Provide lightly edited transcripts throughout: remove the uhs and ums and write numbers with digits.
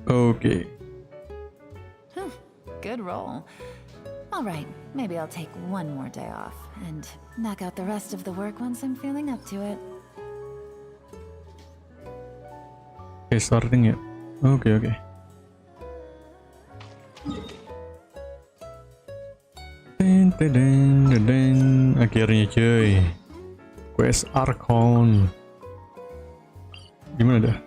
Oke. Good roll. All right, maybe I'll take one more day off and knock out the rest of the work once I'm feeling up to it. Oke, starting ya. Oke. Akhirnya cuy. Quest Archon. Gimana dah?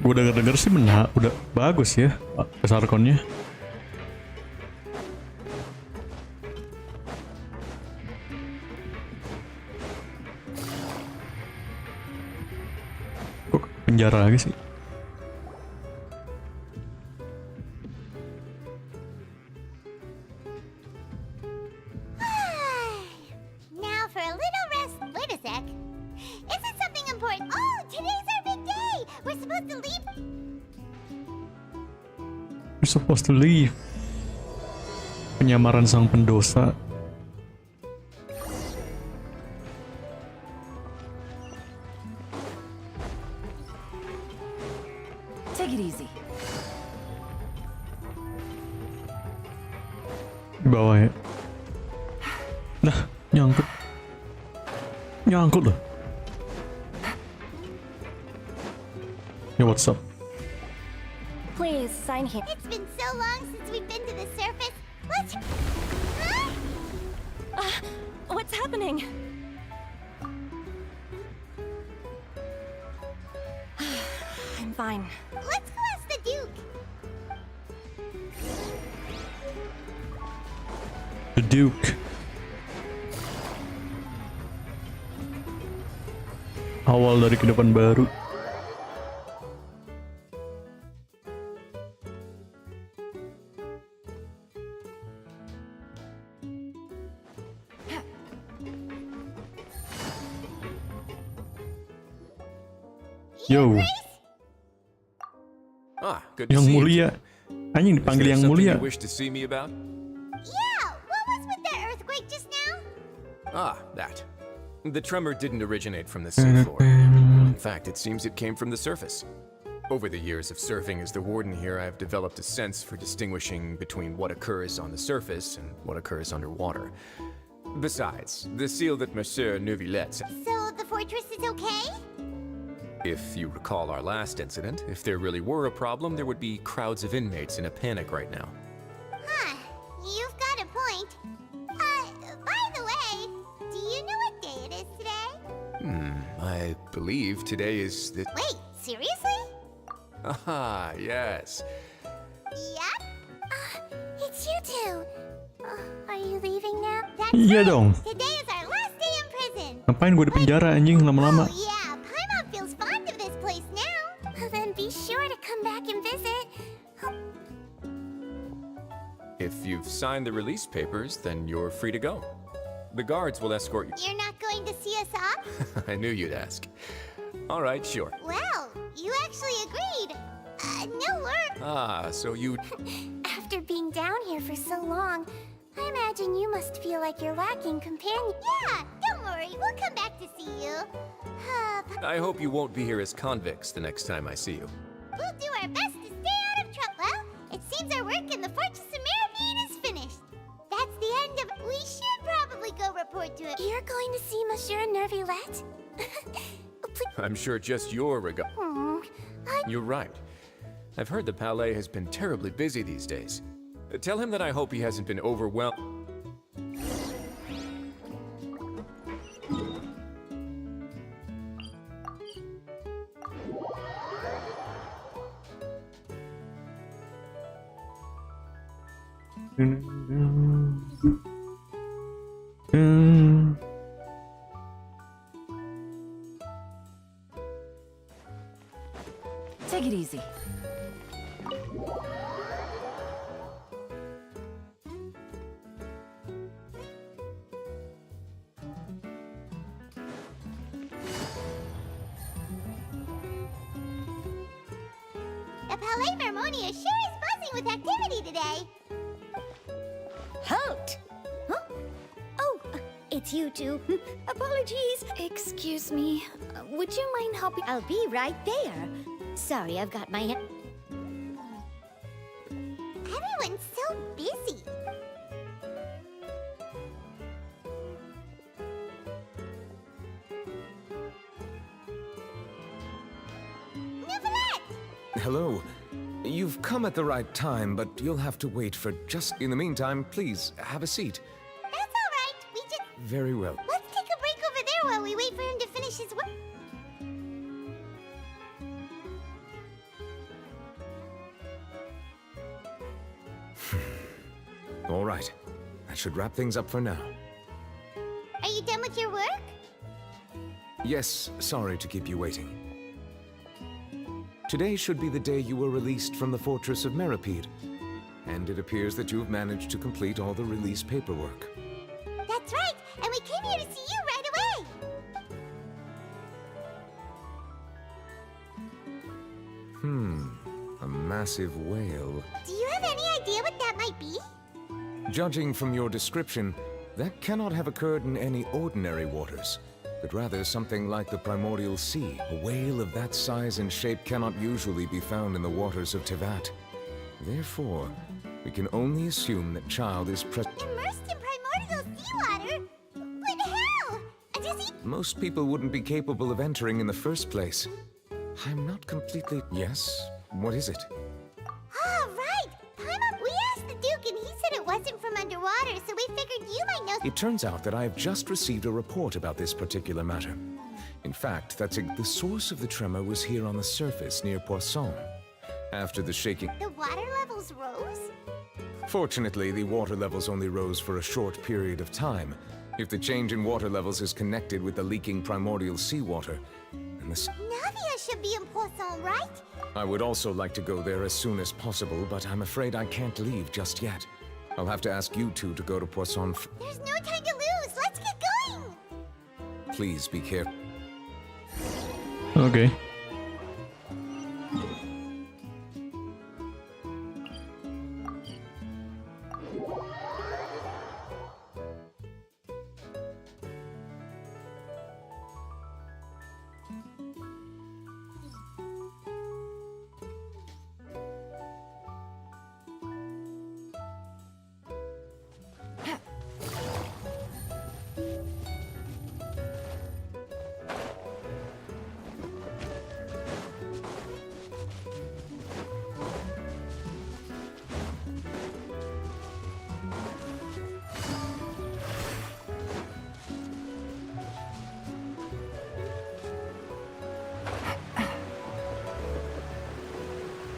Gue denger sih udah bagus ya Archonnya. Kok penjara lagi sih? Now for a little rest. Wait a sec. Is it something important? Oh, today's our big day. We're supposed to leave. We're supposed to leave. Penyamaran sang pendosa. Take it easy. Di bawah ya. Nah, nyangkut. Nyangkut loh. Yo, what's up? Please sign here. It's been so long since we've been to the surface. Let's. Huh? What's happening? I'm fine. Let's go ask the Duke. The Duke. Awal dari kehidupan baru. Yo, Good to yang see you. mulia. Anjing Is dipanggil there yang something mulia. you wish to see me about? Yeah, what was with that earthquake just now? That. The tremor didn't originate from the seafloor. In fact, it seems it came from the surface. Over the years of serving as the warden here, I've developed a sense for distinguishing between what occurs on the surface and what occurs underwater. Besides, the seal that Monsieur Neuvillette... So the fortress is okay? If you recall our last incident, if there really were a problem, there would be crowds of inmates in a panic right now. Huh, you've got a point. By the way, do you know what day it is today? I believe today is the... Wait, seriously? Yes. Yep. It's you two. Are you leaving now? That's Iya right. dong. Today is our last day in prison. Ngapain gue di penjara anjing lama-lama? Oh yeah, Paimon feels fond of this place now. Then be sure to come back and visit. If you've signed the release papers, then you're free to go. The guards will escort you. You're not going to see us off? I knew you'd ask. All right, sure. Well, you actually agreed. No work. So you... After being down here for so long, I imagine you must feel like you're lacking companion. Yeah, don't worry, we'll come back to see you. I hope you won't be here as convicts the next time I see you. We'll do our best to stay out of trouble. Well, it seems our work in the Fortress of Meravine is finished. That's the end of it. We should probably go report to him. You're going to see Monsieur Neuvillette? I'm sure just your regard... You're right. I've heard the Palais has been terribly busy these days. Tell him that I hope he hasn't been overwhelmed. Take it easy. The Palais Mermonia sure is buzzing with activity today. Halt! Huh? Oh, it's you two. Apologies. Excuse me. Would you mind helping? I'll be right there. Sorry, I've got my hand. Everyone's so busy. Neverette! Hello. You've come at the right time, but you'll have to wait for just... In the meantime, please, have a seat. That's all right. We just... Very well. Let's take a break over there while we wait for him to finish his work. All right. That should wrap things up for now. Are you done with your work? Yes, sorry to keep you waiting. Today should be the day you were released from the Fortress of Meripede. And it appears that you've managed to complete all the release paperwork. That's right, and we came here to see you right away. A massive whale. Do you have any idea what that might be? Judging from your description, that cannot have occurred in any ordinary waters, but rather something like the primordial sea. A whale of that size and shape cannot usually be found in the waters of Tevat. Therefore, we can only assume that Child is Immersed in primordial seawater? What the hell? Does he... Most people wouldn't be capable of entering in the first place. I'm not completely... Yes? What is it? Oh, right! Paimon, we asked the Duke and he said it wasn't from underwater, so we figured you might know... It turns out that I have just received a report about this particular matter. In fact, the source of the tremor was here on the surface near Poisson. After the shaking... The water levels rose? Fortunately, the water levels only rose for a short period of time. If the change in water levels is connected with the leaking primordial seawater, then the... Navia should be in Poisson, right? I would also like to go there as soon as possible, but I'm afraid I can't leave just yet. I'll have to ask you two to go to Poisson. There's no time to lose. Let's get going. Please be careful. Oke.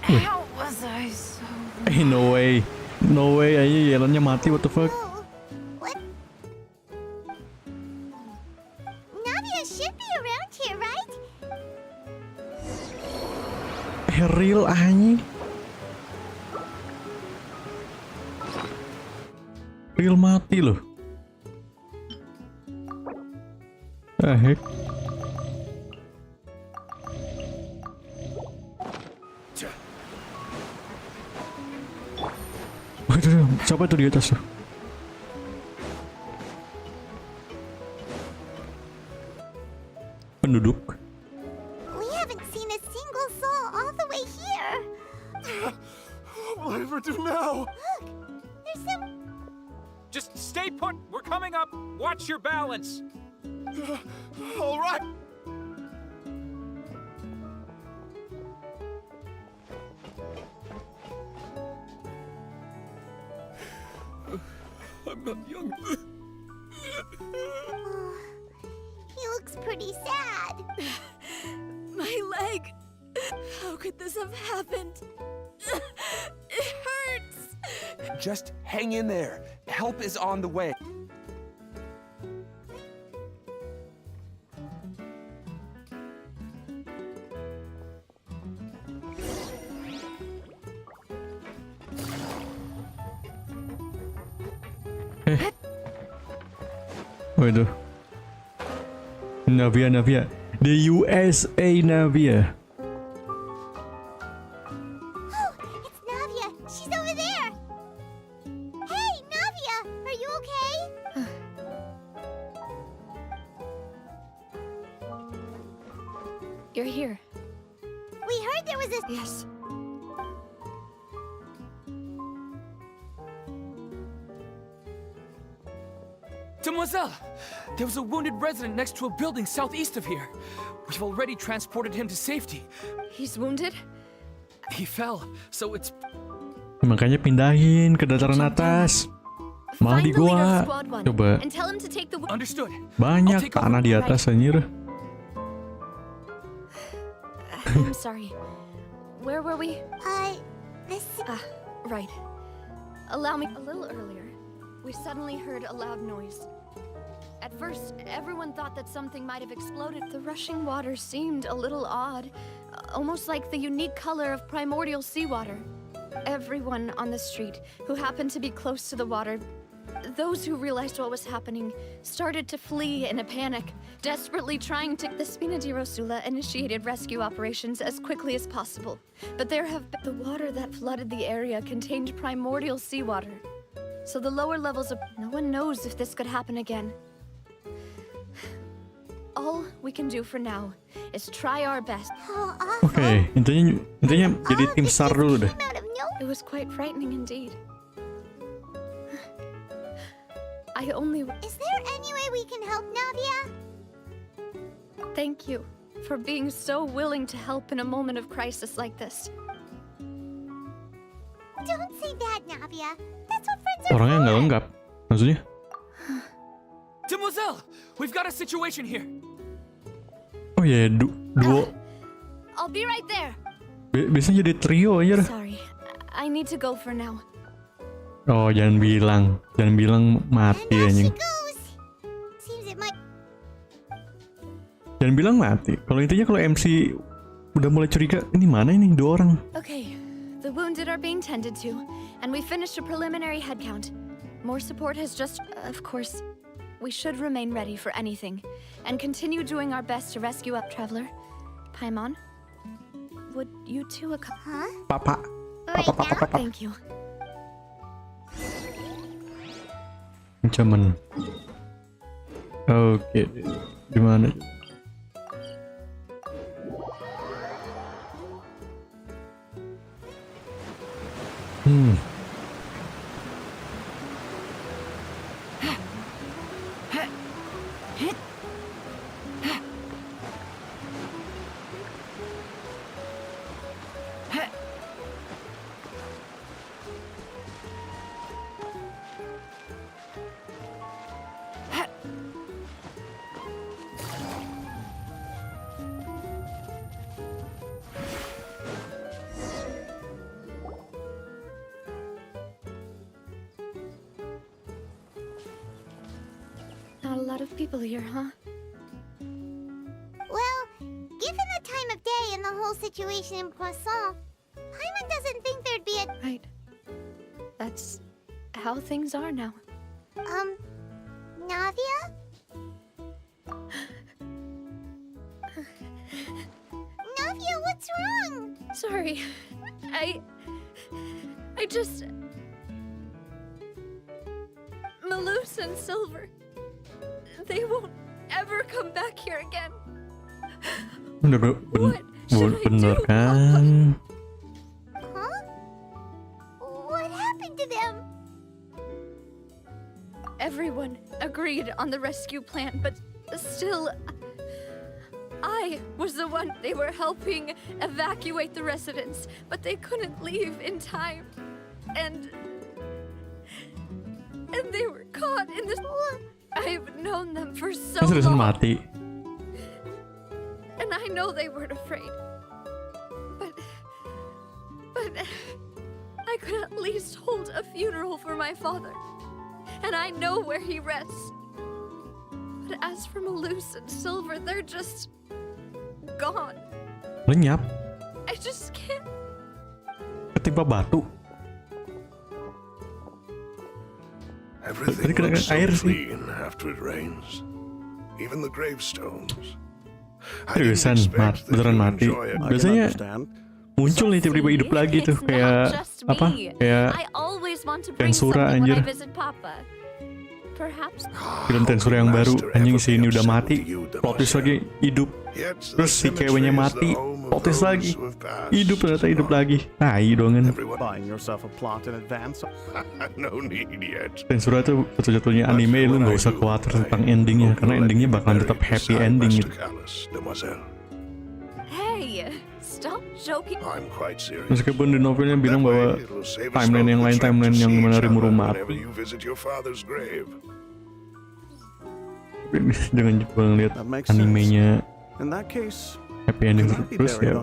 How was I so... No way. No way, aja jalannya mati, what the fuck. Oh, what? Navia should be around here, right? Real anjing. Real mati loh. Heck. Waduh, siapa itu di atas tuh? Penduduk. We haven't seen a single soul all the way here. What will I ever do now? Look, there's some... Just stay put. We're coming up. Watch your balance. All right. I'm not young. He looks pretty sad. My leg! How could this have happened? It hurts! Just hang in there. Help is on the way. Waduh. Navia. The USA Navia. We heard there was a... Yes. Demoiselle, there was a wounded resident next to a building southeast of here. We've already transported him to safety. He's wounded? He fell, so it's... Makanya pindahin ke dataran atas. Malah di Find the leader of gua. Squad 1 Coba. and tell him to take the... Understood. Banyak tanah di atas anjir. I'm sorry. Where were we? this... Right. Allow me. A little earlier, we suddenly heard a loud noise. At first, everyone thought that something might have exploded. The rushing water seemed a little odd, almost like the unique color of primordial seawater. Everyone on the street who happened to be close to the water, those who realized what was happening, started to flee in a panic, desperately trying to... The Spina di Rosula initiated rescue operations as quickly as possible, but there have been... The water that flooded the area contained primordial seawater, so the lower levels of... No one knows if this could happen again. All we can do for now is try our best. How awful. Oke, intinya jadi tim SAR dulu deh. Came out of nowhere. It was quite frightening indeed. I only... Is there any way we can help, Navia? Thank you for being so willing to help in a moment of crisis like this. Don't say that, Navia. That's what friends are Orangnya nggak for. lengkap. Maksudnya? Demoiselle, we've got a situation here. Oh iya, duo. I'll be right there. Biasanya jadi trio aja dah. Sorry, I need to go for now. Oh, jangan bilang mati And anjing. there she goes. Seems it might... Jangan bilang mati. Kalau intinya kalau MC udah mulai curiga, ini mana ini dua orang? Okay, the wounded are being tended to, and we finished a preliminary head count. More support has just... Of course, we should remain ready for anything, and continue doing our best to rescue up Traveler. Paimon, would you two Huh? Papa. Right now? Thank you. Ancaman. Oke, gimana? Not a lot of people here, huh? Well, given the time of day and the whole situation in Poisson, Paimon doesn't think there'd be a... Right. That's how things are now. Navia? Navia, what's wrong? Sorry. I just... Malus and Silver. They won't ever come back here again. Bener do, kan? Huh? What happened to them? Everyone agreed on the rescue plan, but still... I was the one they were helping evacuate the residents, but they couldn't leave in time. And they were caught in this... I've known them for so Seriusan long. mati. And I know they weren't afraid. But I could at least hold a funeral for my father. And I know where he rests. But as for Malus and Silver, they're just gone. Lenyap. I just can't. Ketimpa batu. Everything kena looks so air sih. clean after it rains. Even the gravestones. Seriusan, beneran mati. Biasanya muncul nih tiba-tiba hidup lagi tuh It's kayak not just apa? me. Kayak I always want to bring Sura, something when I anjir. visit Papa. perhaps? Film Tensura yang baru, anjing si ini udah mati, plot twist lagi hidup. Terus si ceweknya mati, plot twist lagi, hidup ternyata hidup lagi. Tai dongan. Buying yourself a plot in advance. No need yet. Tensura tuh satu-satunya anime lu nggak usah khawatir tentang endingnya, karena endingnya bakalan tetap happy ending gitu. Hey, stop joking. I'm quite serious. Meskipun di novelnya bilang bahwa timeline yang lain, timeline yang mana Rimuru mati. You visit your father's grave. Dengan Jepang lihat animenya In that case, happy ending terus ya,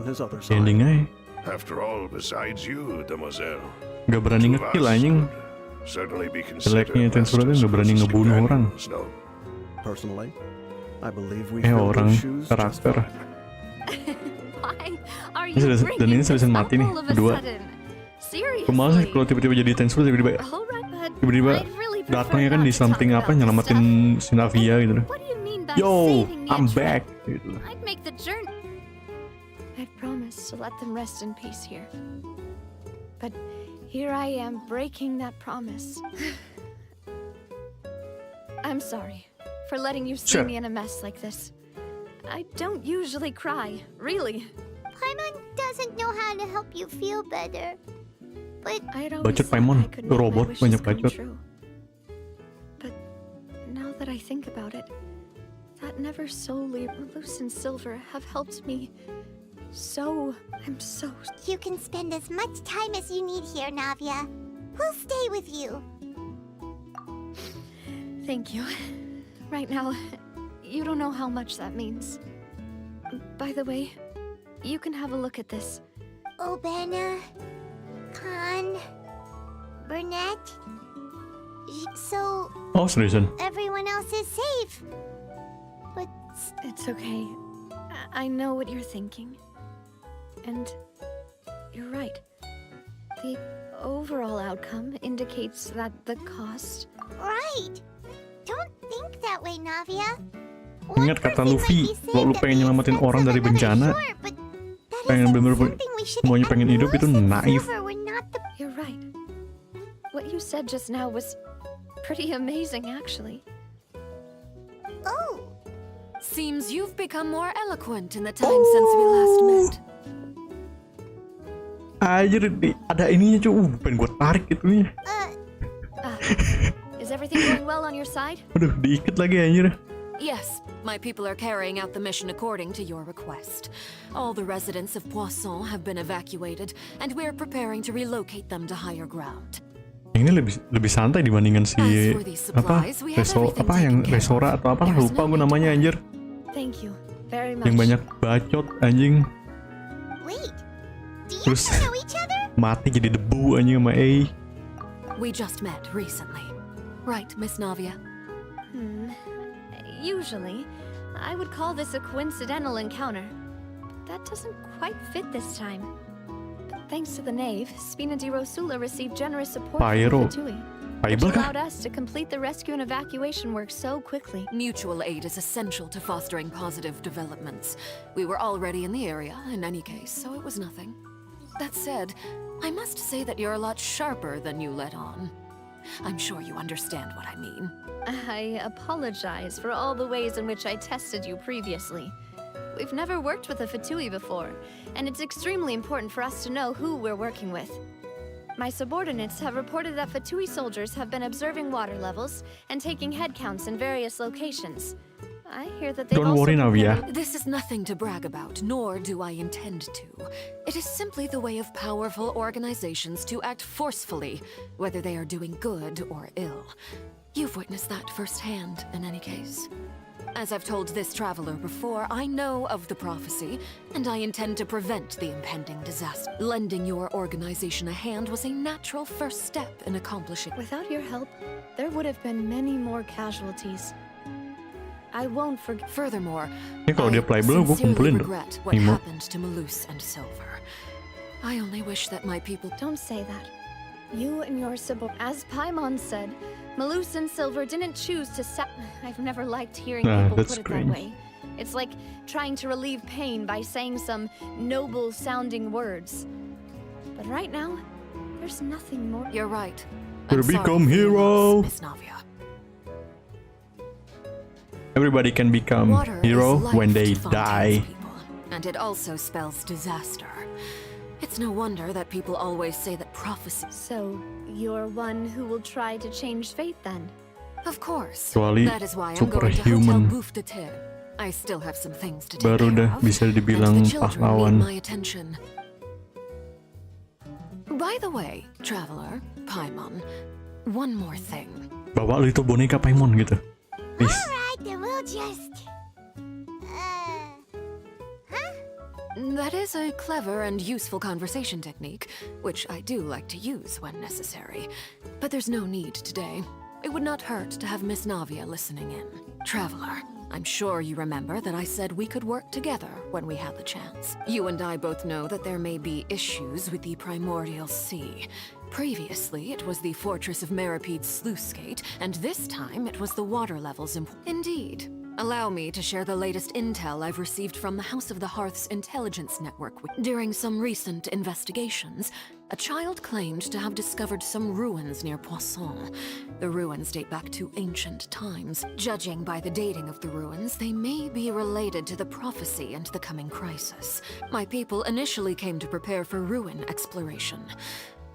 ending aja. After all, besides you, demoiselle. Gak berani ngekill anjing. Certainly be Jeleknya considered Tensura tuh gak berani ngebunuh orang. personally, I believe we Orang shoes just karakter. fine. Why are Ini you dan ini seriusan mati nih, all of a kedua. sudden? Seriously? Gue males kalau tiba-tiba jadi Tensura tiba-tiba Alright, but tiba-tiba I'd really prefer datangnya kan not di to something talk apa about this nyelamatin si Navia gitu. stuff. What do you mean by Yo, saving me I'm a trip? back gitu. I'd make the journey. I promised to let them rest in peace here. But here I am breaking that promise. I'm sorry for letting you see Sure. me in a mess like this. I don't usually cry, really. Paimon doesn't know how to help you feel better. But I'd always Bacot thought Paimon, I could tuh make my robot wishes banyak come bacot. true. But now that I think about it, that never solely Malus and Silver have helped me. I'm so you can spend as much time as you need here, Navia. We'll stay with you. thank you. Right now, you don't know how much that means. By the way, you can have a look at this. Obena, Khan, Burnett. So Oh seriusan? everyone else is safe. But It's okay. I know what you're thinking. And you're right. The overall outcome indicates that the cost... right. Don't think that way, Navia. Ingat kata Luffy, kalau lu pengen nyelamatin orang dari bencana, pengen bener-bener semuanya pengen hidup itu naif. You're right. What you said just now was pretty amazing, actually. Oh, Seems you've become more eloquent in the time since we last met. Anjir, ada ininya cuy, pengen gue tarik itunya. Is everything going well on your side? Aduh, diikat lagi anjir. Yes, my people are carrying out the mission according to your request. All the residents of Poisson have been evacuated, and we're preparing to relocate them to higher ground. Yang ini lebih santai dibandingkan si As for these apa supplies, we have everything yang taken care of. Resora atau apa There's lupa no gue namanya anjir. Thank you very much. Yang banyak bacot anjing, wait. Do you terus know each other? mati jadi debu anjing sama A. We just met recently. Right, Miss Navia? Usually, I would call this a coincidental encounter. But that doesn't quite fit this time. But thanks to the Knave, Spina di Rosula received generous support Pyro. from Fatui, Bible which kah? allowed us to complete the rescue and evacuation work so quickly. Mutual aid is essential to fostering positive developments. We were already in the area, in any case, so it was nothing. That said, I must say that you're a lot sharper than you let on. I'm sure you understand what I mean. I apologize for all the ways in which I tested you previously. We've never worked with a Fatui before, and it's extremely important for us to know who we're working with. My subordinates have reported that Fatui soldiers have been observing water levels and taking head counts in various locations. I hear that they've Don't also worry, Navia. prepared- This is nothing to brag about, nor do I intend to. It is simply the way of powerful organizations to act forcefully, whether they are doing good or ill. You've witnessed that firsthand, in any case. As I've told this traveler before, I know of the prophecy, and I intend to prevent the impending disaster. Lending your organization a hand was a natural first step in accomplishing. Without your help, there would have been many more casualties. I won't forget. Furthermore, Ini kalau dia playable, gue sincerely kumpulin tuh. regret what Imo. happened to Malus and Silver. I only wish that my people... Don't say that. You and your as Paimon said, Malus and Silver didn't choose to I've never liked hearing people that's put it strange. that way. It's like trying to relieve pain by saying some noble-sounding words. But right now, there's nothing more. You're right. We'll I'm sorry become for your loss, hero. Miss Navia. Everybody can become Water hero is life when they to Fontaine's die. people, and it also spells disaster. It's no wonder that people always say that prophecy. So, you're one who will try to change fate then? Of course. Kecuali That is why I'm going to Hotel superhuman. Bouffe de Terre. I still have some things to take Baru care dah of, bisa dibilang and the children pahlawan. need my attention. By the way, traveler, Paimon, one more thing. Bawa lu itu boneka Paimon gitu. Please. Alright, then we'll just... That is a clever and useful conversation technique, which I do like to use when necessary. But there's no need today. It would not hurt to have Miss Navia listening in. Traveler, I'm sure you remember that I said we could work together when we had the chance. You and I both know that there may be issues with the Primordial Sea. Previously, it was the Fortress of Maripede's sluice gate, and this time it was the water levels Indeed. Allow me to share the latest intel I've received from the House of the Hearth's intelligence network. During some recent investigations, a child claimed to have discovered some ruins near Poisson. The ruins date back to ancient times. Judging by the dating of the ruins, they may be related to the prophecy and the coming crisis. My people initially came to prepare for ruin exploration.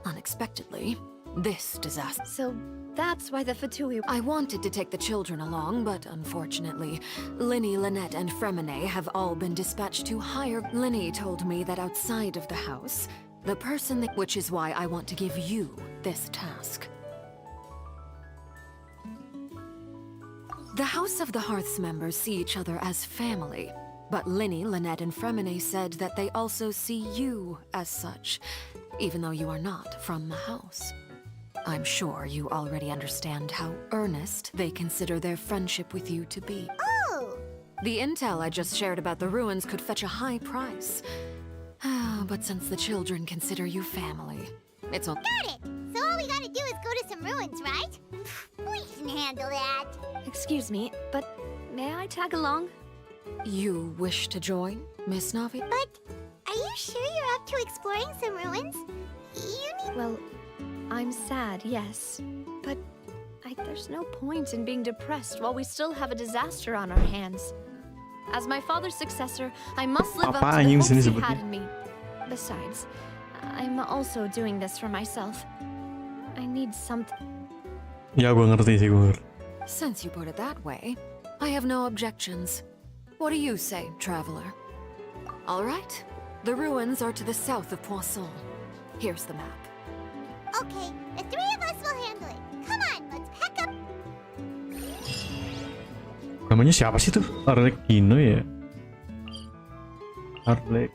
Unexpectedly, this disaster. So, that's why the Fatui... I wanted to take the children along, but unfortunately, Linny, Lynette, and Fremine have all been dispatched to higher... Linny told me that outside of the house, the person that... Which is why I want to give you this task. The House of the Hearth's members see each other as family, but Linny, Lynette, and Fremine said that they also see you as such, even though you are not from the house. I'm sure you already understand how earnest they consider their friendship with you to be. Oh! The intel I just shared about the ruins could fetch a high price. But since the children consider you family, it's all... Got it! So all we gotta do is go to some ruins, right? We can handle that. Excuse me, but may I tag along? You wish to join, Miss Navi? But are you sure you're up to exploring some ruins? You need... Well, I'm sad, yes. But there's no point in being depressed while we still have a disaster on our hands. As my father's successor, I must live up to the hopes he had in me. Besides, I'm also doing this for myself. I need something. Ya, gua ngerti sih, gua ngerti. Since you put it that way, I have no objections. What do you say, traveler? All right. The ruins are to the south of Poisson. Here's the map. Okay, the three of us will handle it. Come on, let's pack up. Namanya siapa sih tuh? Arlecchino ya? Arlek.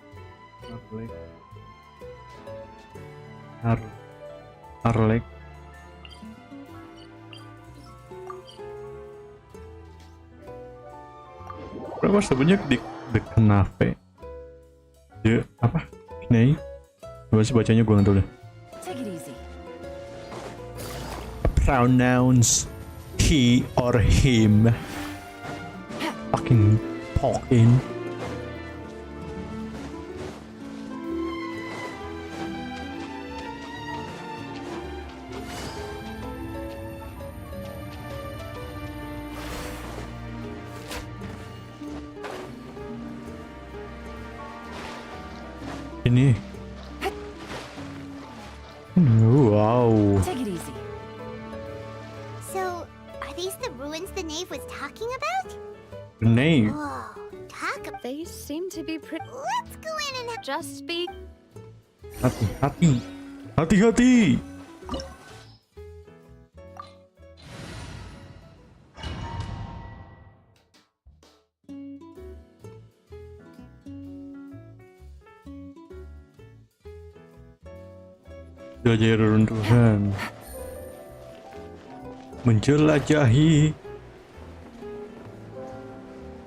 Berapa sebenarnya di Knafe? Ya, apa? Knei? Coba sih bacanya gua nggak tahu deh. Take it easy. Pronouns he or him. Fucking talking. Ini. Wow. Take it easy. So, are these the ruins the knave was talking about? Name. Whoa, talk about... They seem to be pretty... Let's go in and... Just be... Hati-hati. Hati-hati. Jelajahi reruntuhan. Menjelajahi.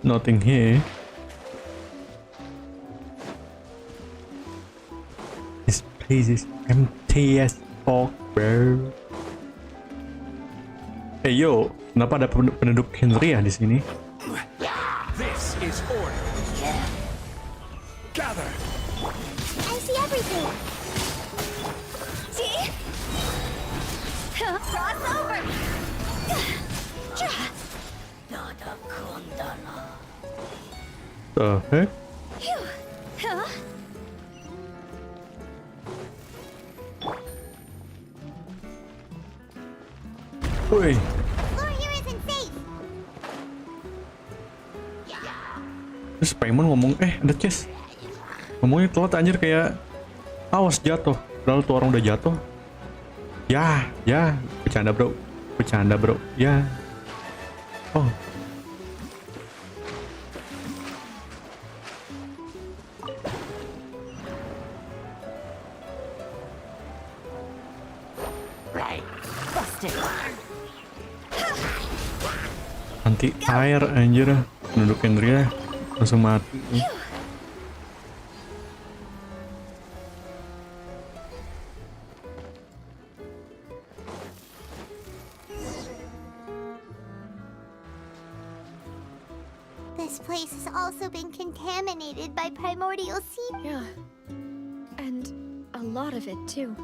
Nothing here. This place is empty as fuck, bro. Hey yo, kenapa ada penduduk Henry ya di sini? This is order. Gather. I see everything. See? Cross over! The heck? Phew. Huh? Woi, Floor here isn't safe. terus Paimon ngomong, ada chest. Ngomongnya telat anjir, kayak awas jatuh. Padahal tuh orang udah jatuh. Ya, bercanda bro, ya. Oh, anti air anjir, penduduk Kendria langsung mati. This place has also been contaminated by primordial sea. Yeah. And a lot of it, too.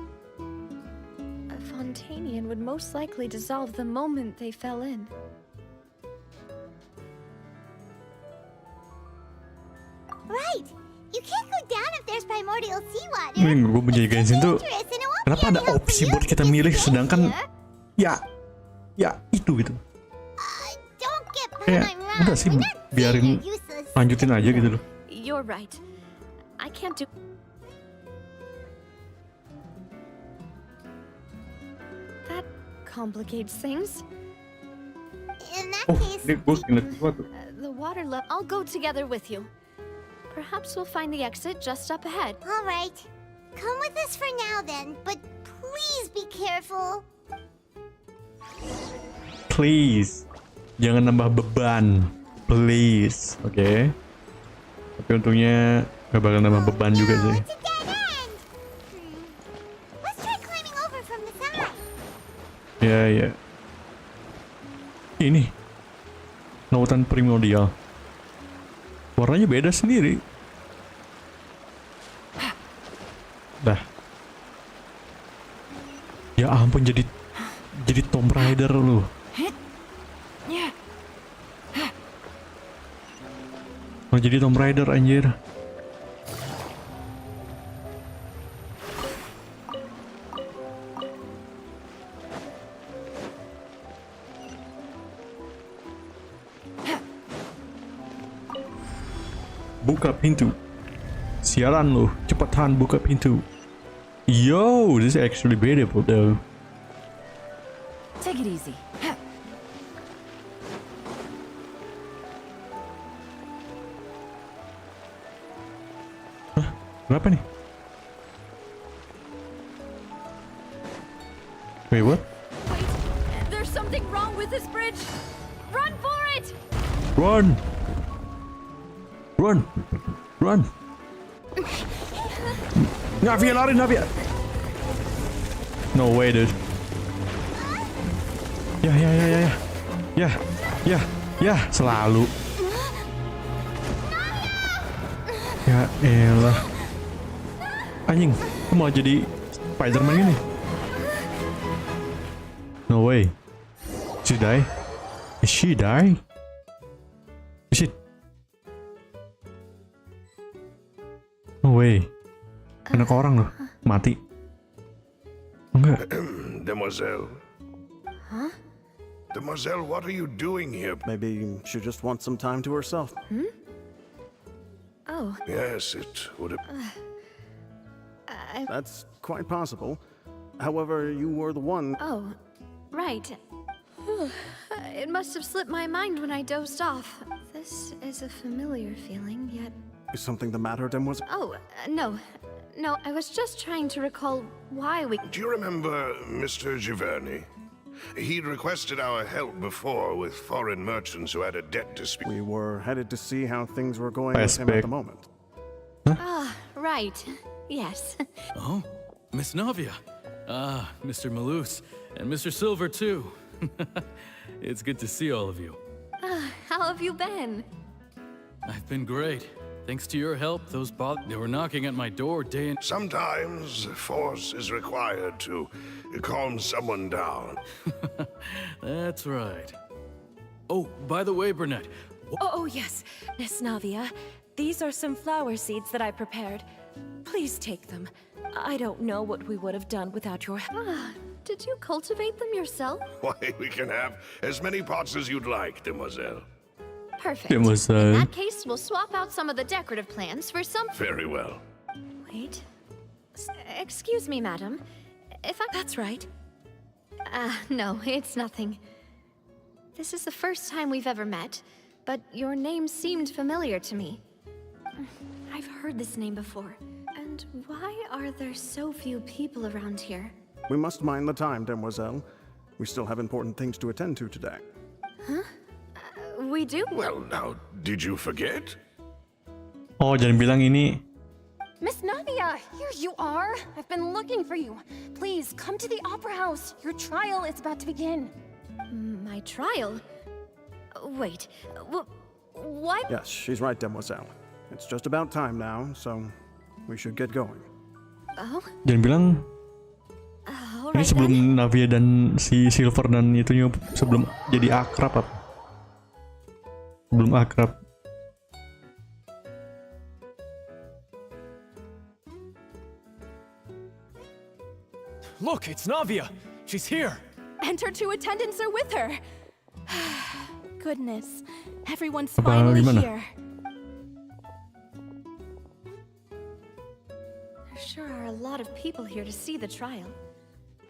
A Fontanian would most likely dissolve the moment they fell in. Right. You can't go down if there's primordial seawater. Gue menjadi Genshin tuh, Dangerous and it won't kenapa be ada any help opsi for you buat kita because milih you sedangkan here. ya itu gitu. Don't get Kayak my wrong. udah sih, We're not saying biarin you're useless. lanjutin aja gitu loh. You're right. I can't do... That complicates things. In that Oh, case, gue inget sesuatu. The water level... I'll go together with you. Perhaps we'll find the exit just up ahead. all right. Come with us for now then, but please be careful. Please, jangan nambah beban, please, oke? Tapi untungnya gak bakal nambah beban juga sih. It's a dead end. Let's try climbing over from the side. Ya. Ini lautan primordial. Warnanya beda sendiri. Dah. Ya ampun, jadi Tomb Raider lu. Mau jadi Tomb Raider anjir. Buka pintu. Siaran lu, cepetan buka pintu. Yo, this is actually beautiful though. Take it easy. Kenapa nih? Wait, what? Wait, there's something wrong with this bridge. Run for it! Run! Run! Run! Navia, lari Navia! No way, dude. Ya, selalu. Ya elah. Anjing, aku mau jadi Spider-Man gini. No way. She die? Is she die? Is it? No way. Anak orang loh, mati. Enggak. Demoiselle. Huh? Demoiselle, what are you doing here? Maybe she just wants some time to herself. Oh, Yes, it would have. That's quite possible. However, you were the one. oh, right. It must have slipped my mind when I dozed off. This is a familiar feeling, yet... Is something the matter, Demoiselle? Oh, no. No, I was just trying to recall why we... Do you remember Mr. Giverny? He'd requested our help before with foreign merchants who had a debt dispute. We were headed to see how things were going with him Aspect. at the moment. Ah, right. Yes. Oh, Miss Navia. Ah, Mr. Malus. And Mr. Silver, too. It's good to see all of you. How have you been? I've been great. Thanks to your help, they were knocking at my door day and... Sometimes force is required to calm someone down. That's right. Oh, by the way, Burnett. Oh, yes, Miss Navia. These are some flower seeds that I prepared. Please take them. I don't know what we would have done without your help. Did you cultivate them yourself? Why, we can have as many pots as you'd like, demoiselle. Perfect. Demoiselle. In that case, we'll swap out some of the decorative plants for some... Very well. Wait. Excuse me, madam. If I... That's right. No, it's nothing. This is the first time we've ever met, but your name seemed familiar to me. I've heard this name before. And why are there so few people around here? We must mind the time, demoiselle. We still have important things to attend to today. Huh? We do? Well, now, did you forget? Oh, jangan bilang ini. Miss Navia, here you are. I've been looking for you. Please, come to the Opera House. Your trial is about to begin. My trial? Wait, why? Yes, she's right, demoiselle. It's just about time now, so we should get going. Oh? Jangan bilang ini sebelum Navia dan si Silver dan itunya sebelum jadi akrab apa? Sebelum akrab. Look, it's Navia. She's here. And her two attendants are with her. Goodness, everyone's Apa finally gimana? here. There sure are a lot of people here to see the trial.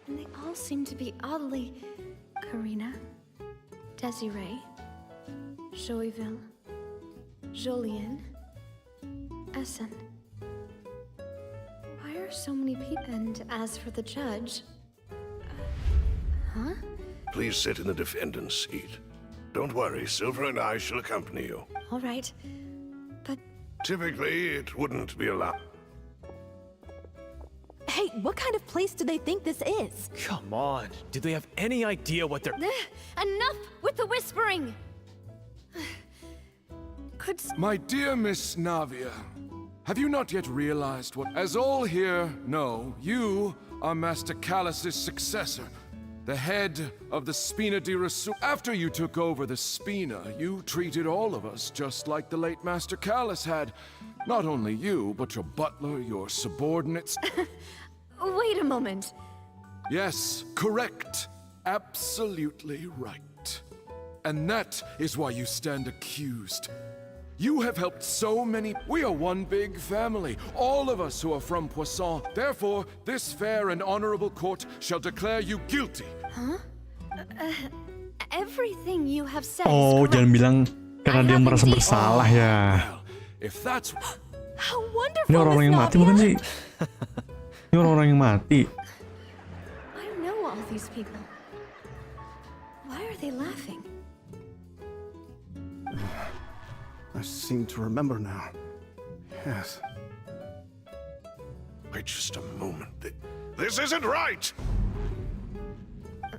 And they all seem to be oddly... Karina, Desiree, Joyville, Jolien, Essen. Why are so many people? And as for the judge... huh? Please sit in the defendant's seat. Don't worry, Silver and I shall accompany you. All right, but... Typically, it wouldn't be allowed. Hey, what kind of place do they think this is? Come on. Do they have any idea what they're... Enough with the whispering! Could... My dear Miss Navia, have you not yet realized what... As all here know, you are Master Callus's successor, the head of the Spina di Rasu. After you took over the Spina, you treated all of us just like the late Master Callus had. Not only you, but your butler, your subordinates. Wait a moment. Yes, correct. Absolutely right. And that is why you stand accused. You have helped so many. We are one big family, all of us who are from Poisson. Therefore, this fair and honorable court shall declare you guilty. Huh? Everything you have said Oh, is correct. jangan bilang karena dia merasa bersalah ya. If that's... How wonderful, Ini orang-orang yang mati bukan sih? Ini orang-orang yang mati. I know all these people. Why are they laughing? I seem to remember now. Yes. Wait just a moment. This isn't right!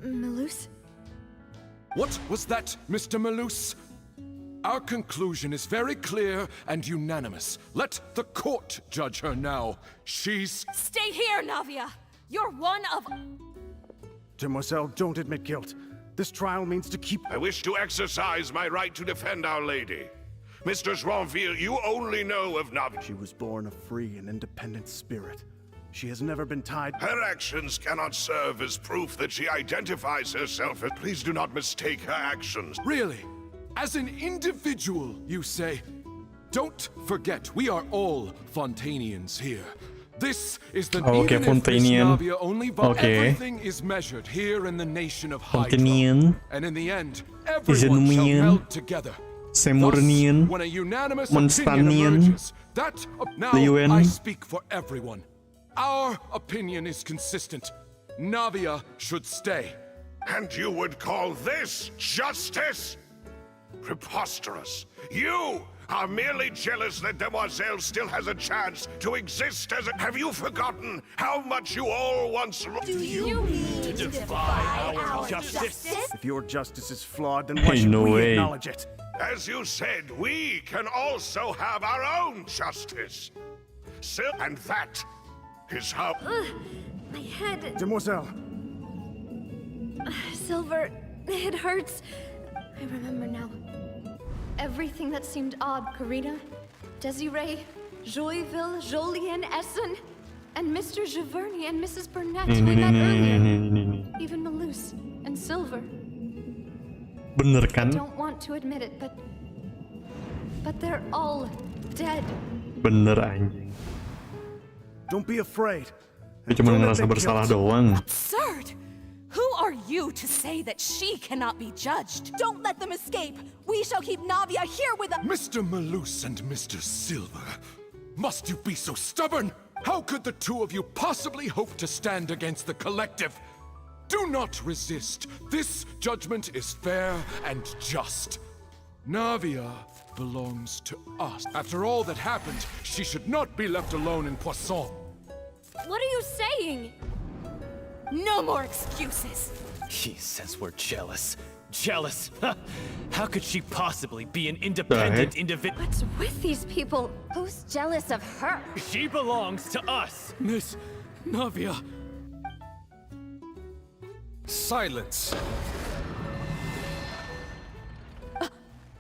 Malus? What was that, Mr. Malus? Our conclusion is very clear and unanimous. Let the court judge her now. She's... Stay here, Navia! You're one of... Demoiselle, don't admit guilt. This trial means to keep... I wish to exercise my right to defend Our Lady. Mistress Ronville, you only know of Navia. She was born a free and independent spirit. She has never been tied... Her actions cannot serve as proof that she identifies herself as... Please do not mistake her actions. Really? As an individual, you say? Don't forget, we are all Fontanians here. This is the... Okay, even if Miss Fontanian. Navia only everything is measured here in the nation of Fontanian. Hydra. And in the end, Is it everyone shall Numian? meld together. Semurnian. Thus, when a unanimous opinion Monstanian. emerges, that... Now Leeuwen. I speak for everyone. Our opinion is consistent. Navia should stay. And you would call this justice? Preposterous. You are merely jealous that Demoiselle still has a chance to exist as a... Have you forgotten how much you all once... Do you mean to defy our justice? If your justice is flawed, then Hey, why should no we way. acknowledge it? As you said, we can also have our own justice. And that is how... My head... Demoiselle! Silver, it hurts. I remember now. Everything that seemed odd, Karina, Desiree, Joyville, Jolien, Essen, and Mr. Giverny and Mrs. Burnett Nih, who we nih, met nih, nih, earlier. nih, nih, nih. Even Malus and Silver. Bener I kan? don't want to admit it, but they're all dead. Bener anjing. Don't be afraid. Dia cuma Don't let ngerasa them bersalah kill us. doang. Absurd! Who are you to say that she cannot be judged? Don't let them escape! We shall keep Navia here with us! Mr. Malus and Mr. Silver, must you be so stubborn? How could the two of you possibly hope to stand against the collective? Do not resist. This judgment is fair and just. Navia belongs to us. After all that happened, she should not be left alone in Poisson. What are you saying? No more excuses! He says we're jealous. Jealous? How could she possibly be an independent individual? What's with these people? Who's jealous of her? She belongs to us! Miss Navia. Silence!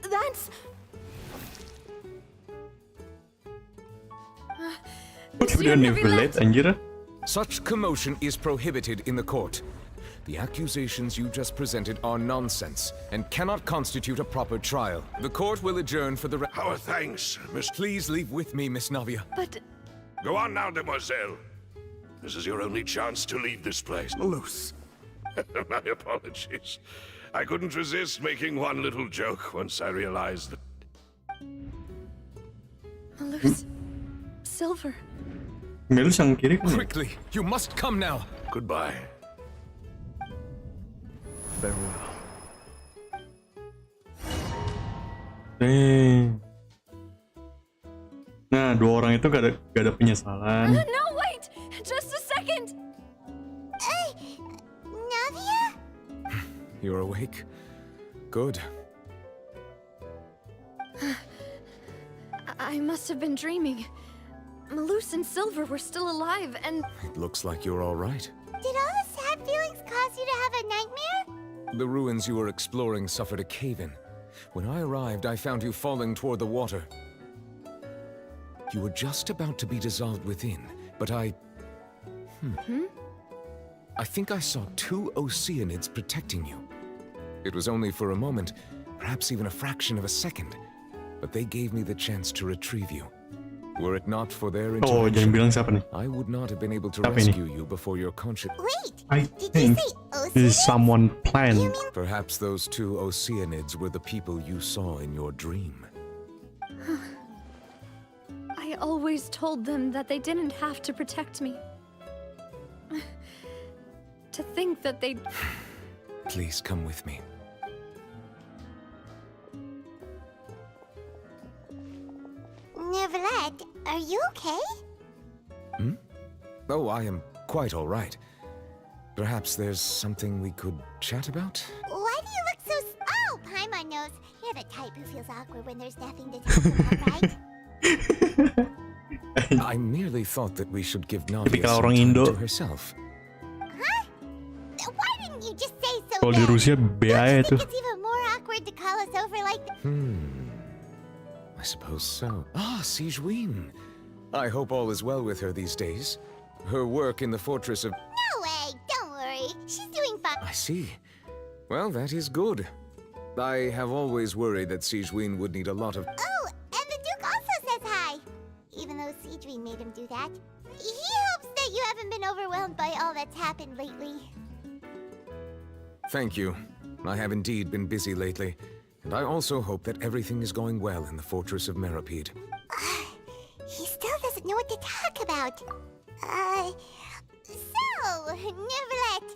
That's... Kok video Neverland anjir? Such commotion is prohibited in the court. The accusations you just presented are nonsense and cannot constitute a proper trial. The court will adjourn for the Our thanks, Miss. Please leave with me, Miss Navia. But... Go on now, demoiselle. This is your only chance to leave this place. Malus. My apologies. I couldn't resist making one little joke once I realized that... Malus... Silver... Melus yang kiri kan? Quickly, you must come now. Goodbye. Farewell. Nah, dua orang itu gak ada penyesalan. No, wait! Just a second! Navia? You're awake? Good. I must have been dreaming. Malus and Silver were still alive, and... It looks like you're all right. Did all the sad feelings cause you to have a nightmare? The ruins you were exploring suffered a cave-in. When I arrived, I found you falling toward the water. You were just about to be dissolved within, but I think I saw two Oceanids protecting you. It was only for a moment, perhaps even a fraction of a second, but they gave me the chance to retrieve you. Were it not for their Oh, jangan bilang siapa nih? I would not have been able to Siapa ini? rescue you before your conscience. Wait, I did you think say this is Oceanids? someone planned. Perhaps those two Oceanids were the people you saw in your dream. I always told them that they didn't have to protect me. To think that they'd... Please come with me. Neverland, are you okay? Oh, I am quite all right. Perhaps there's something we could chat about? Why do you look so... Oh, Paimon knows. You're the type who feels awkward when there's nothing to talk about, right? I merely thought that we should give Navia Tipikal some orang time Indo. to herself. Huh? Why didn't you just say so Kalau di then? Rusia B Don't aja you tuh. think it's even more awkward to call us over like... I suppose so. Ah, Sigewin. I hope all is well with her these days. Her work in the fortress of... No way, don't worry. She's doing fine. I see. Well, that is good. I have always worried that Sigewin would need a lot of... Oh, and the Duke also says hi. Even though Sigewin made him do that. He hopes that you haven't been overwhelmed by all that's happened lately. Thank you. I have indeed been busy lately. And I also hope that everything is going well in the fortress of Meripede. He still doesn't know what to talk about. So, Neverlet,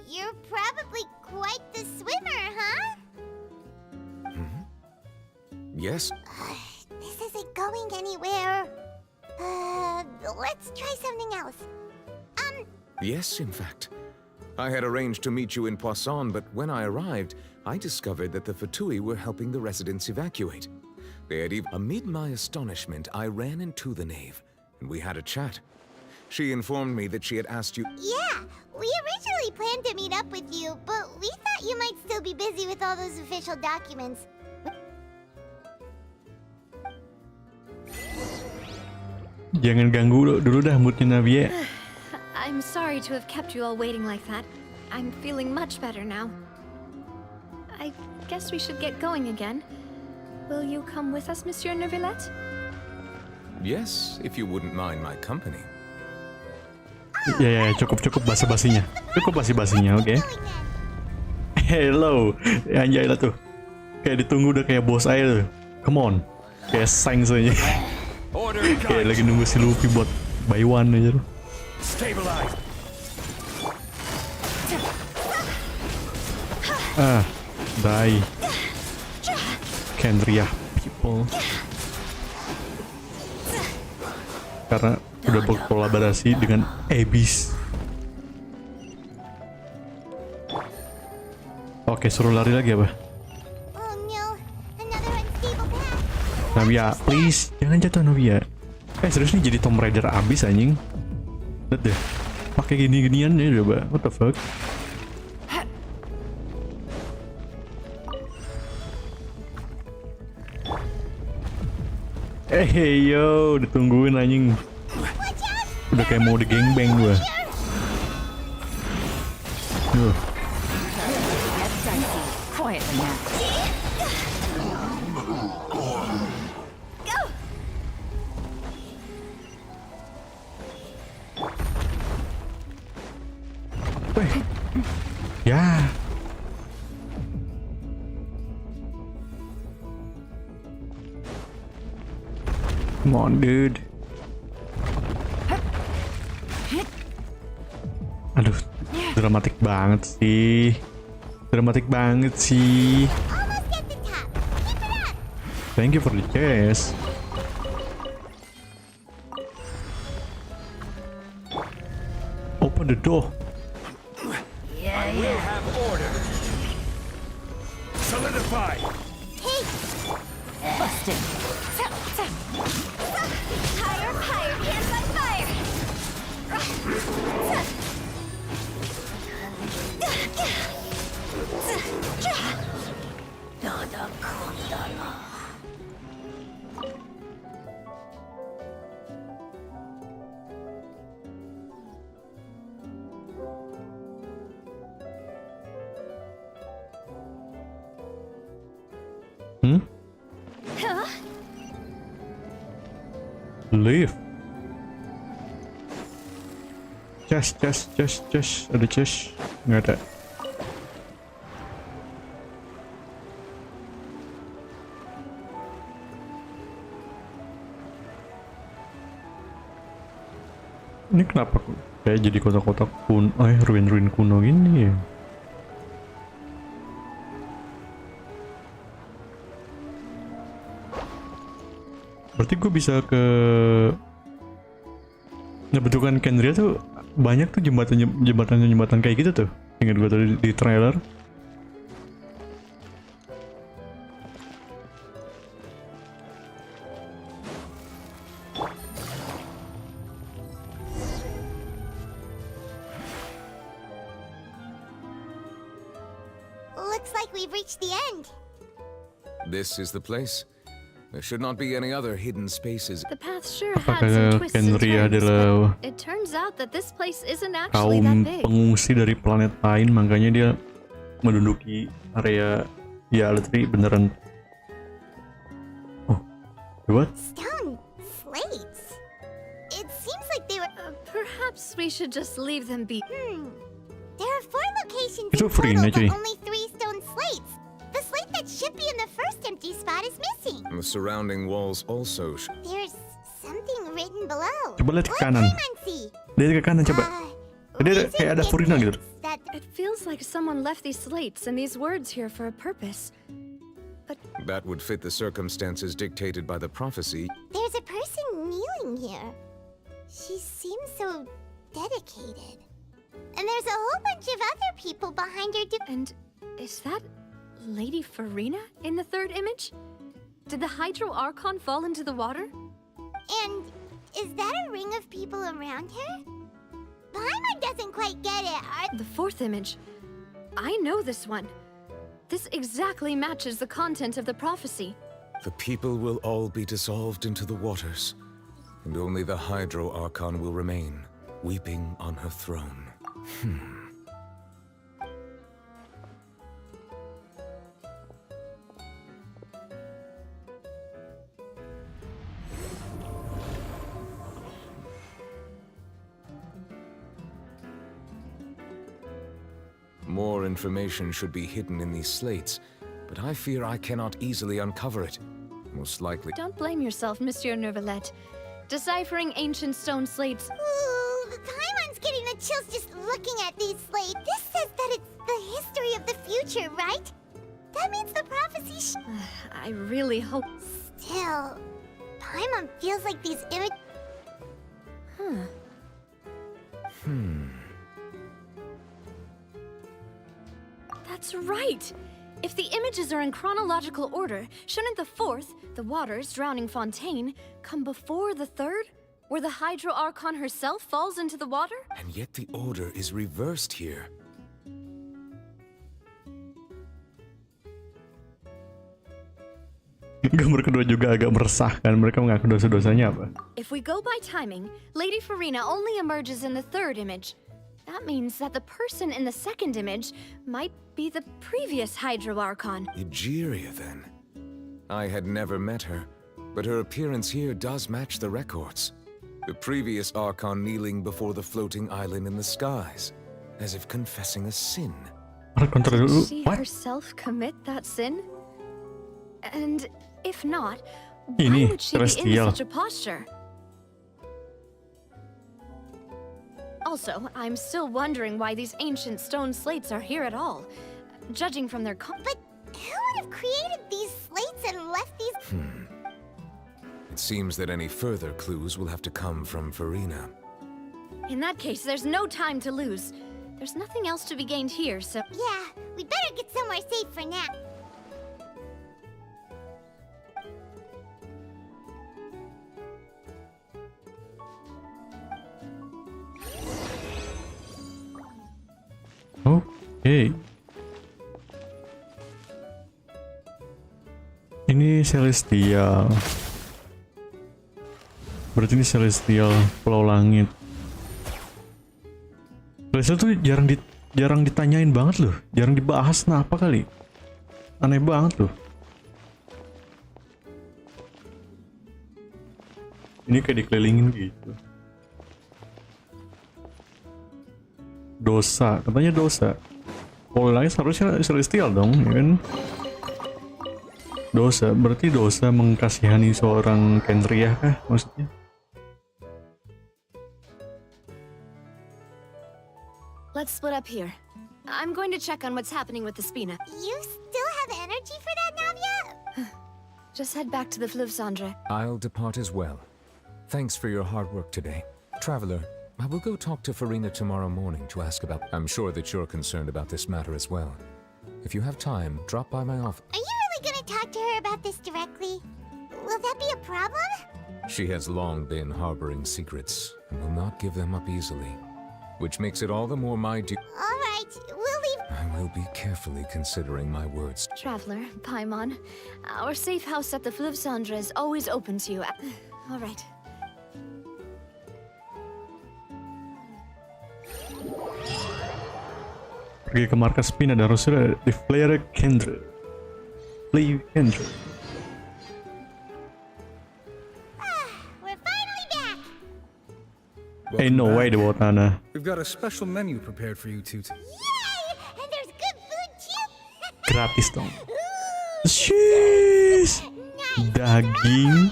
you're probably quite the swimmer, huh? Yes? This isn't going anywhere. Let's try something else. Yes, in fact. I had arranged to meet you in Poisson, but when I arrived, I discovered that the Fatui were helping the residents evacuate. They had amid my astonishment, I ran into the knave, and we had a chat. She informed me that she had asked you... Yeah, we originally planned to meet up with you, but we thought you might still be busy with all those official documents. Jangan ganggu dulu dah moodnya Navia. I'm sorry to have kept you all waiting like that. I'm feeling much better now. I guess we should get going again. Will you come with us, Monsieur Neuvillette? Yes, if you wouldn't mind my company. Ya, cukup basa-basinya. Cukup basi-basinya, oke. Hello, anjay lah tuh. Kayak ditunggu udah kayak bos aja tuh. Come on, kayak sang soalnya. Kayak lagi nunggu si Luffy buat buy one aja tuh. Die. Kendria people. Karena udah berkolaborasi dengan Abyss. Oke, suruh lari lagi apa? Navia, please, jangan jatuh Navia. Serius nih jadi Tomb Raider Abyss anjing. Lihat deh, pakai gini-ginian ya coba. What the fuck? Hey yo, ditungguin anjing. Udah kayak mau di gangbang gua. Ya. Come on, dude. Aduh, dramatik banget sih. Dramatik banget sih. Thank you for the chest. Open the door. I will have order. Solidify. Busted. Higher, higher, hands on fire. Leave. Chest. Ada chest? Nggak ada. Ini kenapa kayak jadi kotak-kotak kuno, ruin-ruin kuno gini ya? Berarti gue bisa ke... Nah, bentukan Kendria tuh banyak tuh jembatan kayak gitu tuh. Ingat gue tadi di trailer. Looks like we've reached the end. This is the place. There should not be any other hidden spaces. The path sure had some twists and turns, but it turns out that this place isn't actually that big. Pengungsi dari planet lain, makanya dia menduduki area ya literally beneran. Oh, what? Stone slates. It seems like they were. Perhaps we should just leave them be. There are 4 locations Itu in free total, cuy. but only 3 stone slates. The slate that should be in the first empty spot is missing. The surrounding walls also. There's something written below. Coba lihat ke kanan. Lihat ke kanan coba. Dia kayak ada Furina gitu. It feels like someone left these slates and these words here for a purpose. But That would fit the circumstances dictated by the prophecy. There's a person kneeling here. She seems so dedicated. And there's a whole bunch of other people behind her. And is that Lady Farina in the 3rd image? Did the Hydro Archon fall into the water? And is that a ring of people around her? Paimon doesn't quite get it. The 4th image. I know this one. This exactly matches the content of the prophecy. The people will all be dissolved into the waters. and only the Hydro Archon will remain, weeping on her throne. More information should be hidden in these slates, but I fear I cannot easily uncover it. Most likely. Don't blame yourself, Monsieur Neuvillette. Deciphering ancient stone slates. Ooh, Paimon's getting the chills just looking at these slates. This says that it's the history of the future, right? That means the prophecy I really hope... Still, Paimon feels like these images... That's right! If the images are in chronological order, shouldn't the fourth, the waters drowning Fontaine, come before the third? Where the Hydro Archon herself falls into the water? And yet the order is reversed here. Gambar kedua juga agak meresahkan. Mereka mengaku dosa-dosanya apa? If we go by timing, Lady Farina only emerges in the third image. That means that the person in the second image might be the previous Hydro Archon. Egeria, then. I had never met her, but her appearance here does match the records. The previous Archon kneeling before the floating island in the skies, as if confessing a sin. Did she herself commit that sin? And if not, why would she be in such a posture? Also, I'm still wondering why these ancient stone slates are here at all. Judging from their But who would have created these slates and left these... It seems that any further clues will have to come from Farina. In that case, there's no time to lose. There's nothing else to be gained here, so... Yeah, we'd better get somewhere safe for now. Oke. Ini Celestial. Berarti ini Celestial Pulau Langit. Celestial tuh jarang ditanyain banget loh, jarang dibahas. Nah, apa kali? Aneh banget loh. Ini kayak dikelilingin gitu. Dosa, katanya dosa. Kalau lagi seharusnya Celestial dong, ya kan? Dosa, berarti dosa mengkasihani seorang Kendria kah maksudnya? Let's split up here. I'm going to check on what's happening with the Spina. You still have energy for that, Navia? Just head back to the Fleuve Cendre. I'll depart as well. Thanks for your hard work today. Traveler, I will go talk to Farina tomorrow morning to ask about... I'm sure that you're concerned about this matter as well. If you have time, drop by my office. Are you really gonna talk to her about this directly? Will that be a problem? She has long been harboring secrets and will not give them up easily. Which makes it all the more my duty. Alright, we'll leave. I will be carefully considering my words. Traveler, Paimon, our safe house at the Fleuve Cendre is always open to you. Alright. Pergi ke markas Spina dan Rosella di Fleuve Cendre. We're finally back! Hey, no way di bawah tanah. We've got a special menu prepared for you two. Yay! And there's good food too! Gratis dong. Sheesh. Daging.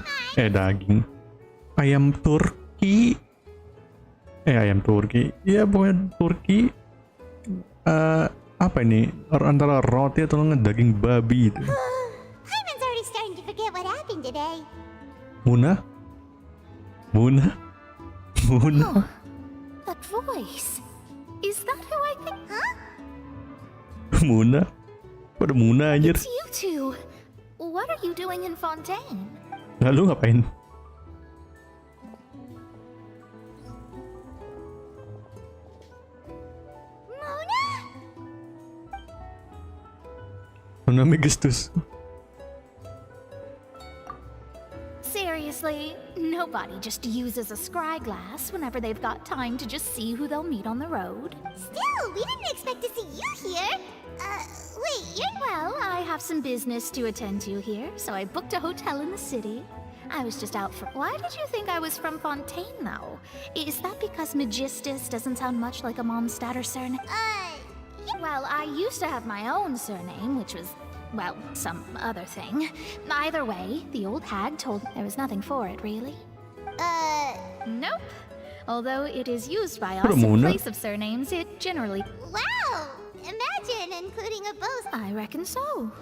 Ayam Turki. Ayam Turki. Ya, pokoknya Turki. Apa ini? Antara roti atau daging babi itu. Paimon's already starting to forget what happened today. Muna? Oh, that voice. Is that who I think? Huh? Muna? Pada Muna anjir. It's you two. What are you doing in Fontaine? Lalu ngapain? Muna Megistus. Seriously, no nobody just uses a scry glass whenever they've got time to just see who they'll meet on the road. Still, we didn't expect to see you here. Wait, you're... Well, I have some business to attend to here, so I booked a hotel in the city. I was just out for... Why did you think I was from Fontaine, though? Is that because Magistus doesn't sound much like a Mondstadt surname? Well, I used to have my own surname, which was, well, some other thing. Either way, the old hag told me there was nothing for it, really. Nope. Although it is used by us in place of surnames, it generally... Wow! Imagine including a both. I reckon so.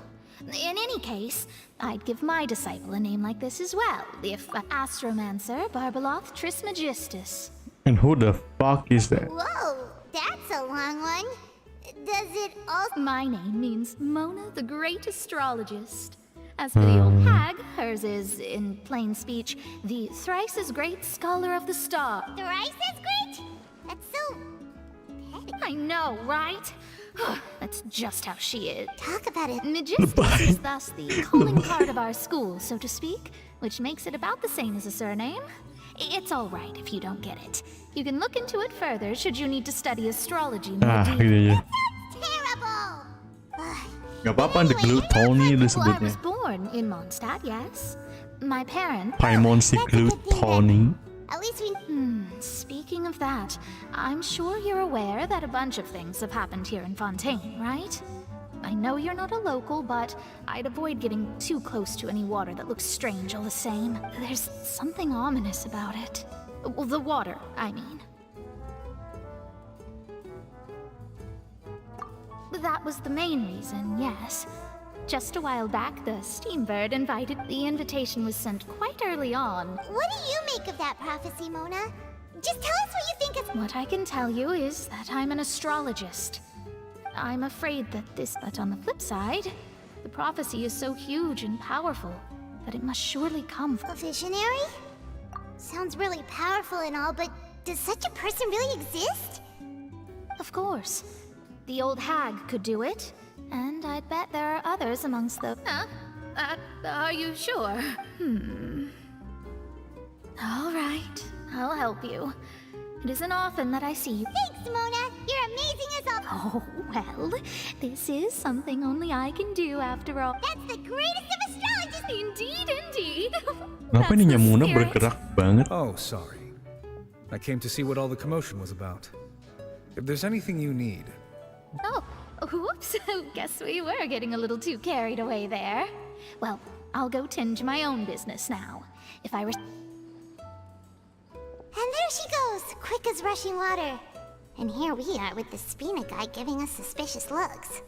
In any case, I'd give my disciple a name like this as well, if Astromancer Barbeloth Trismegistus. And who the fuck is that? Whoa, that's a long one. Does it also... My name means Mona the Great Astrologist. As for the old hag, hers is, in plain speech, the thrice as great scholar of the star. Thrice as great? That's so... petty. I know, right? That's just how she is. Talk about it. Magistus is thus the calling card of our school, so to speak, which makes it about the same as a surname. It's all right if you don't get it. You can look into it further should you need to study astrology more deeply. Terrible! Gak apa-apa, the Gluttony I disebutnya. was born in Mondstadt, yes. My parents... Paimon si Gluttony. At least we... Speaking of that, I'm sure you're aware that a bunch of things have happened here in Fontaine, right? I know you're not a local, but I'd avoid getting too close to any water that looks strange all the same. There's something ominous about it. Well, the water, I mean. That was the main reason, yes. Just a while back, the Steambird invited. The invitation was sent quite early on. What do you make of that prophecy, Mona? Just tell us what you think of... What I can tell you is that I'm an astrologist. I'm afraid that but on the flip side, the prophecy is so huge and powerful that it must surely come from... A visionary? Sounds really powerful and all, but does such a person really exist? Of course. The old hag could do it, and I'd bet there are others amongst the... Are you sure? All right, I'll help you. It isn't often that I see you. Thanks, Mona! You're amazing as all... Oh, well, this is something only I can do after all. That's the greatest of astrologists! Indeed, indeed! Kenapa ini Mona bergerak banget? Oh, sorry. I came to see what all the commotion was about. If there's anything you need... Oh, whoops. Guess we were getting a little too carried away there. Well, I'll go tend to my own business now. If I were... And there she goes, quick as rushing water. And here we are with the Spina guy giving us suspicious looks.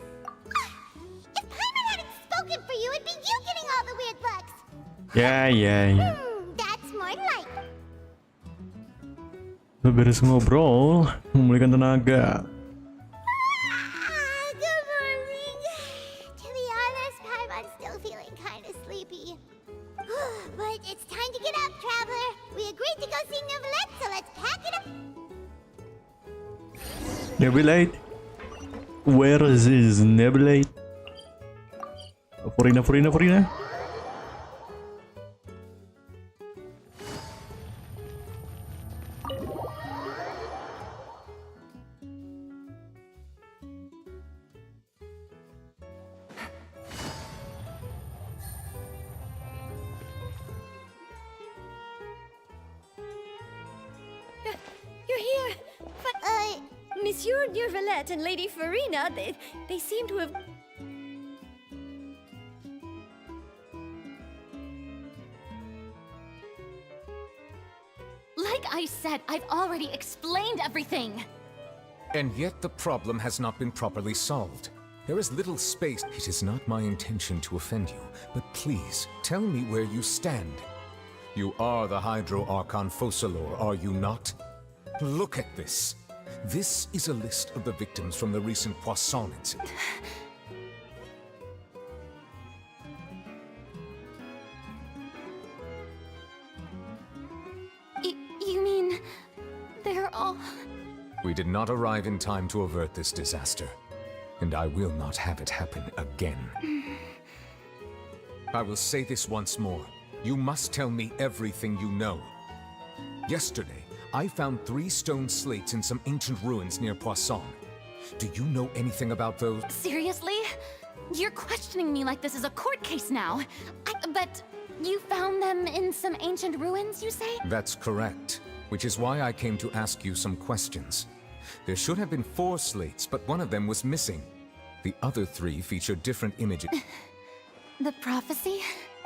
If Paimon hadn't spoken for you, it'd be you getting all the weird looks. Ya. That's more like... Udah beres ngobrol, memulihkan tenaga. Good morning. To be honest, Paimon's still feeling kind of sleepy. But it's time to get up, traveler. We agreed to go see Neuvillette, so let's pack it up. Neuvillette? Where is Neuvillette? Furina. You're here! But, Monsieur Neuvillette and Lady Farina, they seem to have... Like I said, I've already explained everything. And yet the problem has not been properly solved. There is little space. It is not my intention to offend you, but please, tell me where you stand. You are the Hydro Archon Focalor, are you not? Look at this. This is a list of the victims from the recent Poisson incident. You mean... they're all... We did not arrive in time to avert this disaster, and I will not have it happen again. I will say this once more. You must tell me everything you know. Yesterday, I found 3 stone slates in some ancient ruins near Poisson. Do you know anything about those? Seriously? You're questioning me like this is a court case now. But you found them in some ancient ruins, you say? That's correct, which is why I came to ask you some questions. There should have been 4 slates, but one of them was missing. The other 3 feature different images. The prophecy?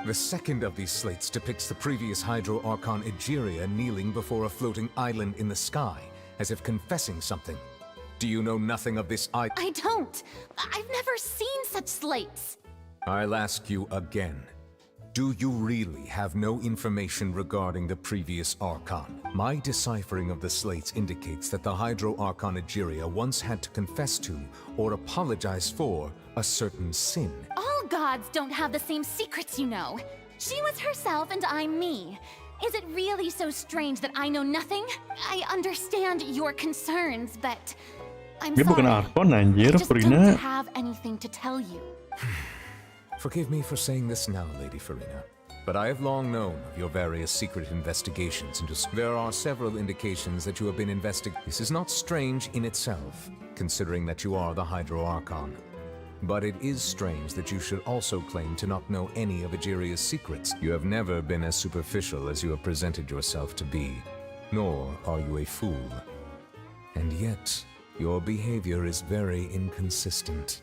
The second of these slates depicts the previous Hydro Archon Egeria kneeling before a floating island in the sky, as if confessing something. Do you know nothing of this I don't. I've never seen such slates. I'll ask you again. Do you really have no information regarding the previous Archon? My deciphering of the slates indicates that the Hydro Archon Egeria once had to confess to, or apologize for, a certain sin. All gods don't have the same secrets, you know. She was herself and I'm me. Is it really so strange that I know nothing? I understand your concerns, but I'm Dia bukan sorry. Archon anjir, I just Furina. don't have anything to tell you. Forgive me for saying this now, Lady Furina, but I have long known of your various secret investigations into... There are several indications that you have been investigating. This is not strange in itself, considering that you are the Hydro Archon. But it is strange that you should also claim to not know any of Egeria's secrets. You have never been as superficial as you have presented yourself to be, nor are you a fool. And yet, your behavior is very inconsistent.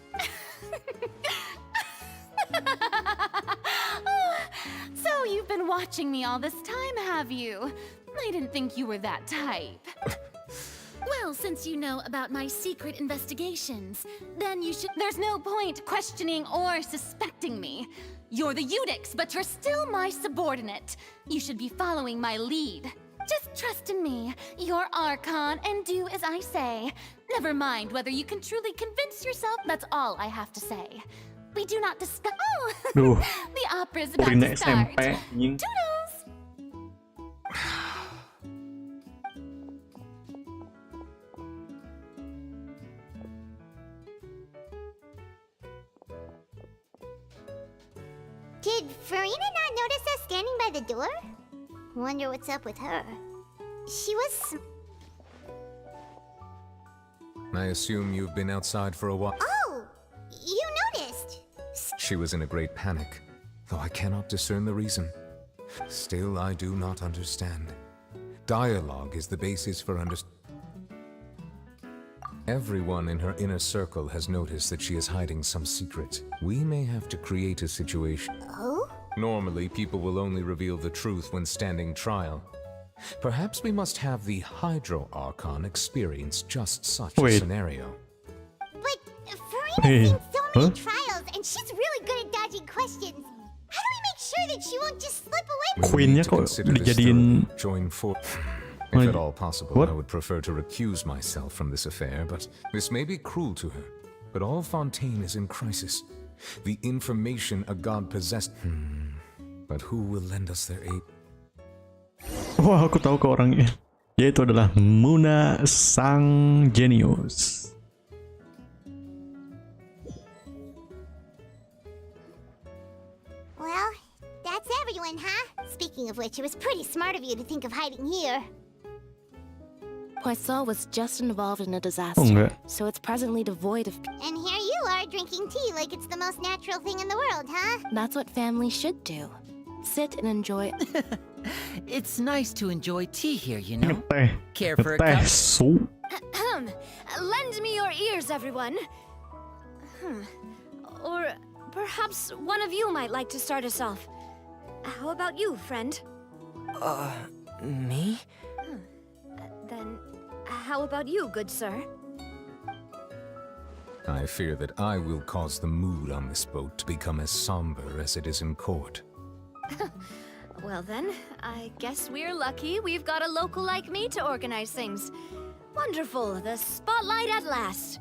So you've been watching me all this time, have you? I didn't think you were that type. Well, since you know about my secret investigations, then you should... There's no point questioning or suspecting me. You're the Eunuchs, but you're still my subordinate. You should be following my lead. Just trust in me. You're Archon, and do as I say. Never mind whether you can truly convince yourself, that's all I have to say. We do not discuss... Oh! Duh. The opera's about Furina to start. SMP anjing. Toodles! Did Farina not notice us standing by the door? Wonder what's up with her. She was... I assume you've been outside for a while. Oh! You noticed! She was in a great panic, though I cannot discern the reason. Still, I do not understand. Dialogue is the basis for Everyone in her inner circle has noticed that she is hiding some secret. We may have to create a situation. Oh? Normally, people will only reveal the truth when standing trial. Perhaps we must have the Hydro Archon experience just such a scenario. But Farina's seen so many trials, and she's really good at dodging questions. How do we make sure that she won't just slip away? Queennya kok dijadiin... Join for... If at all possible, I would prefer to recuse myself from this affair, but this may be cruel to her. But all Fontaine is in crisis. The information a god possessed... But who will lend us their aid? Wah, aku tahu ke orangnya. Yaitu adalah Muna Sang Genius. Well, that's everyone, huh? Speaking of which, it was pretty smart of you to think of hiding here. Poisson was just involved in a disaster, so it's presently devoid of... And here you are drinking tea like it's the most natural thing in the world, huh? That's what family should do. Sit and enjoy... It's nice to enjoy tea here, you know? Care for a Teh cup? su. Lend me your ears, everyone. Or perhaps one of you might like to start us off. How about you, friend? Me? Then, how about you, good sir? I fear that I will cause the mood on this boat to become as somber as it is in court. Well then, I guess we're lucky we've got a local like me to organize things. Wonderful, the spotlight at last.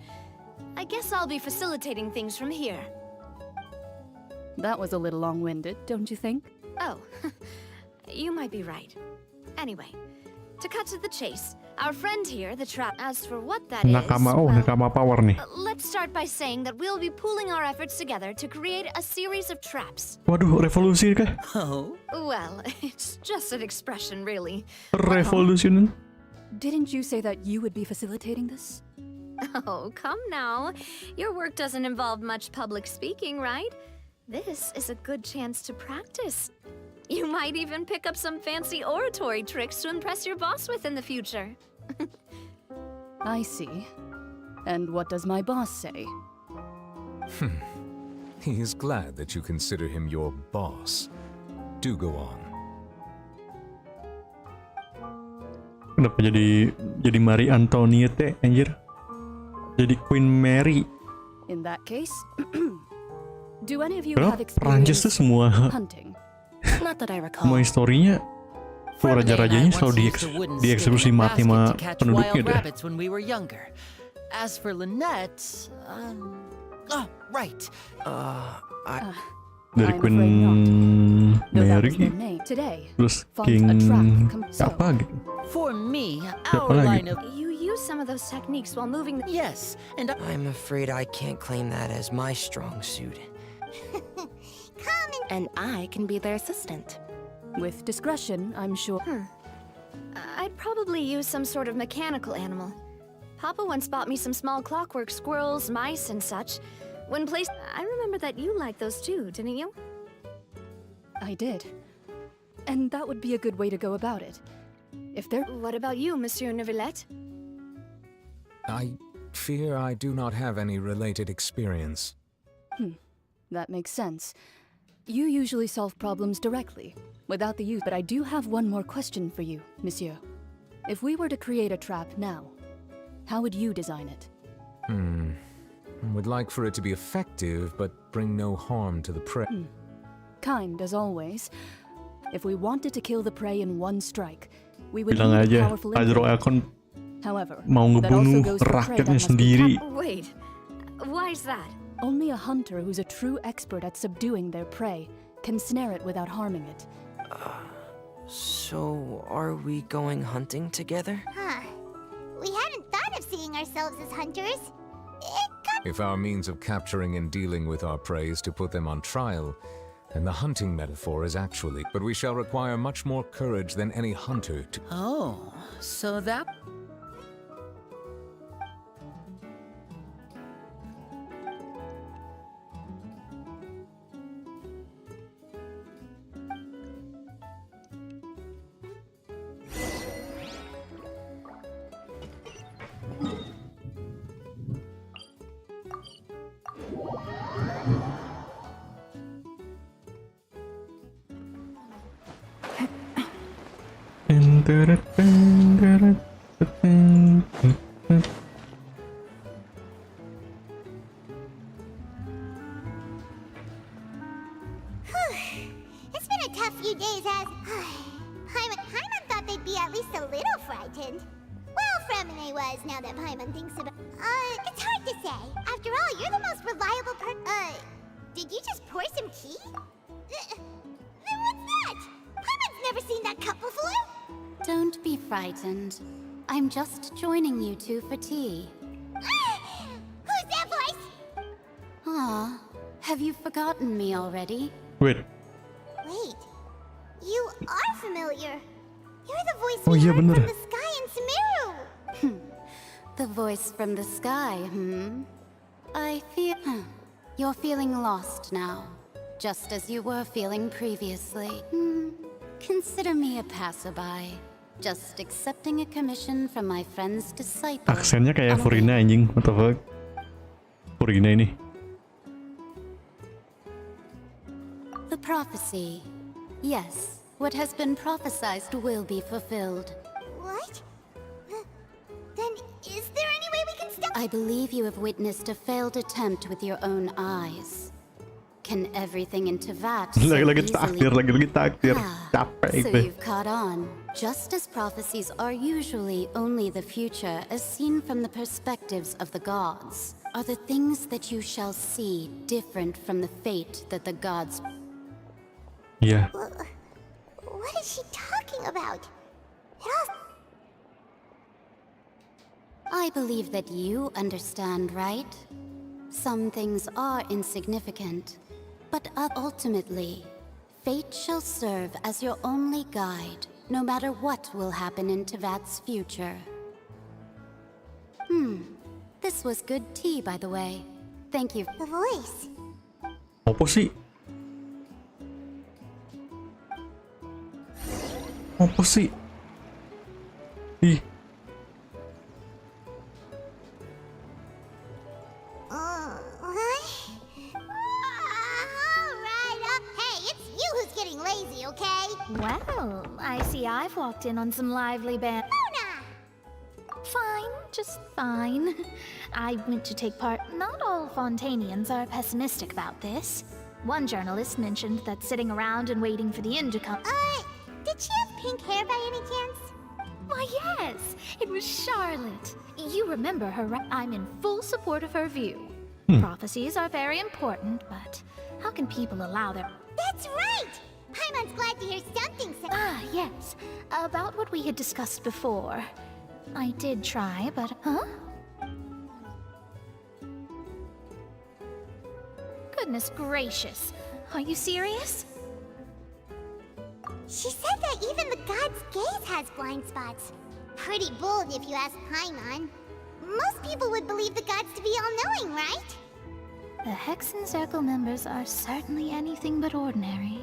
I guess I'll be facilitating things from here. That was a little long-winded, don't you think? Oh, you might be right. Anyway, to cut to the chase, Our friend here, the trap. As for what that is, Nakama, oh, nakama power nih. let's start by saying that we'll be pooling our efforts together to create a series of traps. Waduh, revolusi kah? Oh? Well, it's just an expression, really. Revolution. Didn't you say that you would be facilitating this? Oh, come now. Your work doesn't involve much public speaking, right? This is a good chance to practice. You might even pick up some fancy oratory tricks to impress your boss with in the future. I see. And what does my boss say? He is glad that you consider him your boss. Do go on. Kenapa jadi Marie Antoinette anjir? Jadi Queen Mary. In that case, do any of you Kenapa have Prancis tuh semua hunting? Not that I recall. semua historinya tuh raja-rajanya selalu dieksekusi mati sama penduduknya deh. Rabbits when we were younger. As for Lynette, oh, right. Dari Queen Mary, terus King apa gitu. For me, Siapa our lagi? line of You use some of those techniques while moving the— yes, and I'm afraid I can't claim that as my strong suit. And I can be their assistant. With discretion, I'm sure. I'd probably use some sort of mechanical animal. Papa once bought me some small clockwork squirrels, mice, and such. When placed, I remember that you liked those too, didn't you? I did. And that would be a good way to go about it. If there— What about you, Monsieur Neuvillette? I fear I do not have any related experience. That makes sense. You usually solve problems directly, without the use. But I do have one more question for you, Monsieur. If we were to create a trap now, how would you design it? Would like for it to be effective, but bring no harm to the prey. Kind as always. If we wanted to kill the prey in one strike, we would Bilang need a aja, powerful Azro input. Alcon However, mau that also ngebunuh goes for prey that rakyatnya must be sendiri. Wait, why is that? Only a hunter who's a true expert at subduing their prey can snare it without harming it. So, are we going hunting together? Huh. We hadn't thought of seeing ourselves as hunters. If our means of capturing and dealing with our prey is to put them on trial, then the hunting metaphor is actually— but we shall require much more courage than any hunter to— oh, so that. It's been a tough few days as Paimon thought they'd be at least a little frightened. Well, Fremine was, now that Paimon thinks about— it's hard to say. After all, you're the most reliable did you just pour some tea? Then what's that? Paimon's never seen that cup before. Don't be frightened. I'm just joining you two for tea. Who's that voice? Aw, have you forgotten me already? Wait. Wait, you are familiar. You're the voice Oh, we iya heard bener. from the sky in Sumeru. The voice from the sky, I feel... You're feeling lost now, just as you were feeling previously. Consider me a passerby, just accepting a commission from my friend's disciple. Aksennya kayak Furina anjing, what the fuck? Furina ini. The prophecy. Yes, what has been prophesied will be fulfilled. What? Then is there any way we can stop— I believe you have witnessed a failed attempt with your own eyes. Can everything in Tevat so Lagi-lagi easily— takdir. Capek So itu. you've caught on. Just as prophecies are usually only the future as seen from the perspectives of the gods, are the things that you shall see different from the fate that the gods— Yeah. What is she talking about? It all— I believe that you understand, right? Some things are insignificant, but ultimately, fate shall serve as your only guide, no matter what will happen in Tevat's future. This was good tea, by the way. Thank you. The voice. Apa sih? Apa sih? Ih. Lazy, okay? Well, I see I've walked in on some lively band. Mona! Fine, just fine. I went to take part. Not all Fontanians are pessimistic about this. One journalist mentioned that sitting around and waiting for the end to come. Did she have pink hair by any chance? Why, yes, it was Charlotte. You remember her, right? I'm in full support of her view. Prophecies are very important, but how can people allow their... That's right! Paimon's glad to hear something. Yes. About what we had discussed before. I did try, but... Huh? Goodness gracious. Are you serious? She said that even the god's gaze has blind spots. Pretty bold if you ask Paimon. Most people would believe the gods to be all-knowing, right? The Hexen Circle members are certainly anything but ordinary.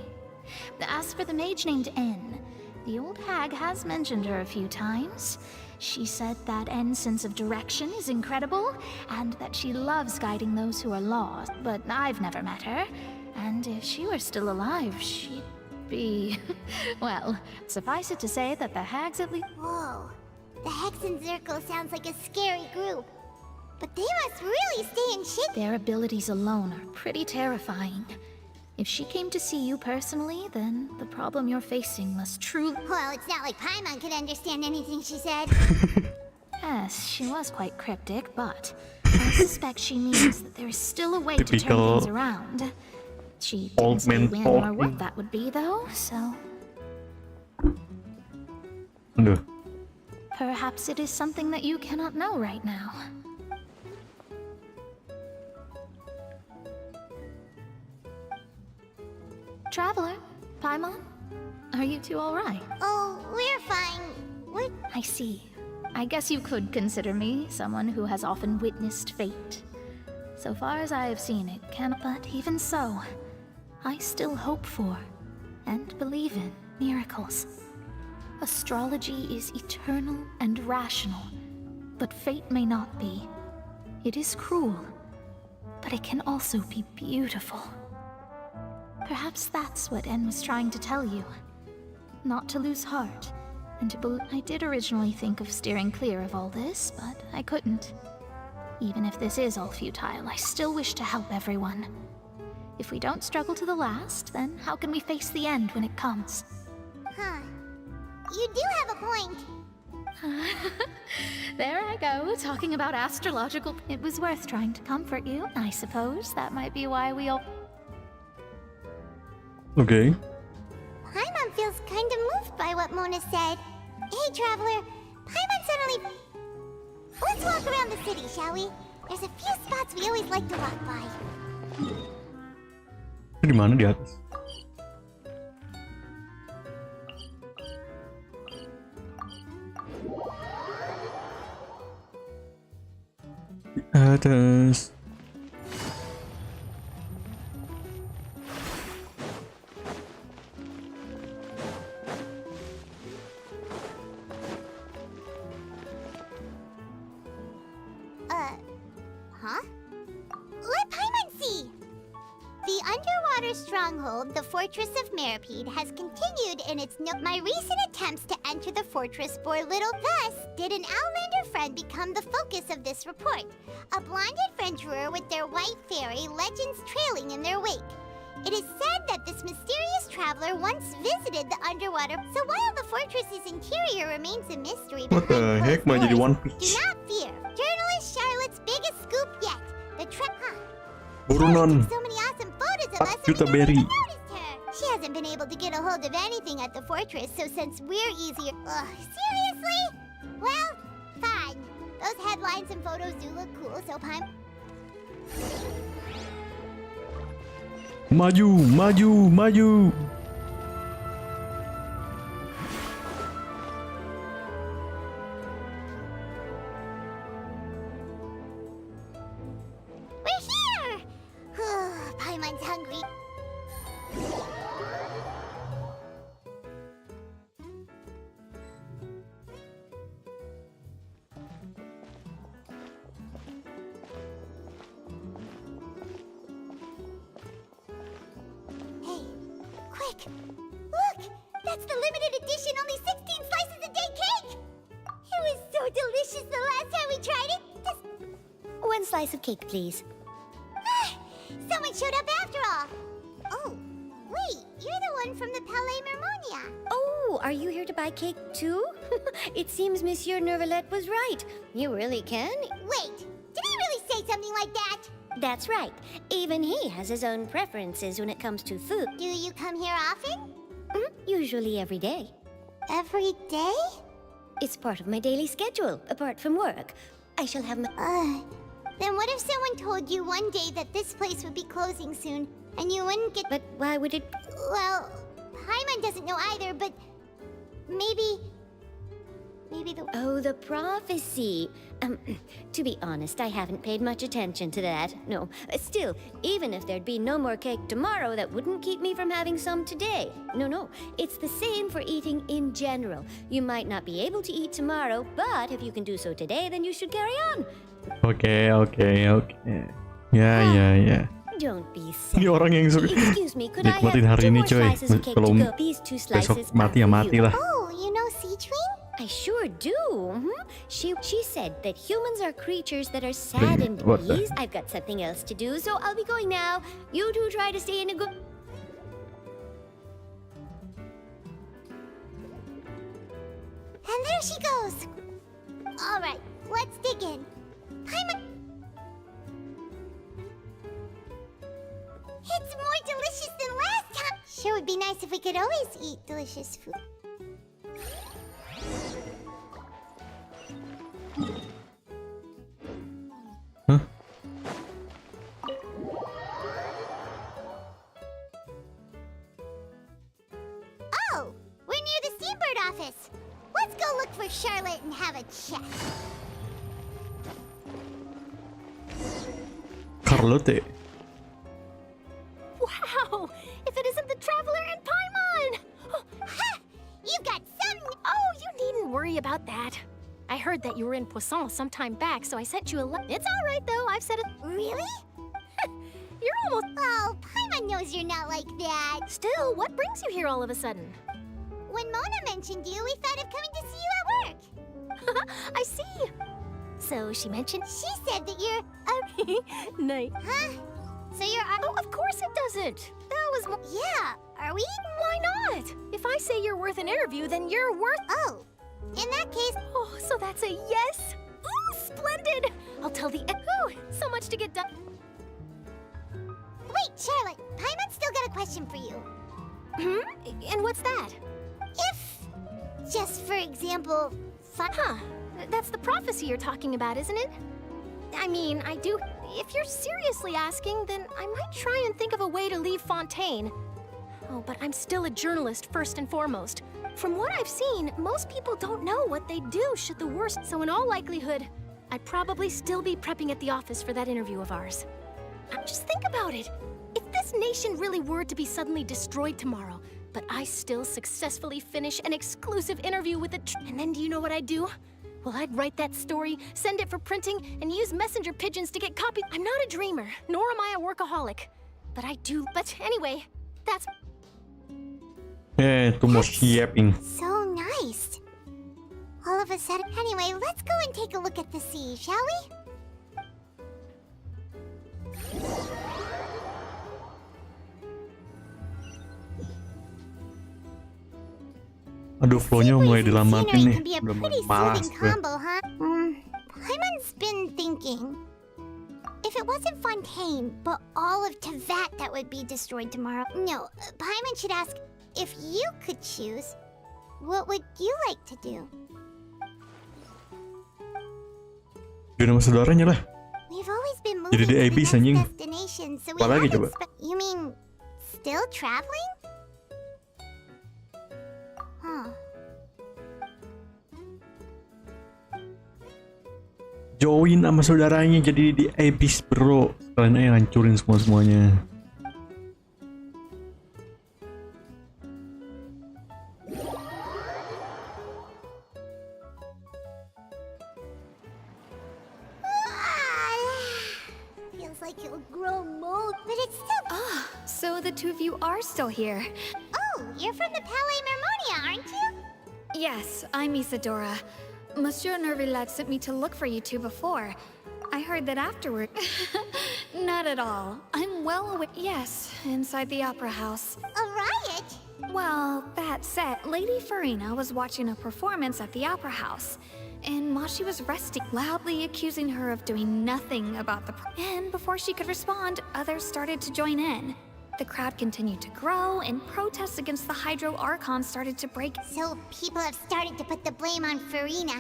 As for the mage named N, the old hag has mentioned her a few times. She said that N's sense of direction is incredible, and that she loves guiding those who are lost. But I've never met her, and if she were still alive, she'd be... well, suffice it to say that the hags at least... Whoa, the Hexen Circle sounds like a scary group. But they must really stay in shape. Their abilities alone are pretty terrifying. If she came to see you personally, then the problem you're facing must truly... Well, it's not like Paimon could understand anything she said. Yes, she was quite cryptic, but I suspect she means that there is still a way to turn things around. She didn't say when or what that would be, though, so... Perhaps it is something that you cannot know right now. Traveler, Paimon, are you two all right? Oh, we're fine. I see. I guess you could consider me someone who has often witnessed fate. So far as I have seen it, but even so, I still hope for and believe in miracles. Astrology is eternal and rational, but fate may not be. It is cruel, but it can also be beautiful. Perhaps that's what N was trying to tell you. Not to lose heart, and to believe. I did originally think of steering clear of all this, but I couldn't. Even if this is all futile, I still wish to help everyone. If we don't struggle to the last, then how can we face the end when it comes? Huh. You do have a point. There I go, talking about astrological... It was worth trying to comfort you. I suppose that might be why we all... Okay. Paimon feels kind of moved by what Mona said. Hey, Traveler. Paimon suddenly... Let's walk around the city, shall we? There's a few spots we always like to walk by. Di mana di atas? Di atas. Huh? Let Paimon see! The underwater stronghold, the Fortress of Meripede, has continued in its My recent attempts to enter the fortress bore little. Thus, did an Outlander friend become the focus of this report. A blonde adventurer with their white fairy, legends trailing in their wake. It is said that this mysterious traveler once visited the underwater. So while the fortress's interior remains a mystery, What the heck, malah jadi One Piece. do not fear. Journalist Charlotte's biggest scoop yet. The Burunan. so many awesome photos of us, 4 juta berry. noticed her. She hasn't been able to get a hold of anything at the fortress, so since we're easier... Ugh, seriously? Well, fine. Those headlines and photos do look cool, so Paimon... Maju, maju, maju. We're here! Paimon's hungry. Hey, quick! Look! That's the limited edition, only 16 slices a day cake! It was so delicious the last time we tried it! One slice of cake, please. Someone showed up after all! Oh, wait, you're the one from the Palais Mermonia! Oh, are you here to buy cake too? It seems Monsieur Nervalet was right. You really can. Wait, did he really say something like that? That's right. Even he has his own preferences when it comes to food. Do you come here often? Usually every day. Every day? It's part of my daily schedule, apart from work. I shall have my... Then what if someone told you one day that this place would be closing soon, and you wouldn't get... But why would it... Well, Paimon doesn't know either, but... Maybe the... Oh, the prophecy. To be honest, I haven't paid much attention to that. No. Still, even if there'd be no more cake tomorrow, that wouldn't keep me from having some today. No. It's the same for eating in general. You might not be able to eat tomorrow, but if you can do so today, then you should carry on. Oke. Ya. Don't be sad. Ini orang yang suka Excuse me, could I have nikmatin hari 2 ini, more coy. slices of cake Kalau to go? These 2 slices besok mati ya mati lah. Oh, you know Siegwing? I sure do. She said that humans are creatures that are sad and What the- pleased. I've got something else to do, so I'll be going now. You two try to stay in a good... And there she goes! Alright, let's dig in. Paimon... It's more delicious than last time! Sure would be nice if we could always eat delicious food. Huh? Oh! We're near the Steambird office! Let's go look for Charlotte and have a chat. Carlotte. Wow! If it isn't the Traveler and Paimon! Ha! You've got some... Oh, you needn't worry about that. I heard that you were in Poisson some time back, so I sent you a It's all right, though. I've said it... Really? You're almost... Oh, Paimon knows you're not like that. Still, what brings you here all of a sudden? When Mona mentioned you, we thought of coming to see you at work. I see. So she mentioned... She said that you're... Nice. Huh? So you're... Oh, of course it doesn't. That was... Yeah, are we? Why not? If I say you're worth an interview, then you're worth... Oh, in that case... Oh, so that's a yes? Ooh, splendid! I'll tell the... Ooh, so much to get done. Wait, Charlotte, Paimon's still got a question for you. And what's that? If, just for example... That's the prophecy you're talking about, isn't it? I mean, I do... If you're seriously asking, then I might try and think of a way to leave Fontaine. Oh, but I'm still a journalist first and foremost. From what I've seen, most people don't know what they'd do should the worst... So in all likelihood, I'd probably still be prepping at the office for that interview of ours. Just think about it. If this nation really were to be suddenly destroyed tomorrow, but I still successfully finish an exclusive interview with and then do you know what I'd do? Well, I'd write that story, send it for printing, and use messenger pigeons to get copied. I'm not a dreamer, nor am I a workaholic. But I do... But anyway, that's... Itu mau siapin. So nice. All of a sudden... Anyway, let's go and take a look at the sea, shall we? Aduh, flow-nya mulai dilamatin nih. Can be a Udah pretty malas soothing gue. combo, huh? Paimon's been thinking... If it wasn't Fontaine, but all of Tevat that would be destroyed tomorrow... No, Paimon should ask, if you could choose, what would you like to do? Dia nama saudaranya lah. We've always been Jadi moving di to the Abyss, next anjing. destination, so we Apa lagi haven't coba? You mean still traveling? Huh. Join sama saudaranya jadi di Abyss, bro. Kalian aja hancurin semuanya. Feels like it'll grow mold, but it's still. Ah, so the two of you are still here. Oh, you're from the Palais Mermonia, aren't you? Yes, I'm Isadora. Monsieur Nervillet sent me to look for you two before. I heard that afterward. Not at all. I'm well aware. Yes, inside the opera house. A riot? Well, that said, Lady Farina was watching a performance at the opera house. And while she was resting, loudly accusing her of doing nothing about the and before she could respond, others started to join in. The crowd continued to grow, and protests against the Hydro Archon started to break. So people have started to put the blame on Farina.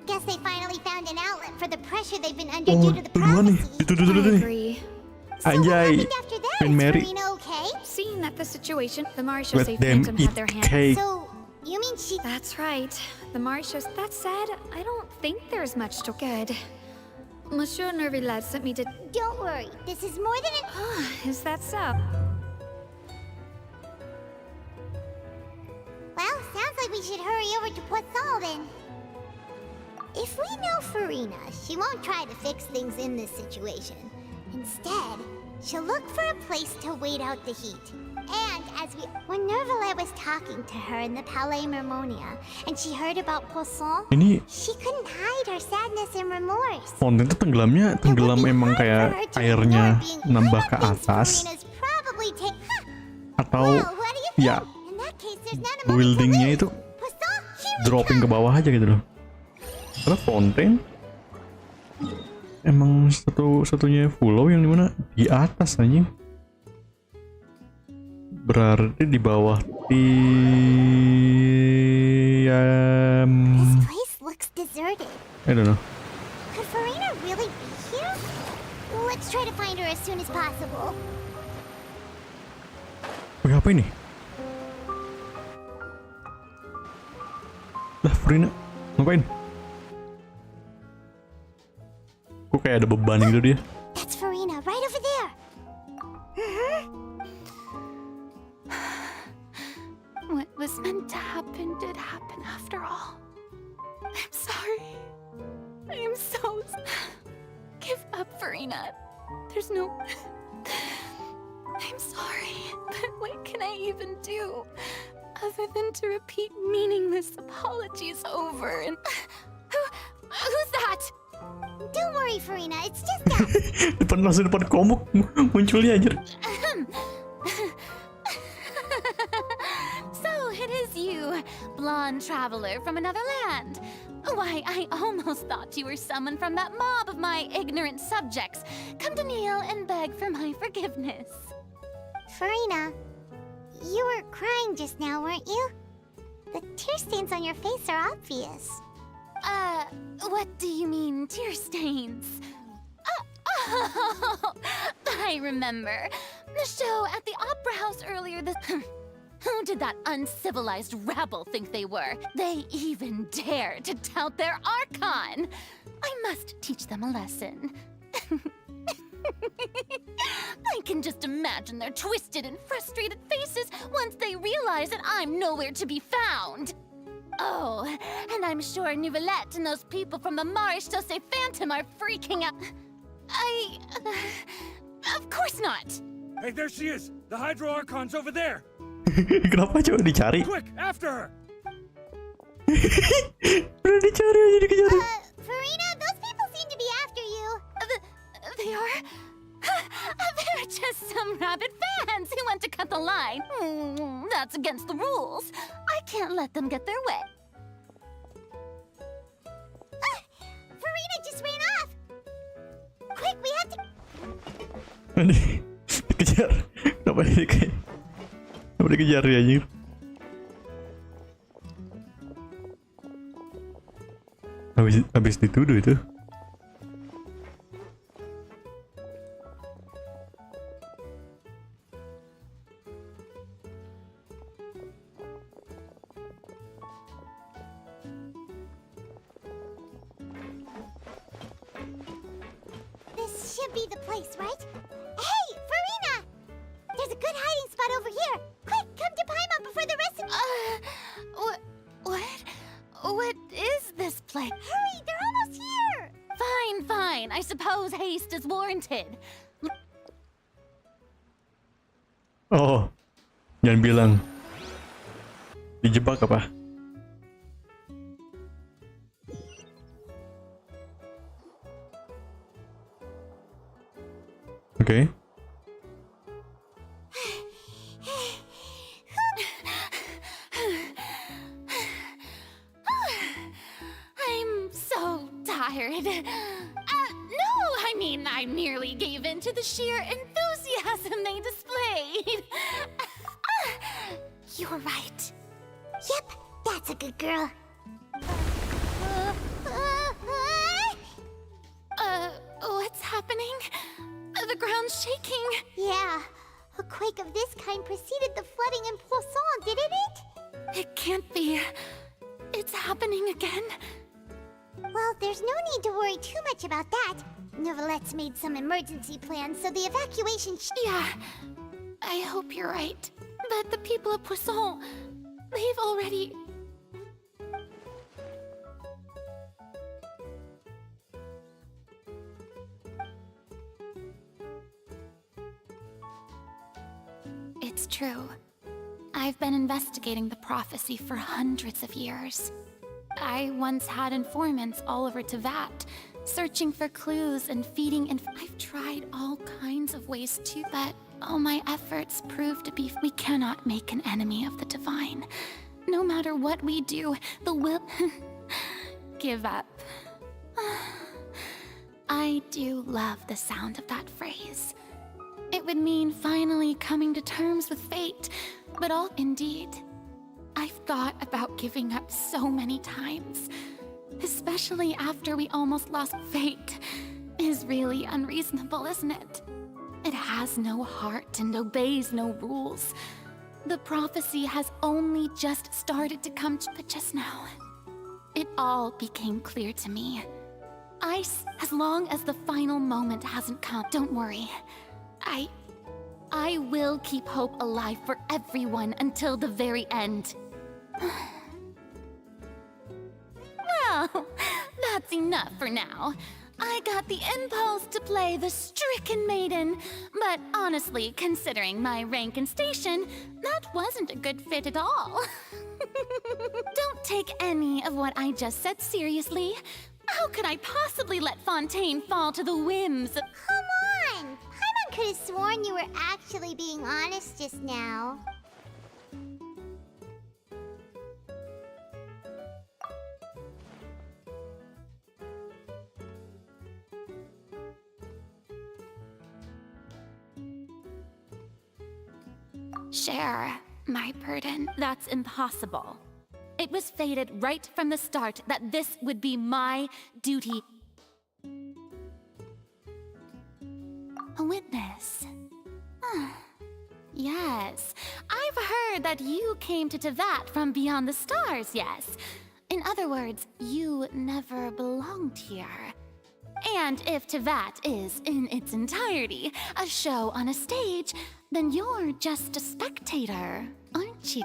Guess they finally found an outlet for the pressure they've been under due to the prophecy. I agree. Anjay, After that, Queen is Mary. Farina okay? Seeing that the situation, the Let Maréchaussée them Phantom eat had their hands. cake. So, you mean she... That's right. The Maréchaussée... That said, I don't think there's much to... Good. Monsieur Nervillet sent me to... Don't worry, this is more than an... Is that so? Well, sounds like we should hurry over to Poisson then. If we know Farina, she won't try to fix things in this situation. Instead, she'll look for a place to wait out the heat. And when Nervillet was talking to her in the Palais Mermonia, and she heard about Poisson, Ini she couldn't hide her sadness and remorse. Fontaine tuh tenggelam emang kayak airnya nambah ke atas Probably take... atau ya buildingnya itu dropping ke bawah aja gitu loh. Karena Fontaine emang satunya pulau yang dimana di atas anjing. Berarti di bawah This place looks deserted. I don't know. Could Farina really be here? Let's try to find her as soon as possible. Wih, apa ini? Lah, Farina ngapain? Kok kayak ada beban gitu dia? That's Farina, right over there. What was meant to happen did happen after all. I'm sorry. I am so... Give up, Farina. There's no... I'm sorry, but what can I even do? Other than to repeat meaningless apologies over and... Who's that? Don't worry, Farina, it's just that. Langsung depan komuk munculnya anjir. So it is you, blonde traveler from another land. Why, I almost thought you were someone from that mob of my ignorant subjects. Come to kneel and beg for my forgiveness. Farina, you were crying just now, weren't you? The tear stains on your face are obvious. What do you mean, tear stains? Oh, I remember. The show at the Opera House earlier this... Who did that uncivilized rabble think they were? They even dare to tout their Archon! I must teach them a lesson. I can just imagine their twisted and frustrated faces once they realize that I'm nowhere to be found. Oh, and I'm sure Neuvillette and those people from the Maréchaussée Phantom are freaking out. Of course not! Hey, there she is! The Hydro Archon's over there! Kenapa coba dicari? Quick, after her! Udah dicari aja dikejar. Farina, those people seem to be after you. They are... They're just some rabid fans who want to cut the line. That's against the rules. I can't let them get their way. Farina just ran off! Quick, we have to... Dikejar. Kenapa dikejar ya anjir? Habis dituduh itu. be the place, right? Hey, Farina! There's a good hiding spot over here. Quick, come to Paimon before the rest of... What is this place? Hurry, they're almost here! Fine. I suppose haste is warranted. Oh, jangan bilang dijebak apa? Oke. I'm so tired. No, I mean, I merely gave in to the sheer enthusiasm they displayed. You're right. Yep, that's a good girl. What's happening? The ground's shaking. Yeah, a quake of this kind preceded the flooding in Poisson, didn't it? It can't be. It's happening again. Well, there's no need to worry too much about that. Neuvillette made some emergency plans, so the evacuation... Yeah, I hope you're right. But the people of Poisson, they've already... It's true. I've been investigating the prophecy for hundreds of years. I once had informants all over Tevat, searching for clues and feeding I've tried all kinds of ways too, but all my efforts prove to be... We cannot make an enemy of the divine. No matter what we do, the will... give up. I do love the sound of that phrase. It would mean finally coming to terms with fate, but all... Indeed. I've thought about giving up so many times, especially after we almost lost fate. Is really unreasonable, isn't it? It has no heart and obeys no rules. The prophecy has only just started to come to... But just now, it all became clear to me. As long as the final moment hasn't come, don't worry. I will keep hope alive for everyone until the very end. Well, that's enough for now. I got the impulse to play the stricken maiden, but honestly, considering my rank and station, that wasn't a good fit at all. Don't take any of what I just said seriously. How could I possibly let Fontaine fall to the whims of... Come on! Paimon could have sworn you were actually being honest just now. Share my burden. That's impossible. It was fated right from the start that this would be my duty. A witness. Yes, I've heard that you came to Tevat from beyond the stars, yes. In other words, you never belonged here. And if Tevat is, in its entirety, a show on a stage, then you're just a spectator, aren't you?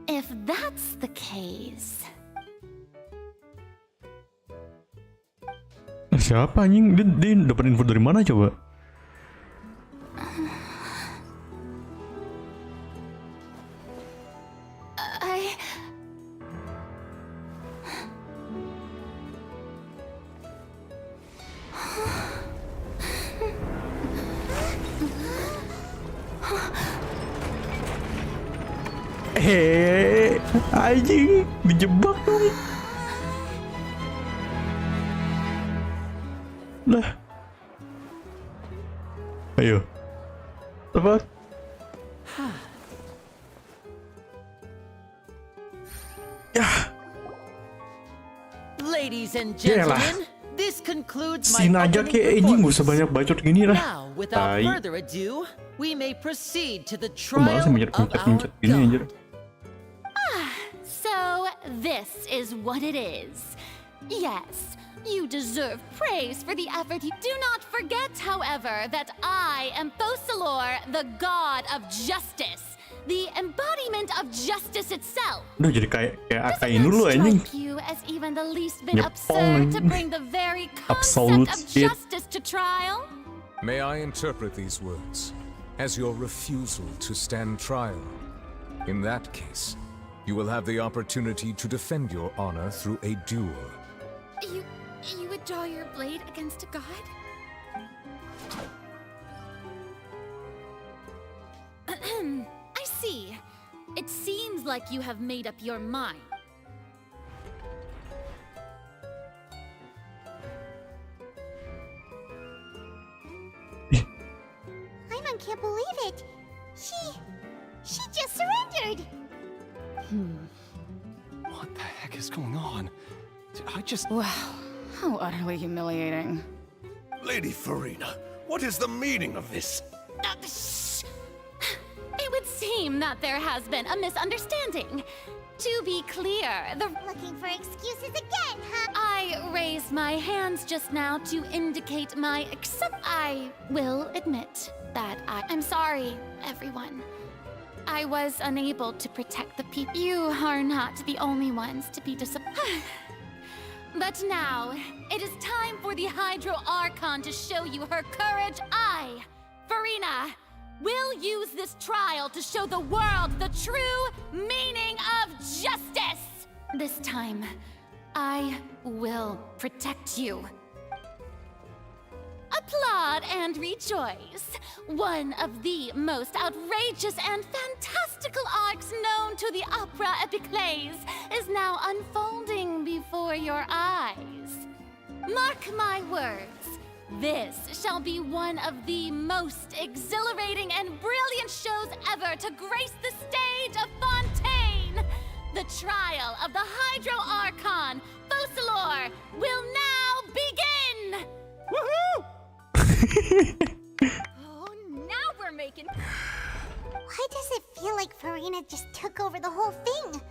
If that's the case... Siapa anjing? Dia dapat info dari mana coba? Anjing, dijebak dong. Lah. Ayo. Tebak. Ya. Ladies and gentlemen, this concludes my Sin aja kayak anjing, gak usah banyak bacot gini lah. Now, without further ado, we may proceed to the Malas trial mencet of our gini anjir. So, this is what it is. Yes, You deserve praise for the effort you... Do not forget, however, that I am Fosalor, the god of justice. The embodiment of justice itself. Udah jadi kayak Does Akai it dulu not anjing. strike you as even the least bit Nyepong. absurd to bring the very Absolute concept of shit. justice to trial? May I interpret these words as your refusal to stand trial? In that case, you will have the opportunity to defend your honor through a duel. You would draw your blade against a god? I see. It seems like you have made up your mind. Paimon can't believe it. She just surrendered. What the heck is going on? I just... Wow, how utterly humiliating. Lady Farina, what is the meaning of this? Shh. It would seem that there has been a misunderstanding. To be clear, Looking for excuses again, huh? I raised my hands just now to indicate my I will admit that I'm sorry, everyone. I was unable to protect the people. You are not the only ones to be disappointed. But now, it is time for the Hydro Archon to show you her courage. I, Farina, will use this trial to show the world the true meaning of justice. This time, I will protect you. Applaud and rejoice. One of the most outrageous and fantastical arcs known to the opera epiclese is now unfolding before your eyes. Mark my words, this shall be one of the most exhilarating and brilliant shows ever to grace the stage of Fontaine. The trial of the Hydro Archon, Fosalor, will now begin! Woohoo! Oh, now we're making... Why does it feel like Farina just took over the whole thing?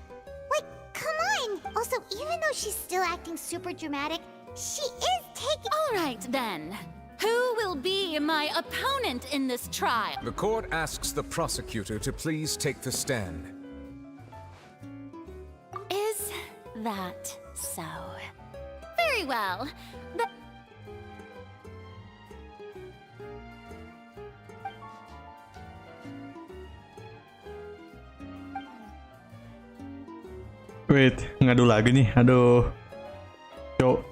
Like, come on! Also, even though she's still acting super dramatic, she is taking... All right, then. Who will be my opponent in this trial? The court asks the prosecutor to please take the stand. Is that so? Very well. Wait, ngadu lagi nih. Aduh. Yo.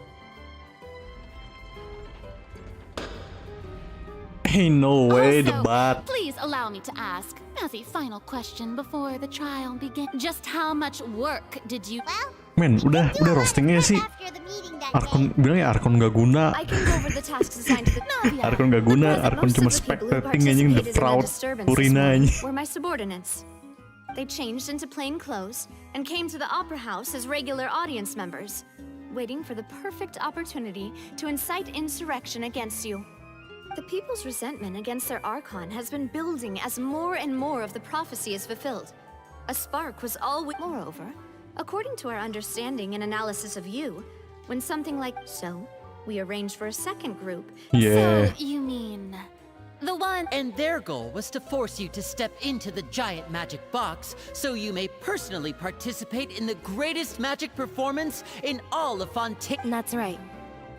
Ain't no way, Also, debat. Please allow me to ask, as a final question before the trial begins, just how much work did you... Men, udah roastingnya sih. Archon bilang ya Archon gak guna. I can go over the tasks assigned to the Archon gak guna, Archon cuma spectating anjing, the proud Purina anjing. were my subordinates. They changed into plain clothes and came to the Opera House as regular audience members, waiting for the perfect opportunity to incite insurrection against you. The people's resentment against their Archon has been building as more and more of the prophecy is fulfilled. A spark was always... Moreover, according to our understanding and analysis of you, when something like... So, we arranged for a second group. Yeah. So, you mean... the one... And their goal was to force you to step into the giant magic box so you may personally participate in the greatest magic performance in all of Fontaine. That's right.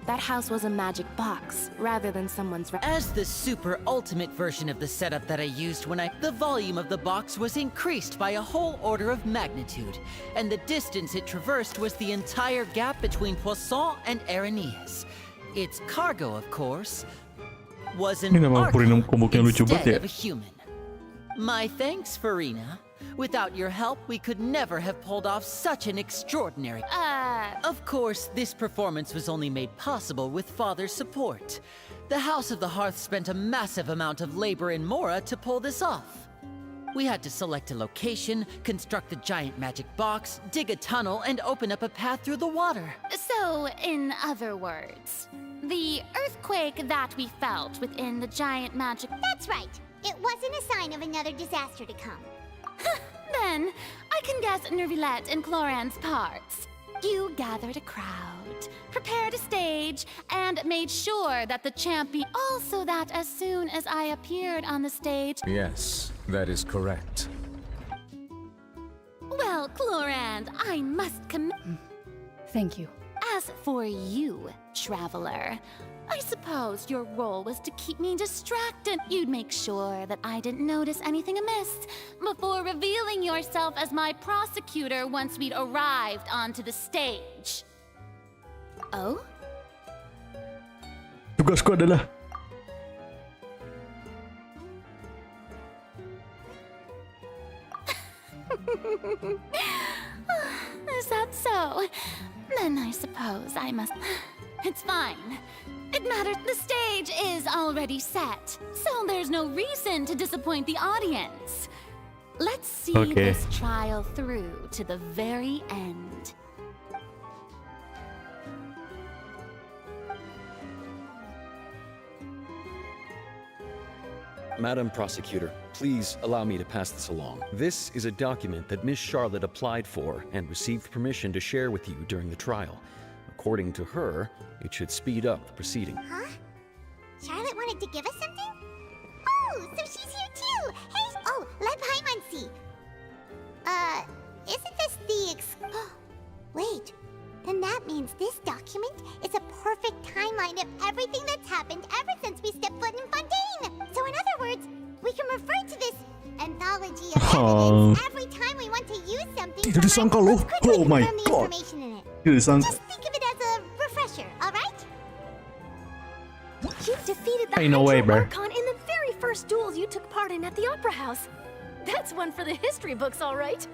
That house was a magic box, rather than someone's... As the super ultimate version of the setup that I used when the volume of the box was increased by a whole order of magnitude, and the distance it traversed was the entire gap between Poisson and Aranias. Its cargo, of course, was an Ini nama Purina Archon komboknya lucu banget instead ya. of a human. My thanks, Farina. Without your help, we could never have pulled off such an extraordinary... Of course, this performance was only made possible with Father's support. The House of the Hearth spent a massive amount of labor in Mora to pull this off. We had to select a location, construct the giant magic box, dig a tunnel, and open up a path through the water. So, in other words, the earthquake that we felt within the giant magic... That's right. It wasn't a sign of another disaster to come. Then, I can guess Nervilette and Cloran's parts. You gathered a crowd, prepared a stage, and made sure that the champion. Also, that as soon as I appeared on the stage. Yes, that is correct. Well, Clorand, I must commit. Thank you. As for you, traveler, I suppose your role was to keep me distracted. You'd make sure that I didn't notice anything amiss before revealing yourself as my prosecutor once we'd arrived onto the stage. Oh? Tugasku adalah Is that so? Then I suppose I must... It's fine. It matters. The stage is already set, so there's no reason to disappoint the audience. Let's see this trial through to the very end. Madam Prosecutor, please allow me to pass this along. This is a document that Miss Charlotte applied for and received permission to share with you during the trial. According to her, it should speed up the proceeding. Huh? Charlotte wanted to give us something? Oh, so she's here too! Hey! Oh, let Paimon see! Isn't this the Wait, then that means this document is a perfect timeline of everything that's happened ever since we stepped foot in Fontaine! So in other words, we can refer to this anthology of evidence every time we want to use something. Tidak disangka loh. Oh my god. Tidak disangka. Just think of it as a refresher, alright? You defeated the Ain't no way, bro. Archon in the very first duels you took part in at the Opera House. That's one for the history books, all right.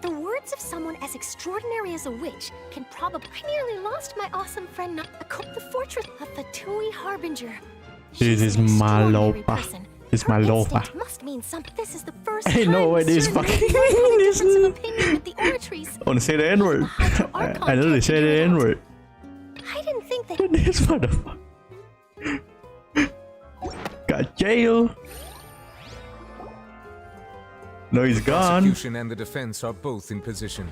The words of someone as extraordinary as a witch can probably... I nearly lost my awesome friend, the fortress of Fatui Harbinger. This is Malopa. This is Malopa. It must mean something. This is the first Hey, time no, it is certain fucking. difference of opinion with the oratories. I want to say the N-word. I know they say the N-word. I didn't think that... This motherfucker. Got jail. No, he's The gone. prosecution and the defense are both in position.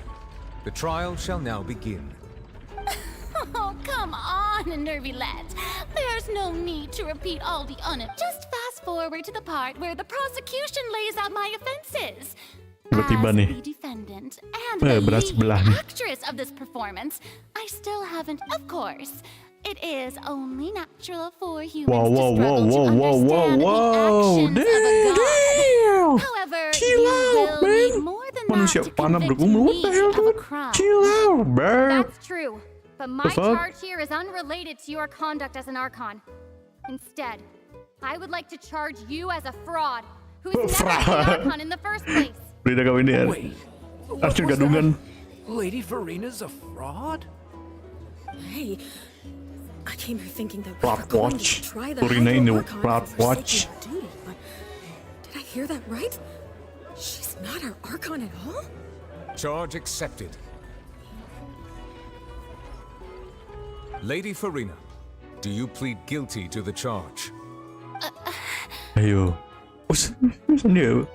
The trial shall now begin. Oh, come on, Nervylette. There's no need to repeat all the Just fast forward to the part where the prosecution lays out my offenses. Tiba-tiba As nih. the defendant and the berat sebelah nih. actress of this performance, I still haven't... Of course, it is only natural for humans Whoa, whoa, to struggle whoa, to whoa, whoa, understand whoa, the actions of a god. However, Chill you out, will man. need more than Manusia that to panah convict bergumul. What me the hell, of a dude? crime. Chill out, bro. That's true, but my fuck? charge here is unrelated to your conduct as an Archon. Instead, I would like to charge you as a fraud who's never been an Archon in the first place. Udah kawin dia. Archon gadungan. Lady Farina's a fraud? Hey, I came here thinking that we Fraud were going to watch. try the Farina in the Hydro Archon fraud for forsaking watch. her duty, but did I hear that right? She's not our Archon at all? Charge accepted. Lady Farina, do you plead guilty to the charge? Ayo. Urusan dia.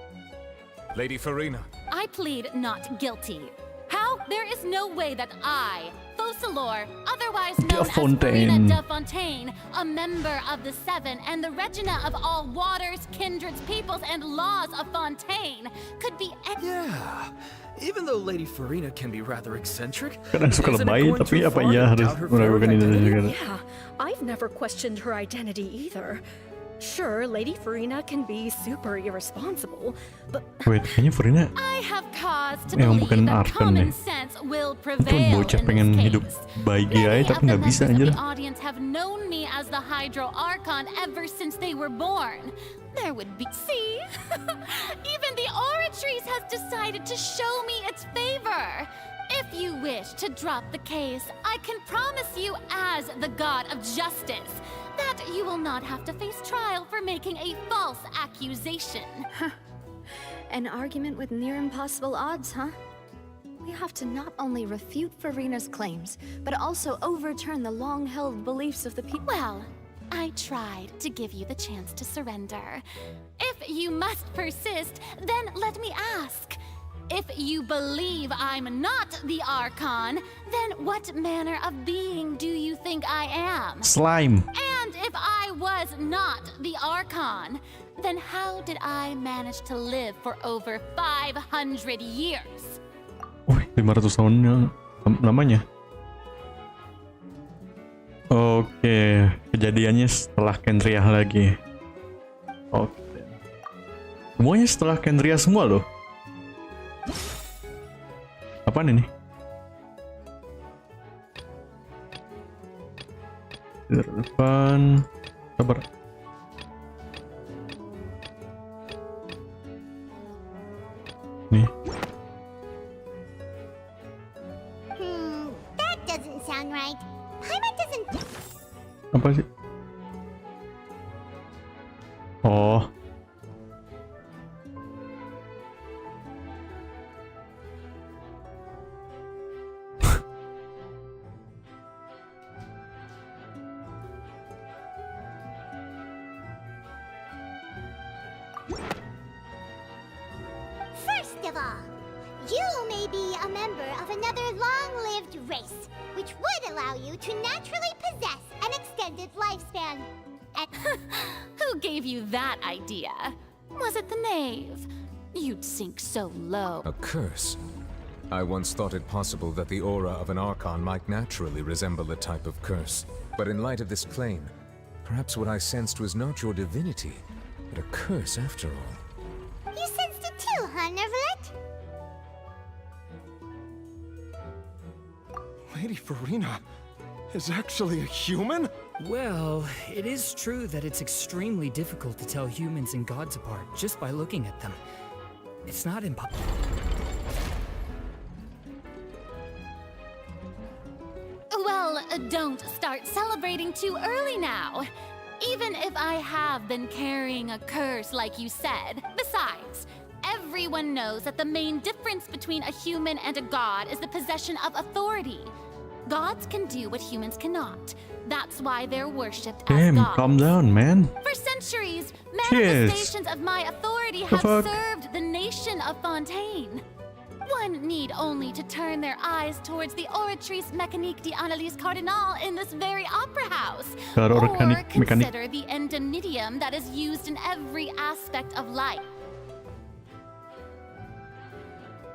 Lady Farina, I plead not guilty. How? There is no way that I, Focalor, otherwise known as Farina de Fontaine, a member of the Seven and the Regina of all waters, kindreds, peoples, and laws of Fontaine, could be... Yeah. Even though Lady Farina can be rather eccentric, Kadang suka isn't it lebay, going tapi too apa far iya to harus doubt her meragukan very identitas identity? juga. Yeah, I've never questioned her identity either. Sure, Lady Farina can be super irresponsible, but... Wait, kayaknya Farina I have cause to emang believe bukan that Archon common deh. sense will Itu prevail bocah in pengen this hidup case. baik Many aja of tapi the nggak bisa members anjir. of the audience have known me as the Hydro Archon ever since they were born. There would be... See? Even the Oratories has decided to show me its favor. If you wish to drop the case, I can promise you as the God of Justice that you will not have to face trial for making a false accusation. An argument with near impossible odds, huh? We have to not only refute Farina's claims, but also overturn the long-held beliefs of the people. Well, I tried to give you the chance to surrender. If you must persist, then let me ask. If you believe I'm not the Archon, then what manner of being do you think I am? Slime. And if I was not the Archon, then how did I manage to live for over 500 years? Wih, 500 tahun namanya. Oke, kejadiannya setelah Kendria lagi. Oke. Semuanya setelah Kendria semua loh. Apaan ini? Depan. Sabar. Nih. That doesn't sound right. Paimon doesn't. Apa sih? Oh. First of all, you may be a member of another long-lived race, which would allow you to naturally possess an extended lifespan. And Who gave you that idea? Was it the knave? You'd sink so low. A curse? I once thought it possible that the aura of an Archon might naturally resemble a type of curse. But in light of this claim, perhaps what I sensed was not your divinity, but a curse after all. you sensed it too, huh, Neverlet? Lady Farina is actually a human? Well, it is true that it's extremely difficult to tell humans and gods apart just by looking at them. It's not impossible. Well, don't start celebrating too early now. Even if I have been carrying a curse like you said. Besides, everyone knows that the main difference between a human and a god is the possession of authority. Gods can do what humans cannot. That's why they're worshipped as Damn, gods. calm down, man. For centuries, Cheers. manifestations of my authority The have fuck? served the nation of Fontaine. One need only to turn their eyes towards the Oratrice Mécanique d'Analyse Cardinal in this very opera house. Cara Or organik- mekanik. consider the endemnitium that is used in every aspect of life.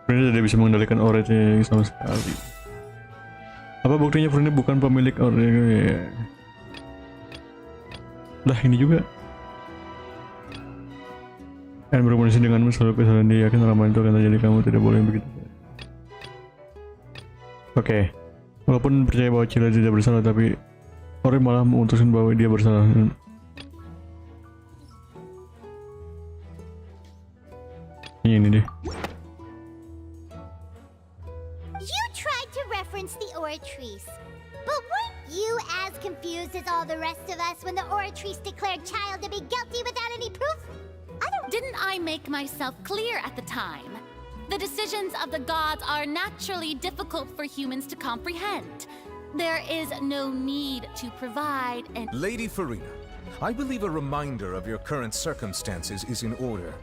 Frina tidak bisa mengendalikan auranya sama sekali. Apa buktinya Frina bukan pemilik auranya? Dah ini juga. Dan berkomunikasi denganmu selalu kesalahan dia, yakin ramalan itu akan terjadi, kamu tidak boleh begitu. Oke. Walaupun percaya bahwa Cila tidak bersalah, tapi Ori malah memutuskan bahwa dia bersalah. Ini deh. You tried to reference the Oratrice. But weren't you as confused as all the rest of us when the Oratrice declared Child to be guilty without any proof? Didn't I make myself clear at the time? The decisions of the gods are naturally difficult for humans to comprehend. There is no need to provide an— Lady Farina, I believe a reminder of your current circumstances is in order.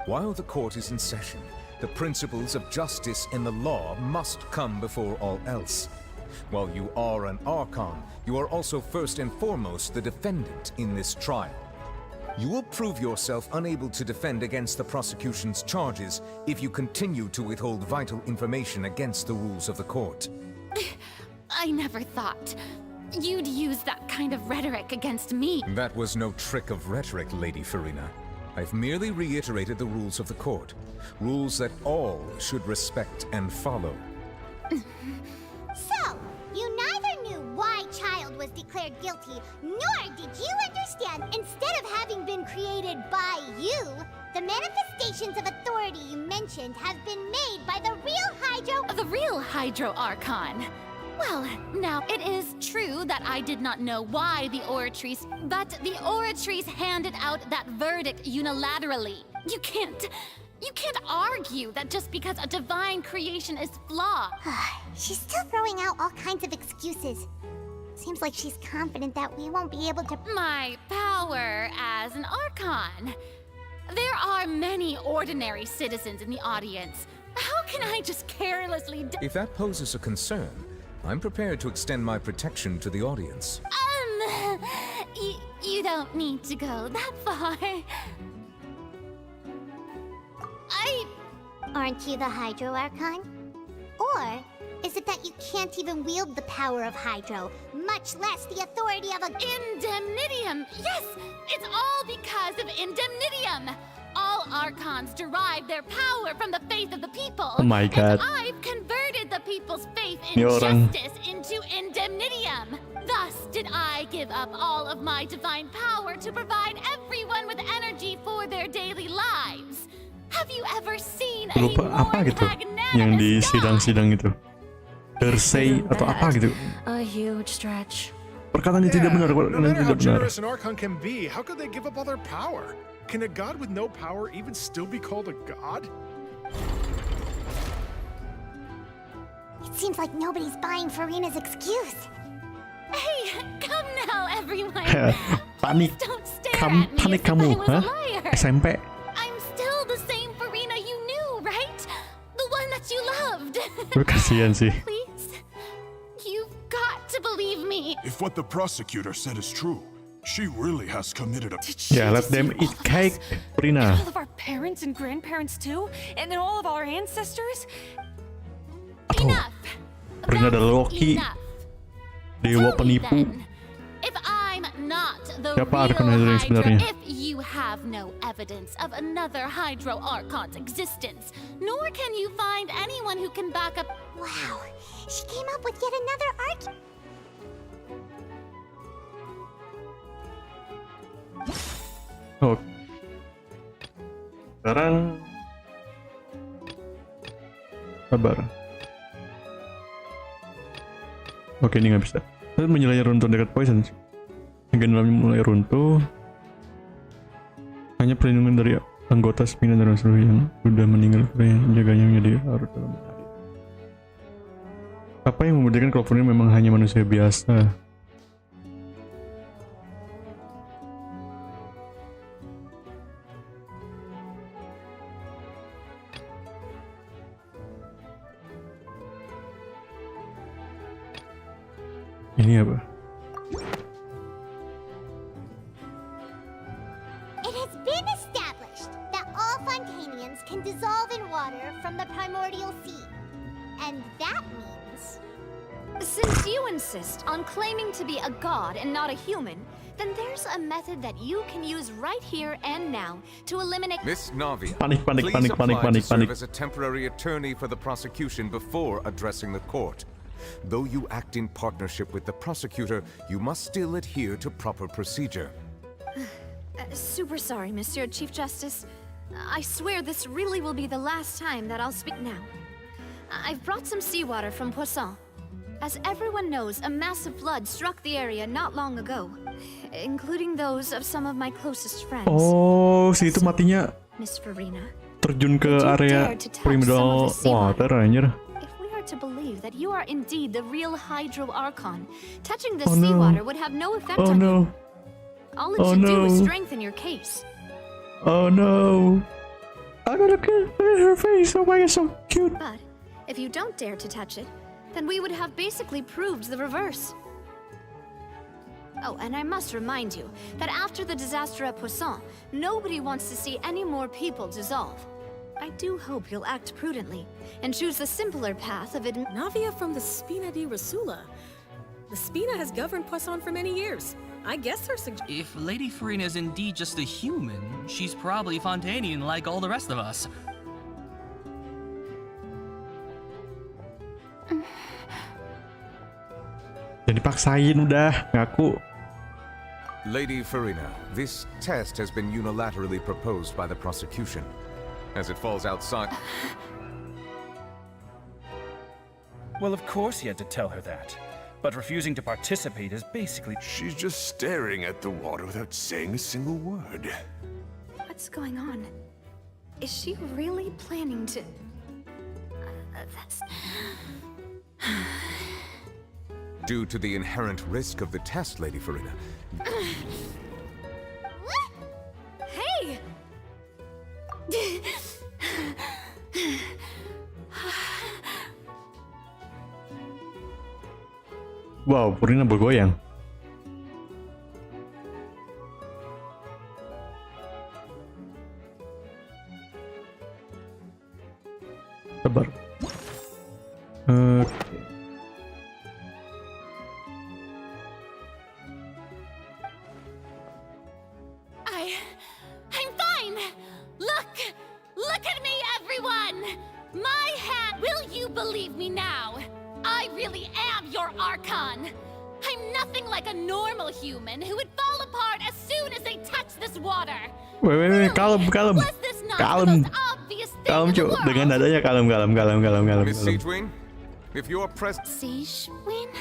While the court is in session, the principles of justice and the law must come before all else. While you are an Archon, you are also first and foremost the defendant in this trial. You will prove yourself unable to defend against the prosecution's charges if you continue to withhold vital information against the rules of the court. I never thought you'd use that kind of rhetoric against me. That was no trick of rhetoric, Lady Farina. I've merely reiterated the rules of the court. Rules that all should respect and follow. So, you neither knew why Child was declared guilty, nor did you understand, instead of having been created by you, the manifestations of authority you mentioned have been made by the real Hydro— The real Hydro Archon. Well, now, it is true that I did not know why the Oratrice, but the Oratrice handed out that verdict unilaterally. You can't argue that just because a divine creation is flawed. She's still throwing out all kinds of excuses. Seems like she's confident that we won't be able to— My power as an Archon. There are many ordinary citizens in the audience. can I just carelessly If that poses a concern, I'm prepared to extend my protection to the audience. You don't need to go that far. Aren't you the Hydro Archon? Or is it that you can't even wield the power of Hydro, much less the authority of a Indemnitium! Yes! It's all because of Indemnitium! All Archons derive their power from the faith of the people. Oh my god. And I've converted the people's faith in Ini orang. justice into Indemnitium. Thus did I give up all of my divine power to provide everyone with energy for their daily lives. Have you ever seen a Lupa apa more gitu yang di sidang-sidang itu. Hersey atau apa gitu. A huge stretch. Perkataannya tidak benar, No matter how tidak benar. generous an Archon can be, how could they give up all their power? Can a god with no power even still be called a god? It seems like nobody's buying Farina's excuse. Hey, come now, everyone. Panik. Don't stare at me Panik as if kamu, I was hah? a liar. SMP. I'm still the same Farina you knew, right? The one that you loved. Gue kasihan sih. Please, you've got to believe me. If what the prosecutor said is true, she really has committed a... Yeah, let them eat cake, Prina. All of our parents and grandparents too? And then all of our ancestors? Enough. Prina adalah Loki, dewa penipu. If I'm not the Siapa real Archon yang Hydra, sebenarnya? if you have no evidence of another Hydro Archon's existence, nor can you find anyone who can back up... Wow, she came up with yet another Archon. Oh. Sekarang sabar. Oke, ini nggak bisa. Terus menyelanya runtuh dekat poison. Bagian dalamnya mulai runtuh. Hanya perlindungan dari anggota Spina dan seluruh yang sudah meninggal karena menjaganya menjadi harus dalam hari. Apa yang membuktikan kalau Furina memang hanya manusia biasa? Ini apa? It has been established that all Fontanians can dissolve in water from the primordial sea. And that means... Since you insist on claiming to be a god and not a human, then there's a method that you can use right here and now to eliminate... Miss Navia, Panik. please apply to serve as a temporary attorney for the prosecution before addressing the court. Though you act in partnership with the prosecutor, you must still adhere to proper procedure. Super sorry, Monsieur Chief Justice. I swear this really will be the last time that I'll speak now. I've brought some seawater from Poisson. As everyone knows, a massive flood struck the area not long ago, including those of some of my closest friends. Oh, si itu matinya Miss Farina, terjun ke area primordial water anjir. if we are to believe that you are indeed the real Hydro Archon, touching the Oh, no. seawater would have no effect Oh on no. you. All it Oh, should do is no. strengthen your case. Oh no. I gotta look at her face. Oh my god, so cute. But if you don't dare to touch it, then we would have basically proved the reverse. Oh, and I must remind you that after the disaster at Poisson, nobody wants to see any more people dissolve. I do hope you'll act prudently and choose the simpler path of Navia from the Spina di Rasula. The Spina has governed Poisson for many years. I guess her If Lady Farina is indeed just a human, she's probably Fontanian like all the rest of us. Jadi paksain udah ngaku. Lady Farina, this test has been unilaterally proposed by the prosecution. As it falls outside... Well, of course he had to tell her that. But refusing to participate is basically... She's just staring at the water without saying a single word. What's going on? Is she really planning to... that's... Due to the inherent risk of the test, Lady Farina. Hey! Wow, Furina bergoyang. Sabar. I'm fine! Look at me, everyone! My hand, will you believe me now? I really am your Archon! I'm nothing like a normal human who would fall apart as soon as they touch this water! Wait, kalem. Was this not the most obvious thing in the world? Dengan nadanya kalem. Miss Siegewin, if you are present. Siegewin?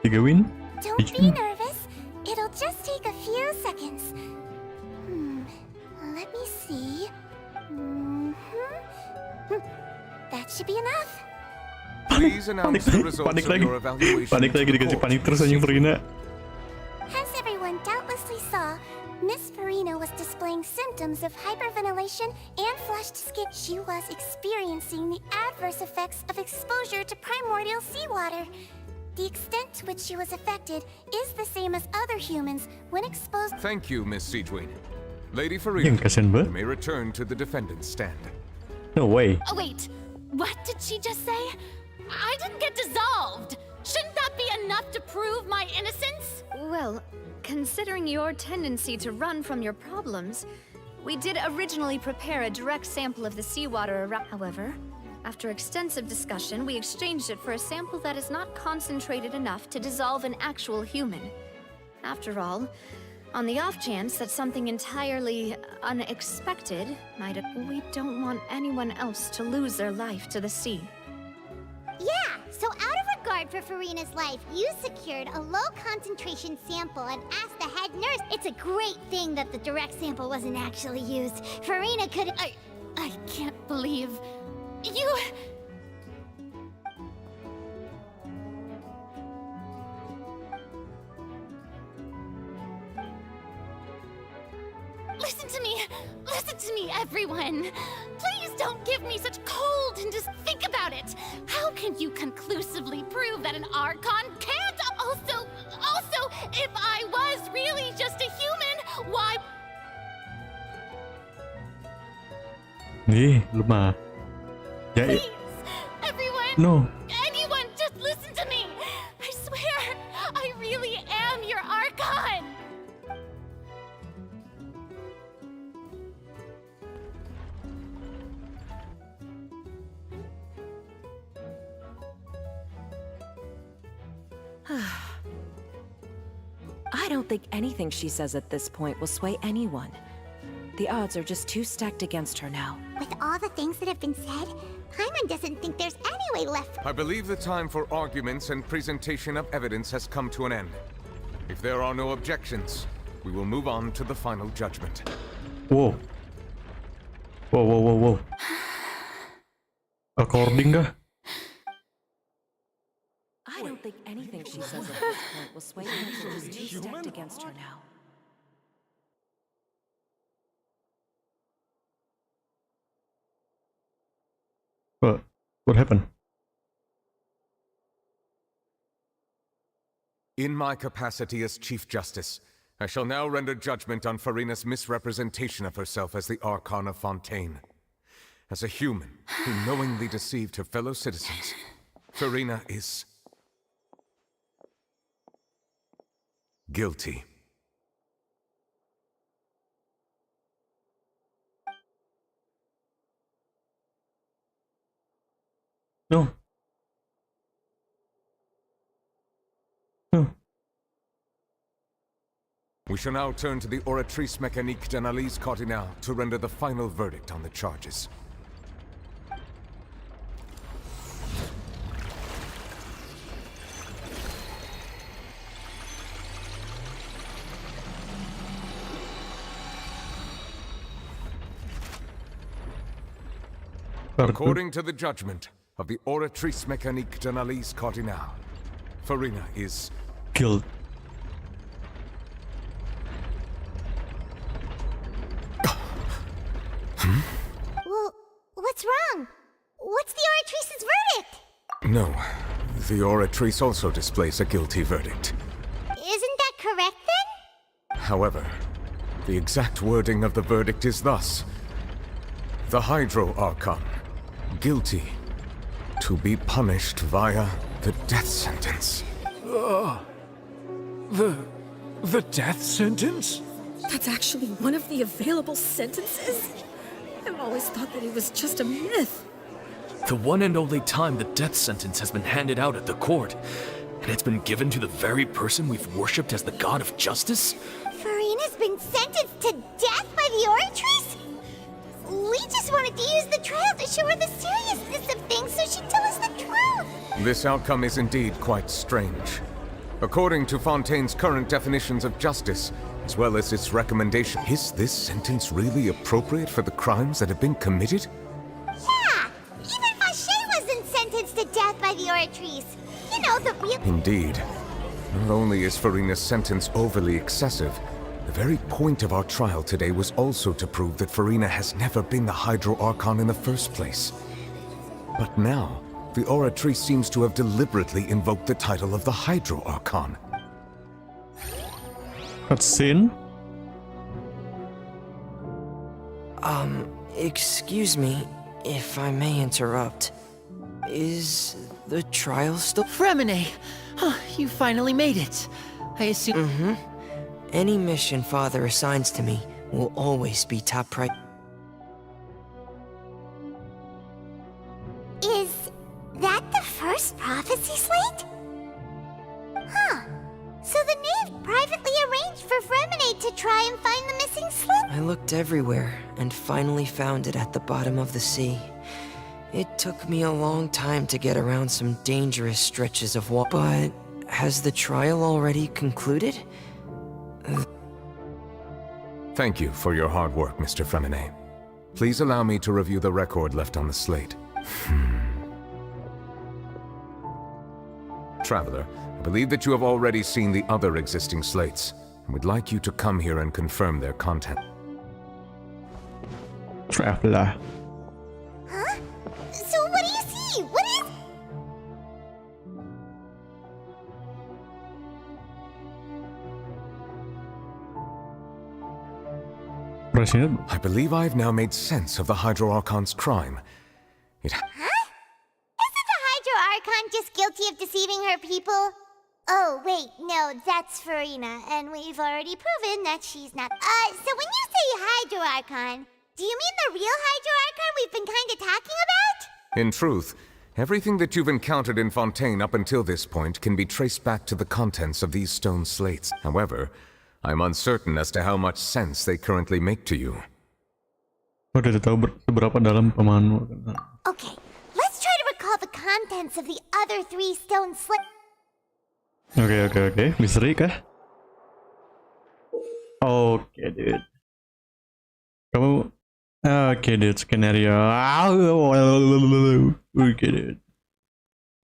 Siegewin? Don't be nervous. It'll just take a few seconds. Let me see. That should be enough. Please announce the results of your evaluation. Panik lagi dikasih panik terus anjing Furina. As everyone doubtlessly saw, Miss Farina was displaying symptoms of hyperventilation and flushed skin. She was experiencing the adverse effects of exposure to primordial seawater. The extent to which she was affected is the same as other humans when exposed. Thank you, Miss Siegewin. Lady Farina, you may return to the defendant's stand. No way. Oh, wait. What did she just say? I didn't get dissolved. Shouldn't that be enough to prove my innocence? Well, considering your tendency to run from your problems, we did originally prepare a direct sample of the seawater around. However, after extensive discussion, we exchanged it for a sample that is not concentrated enough to dissolve an actual human. After all, on the off chance that something entirely unexpected might occur, we don't want anyone else to lose their life to the sea. Yeah, so out of regard for Farina's life, you secured a low-concentration sample and asked the head nurse. It's a great thing that the direct sample wasn't actually used. Farina could... I can't believe... You... Listen to me, everyone! Please don't give me such cold and just think about it! How can you conclusively prove that an Archon can't? Also, if I was really just a human, why... Lemah. Please, everyone! No. Anyone, just listen to me! I swear, I really am your Archon! I don't think anything she says at this point will sway anyone. The odds are just too stacked against her now. With all the things that have been said, Paimon doesn't think there's any way left. I believe the time for arguments and presentation of evidence has come to an end. If there are no objections, we will move on to the final judgment. Whoa. According kah? I don't think anything she says at this point will sway anyone. She's too stacked against her now. What happened? In my capacity as Chief Justice, I shall now render judgment on Farina's misrepresentation of herself as the Archon of Fontaine. As a human who knowingly deceived her fellow citizens, Farina is... guilty. No. We shall now turn to the Oratrice Mécanique d'Analyse Cardinale to render the final verdict on the charges. According to the judgment of the Oratrice Mécanique d'Analyse Cardinale, Farina is... killed. Well, what's wrong? What's the Oratrice's verdict? No, The Oratrice also displays a guilty verdict. Isn't that correct then? However, the exact wording of the verdict is thus. The Hydro Archon, guilty, to be punished via the death sentence. The death sentence? That's actually one of the available sentences? I've always thought that it was just a myth. The one and only time the death sentence has been handed out at the court, and it's been given to the very person we've worshipped as the god of justice? Furina's been sentenced to death by the Oratrice? We just wanted to use the trial to show her the seriousness of things so she'd tell us the truth. This outcome is indeed quite strange. According to Fontaine's current definitions of justice, as well as its recommendation, is this sentence really appropriate for the crimes that have been committed? Yeah! Even Vacher wasn't sentenced to death by the Oratrice. You know, the real— Indeed. Not only is Furina's sentence overly excessive, the very point of our trial today was also to prove that Furina has never been the Hydro Archon in the first place. But now, the Oratrice seems to have deliberately invoked the title of the Hydro Archon. Cutscene? Excuse me, if I may interrupt. Is the trial still— Fremine! You finally made it. I assume— Any mission Father assigns to me will always be top priority. Is that the first prophecy slate? Huh. So the knave privately arranged for Fremine to try and find the missing slip? I looked everywhere and finally found it at the bottom of the sea. It took me a long time to get around some dangerous stretches of water. But has the trial already concluded? Thank you for your hard work, Mr. Fremine. Please allow me to review the record left on the slate. Traveler, I believe that you have already seen the other existing slates, and would like you to come here and confirm their content. Traveler. Huh? So what do you see? What is— I believe I've now made sense of the Hydro Archon's crime. It— Huh? Isn't the Hydro Archon just guilty of deceiving her people? Oh, wait, no, that's Furina, and we've already proven that she's not— so when you say Hydro Archon, do you mean the real Hydro Archon we've been kinda talking about? In truth, everything that you've encountered in Fontaine up until this point can be traced back to the contents of these stone slates. However, I'm uncertain as to how much sense they currently make to you. Udah tahu seberapa dalam pemahaman. Okay, let's try to recall the contents of the other 3 stone slates. Oke. Misteri kah? Oke, dude. Kamu... Oke, dude. Skenario. Oke, dude.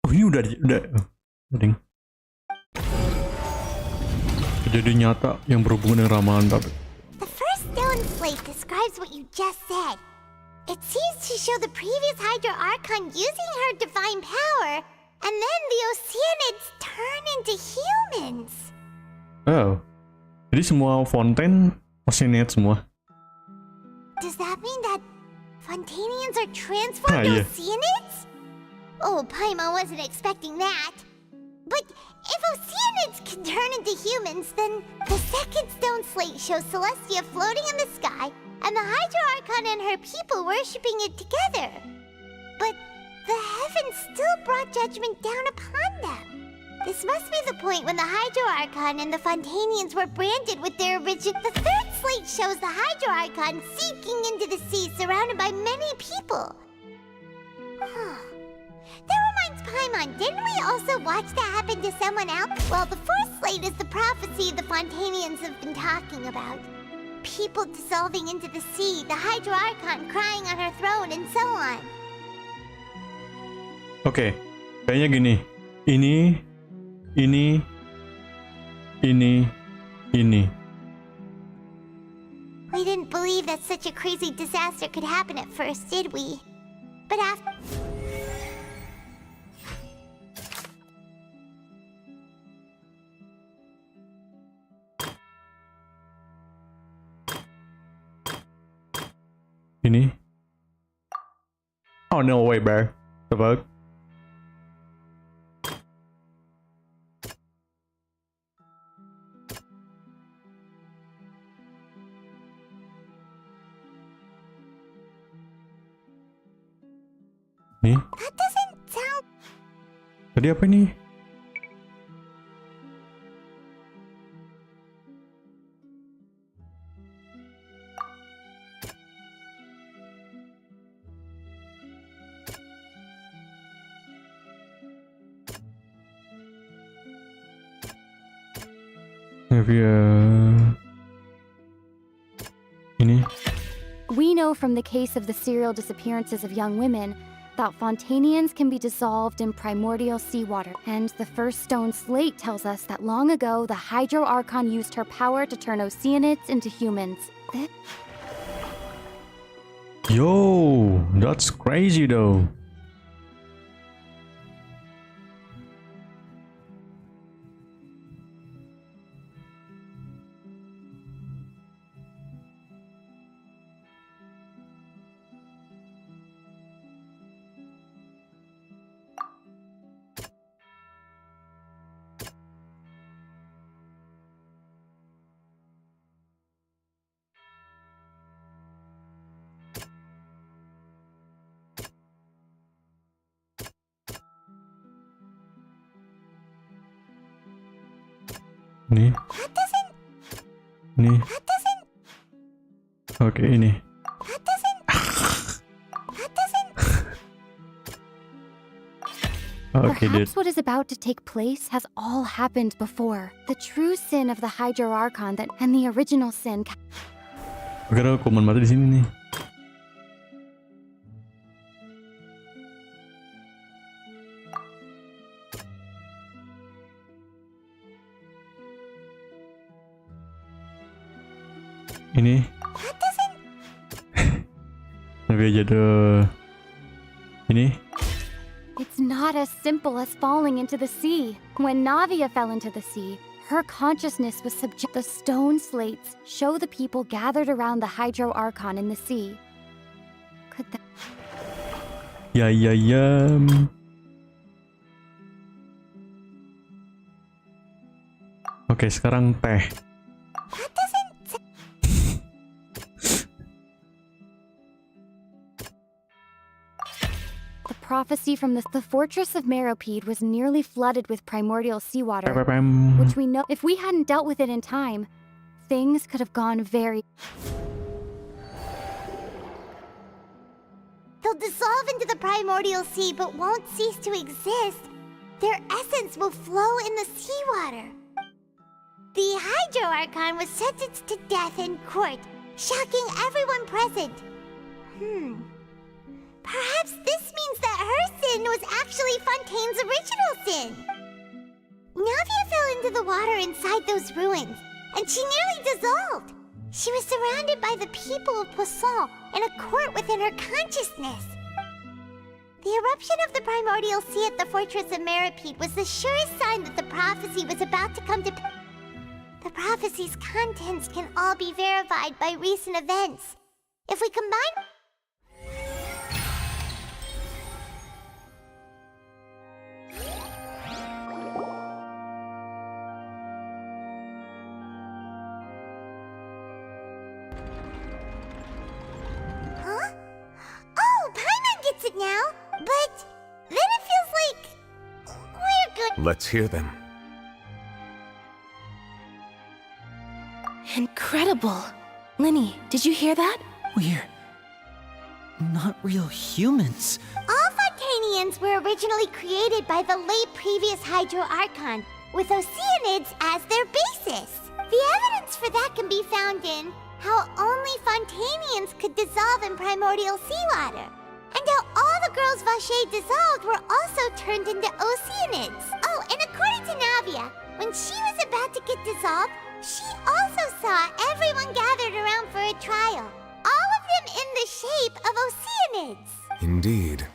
Oh, ini udah. Ding. Kejadian nyata yang berhubungan dengan ramalan tapi. The first stone slate describes what you just said. It seems to show the previous Hydro Archon using her divine power, and then the Oceanids turn into humans. Oh. Jadi semua Fontaine Oceanid semua. Does that mean that Fontainians are transformed Oceanids? Oh, Paimon wasn't expecting that. But if Oceanids can turn into humans, then the second stone slate shows Celestia floating in the sky, and the Hydro Archon and her people worshipping it together. But the heavens still brought judgment down upon them. This must be the point when the Hydro Archon and the Fontainians were branded with their origin. The third slate shows the Hydro Archon sinking into the sea, surrounded by many people. That reminds Paimon, didn't we also watch that happen to someone else? Well, the fourth slate is the prophecy the Fontainians have been talking about. People dissolving into the sea, the Hydro Archon crying on her throne, and so on. Oke, kayaknya gini. Ini. We didn't believe that such a crazy disaster could happen at first, did we? But after... Ini. Oh no way, bro. The fuck? Nih. That doesn't sound... Tadi apa nih? Ini. We know from the case of the serial disappearances of young women that Fontanians can be dissolved in primordial seawater, and the first stone slate tells us that long ago the Hydro Archon used her power to turn Oceanids into humans. Yo, that's crazy though. Nih. Nih. Oke, ini. Okay, Perhaps what is about to take place has all happened before. The true sin of the Hydro Archon and the original sin. Oke, ada kuman mati di sini nih. Ini. Lebih aja tuh. Ini. It's not as simple as falling into the sea. When Navia fell into the sea, her consciousness was subject. The stone slates show the people gathered around the Hydro Archon in the sea. Could that... Ya. Oke, sekarang teh. Prophecy from the fortress of Meropide was nearly flooded with primordial seawater, which we know if we hadn't dealt with it in time, things could have gone very... They'll dissolve into the primordial sea but won't cease to exist. Their essence will flow in the seawater. The Hydro Archon was sentenced to death in court, shocking everyone present. Perhaps this means that her sin was actually Fontaine's original sin. Navia fell into the water inside those ruins, and she nearly dissolved. She was surrounded by the people of Poisson in a court within her consciousness. The eruption of the primordial sea at the fortress of Meropide was the surest sign that the prophecy was about to come to... The prophecy's contents can all be verified by recent events. If we combine... it now, but then it feels like we're good. Let's hear them. Incredible. Linny, did you hear that? We're not real humans. All Fontanians were originally created by the late previous Hydro Archon, with Oceanids as their basis. The evidence for that can be found in how only Fontanians could dissolve in primordial seawater. And how all the girls Vacher dissolved were also turned into Oceanids. Oh, and according to Navia, when she was about to get dissolved, she also saw everyone gathered around for a trial. All of them in the shape of Oceanids. Indeed.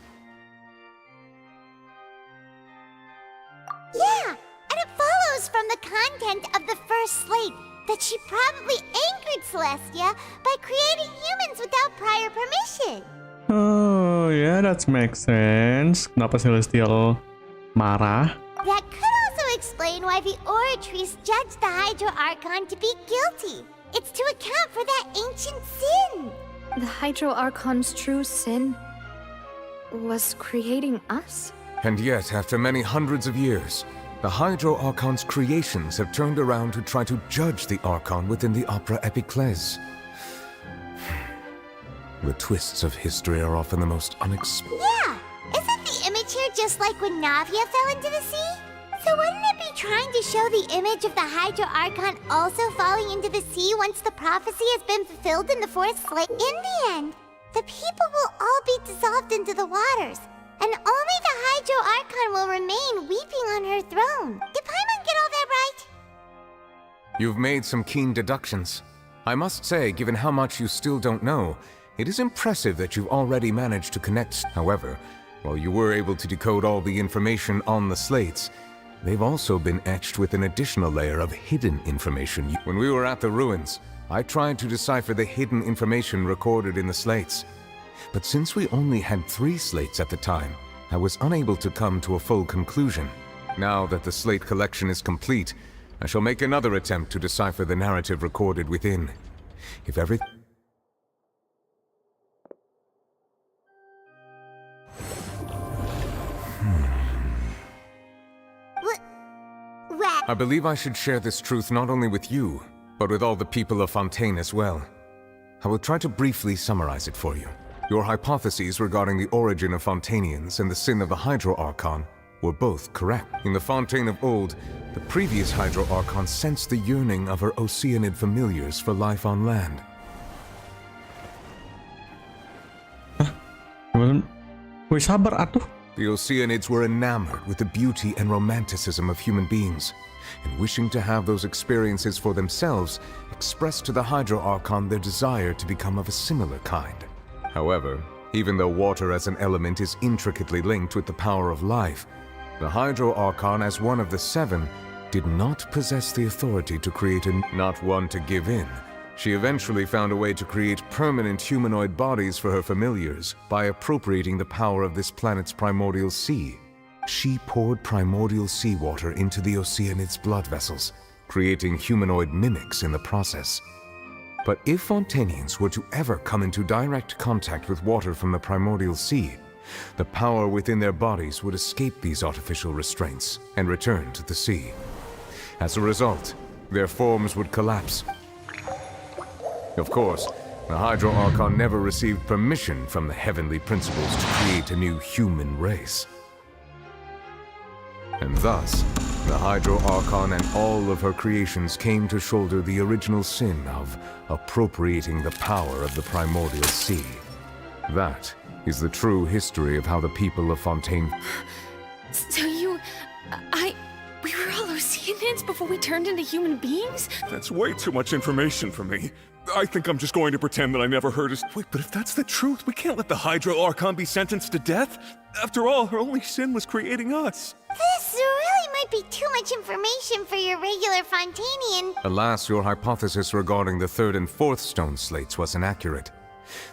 Yeah, and it follows from the content of the first slate that she probably angered Celestia by creating humans without prior permission. Oh yeah, that makes sense. Kenapa Celestial marah? That could also explain why the Oratrice judged the Hydro Archon to be guilty. It's to account for that ancient sin. The Hydro Archon's true sin was creating us? And yet, after many hundreds of years, the Hydro Archon's creations have turned around to try to judge the Archon within the Opera Epiclese. The twists of history are often the most unexpected. Yeah, isn't the image here just like when Navia fell into the sea? So wouldn't it be trying to show the image of the Hydro Archon also falling into the sea once the prophecy has been fulfilled in the fourth slate? In the end, the people will all be dissolved into the waters, and only the Hydro Archon will remain weeping on her throne. Did Paimon get all that right? You've made some keen deductions. I must say, given how much you still don't know, it is impressive that you've already managed to connect. However, while you were able to decode all the information on the slates, they've also been etched with an additional layer of hidden information. When we were at the ruins, I tried to decipher the hidden information recorded in the slates. But since we only had 3 slates at the time, I was unable to come to a full conclusion. Now that the slate collection is complete, I shall make another attempt to decipher the narrative recorded within. If everything... I believe I should share this truth not only with you, but with all the people of Fontaine as well. I will try to briefly summarize it for you. Your hypotheses regarding the origin of Fontainians and the sin of the Hydro Archon were both correct. In the Fontaine of old, the previous Hydro Archon sensed the yearning of her Oceanid familiars for life on land. Wih, sabar atuh. The Oceanids were enamored with the beauty and romanticism of human beings, and wishing to have those experiences for themselves, expressed to the Hydro Archon their desire to become of a similar kind. However, even though water as an element is intricately linked with the power of life, the Hydro Archon, as one of the 7, did not possess the authority to create not one to give in. She eventually found a way to create permanent humanoid bodies for her familiars by appropriating the power of this planet's primordial sea. She poured primordial seawater into the Oceanids' blood vessels, creating humanoid mimics in the process. But if Fontainians were to ever come into direct contact with water from the primordial sea, the power within their bodies would escape these artificial restraints and return to the sea. As a result, their forms would collapse. Of course, the Hydro Archon never received permission from the heavenly principles to create a new human race. And thus, the Hydro Archon and all of her creations came to shoulder the original sin of appropriating the power of the primordial sea. That is the true history of how the people of Fontaine... So we were all Oceanids before we turned into human beings? That's way too much information for me. I think I'm just going to pretend that I never heard his... Wait, but if that's the truth, we can't let the Hydro Archon be sentenced to death. After all, her only sin was creating us. This really might be too much information for your regular Fontainian. Alas, your hypothesis regarding the 3rd and 4th stone slates was inaccurate.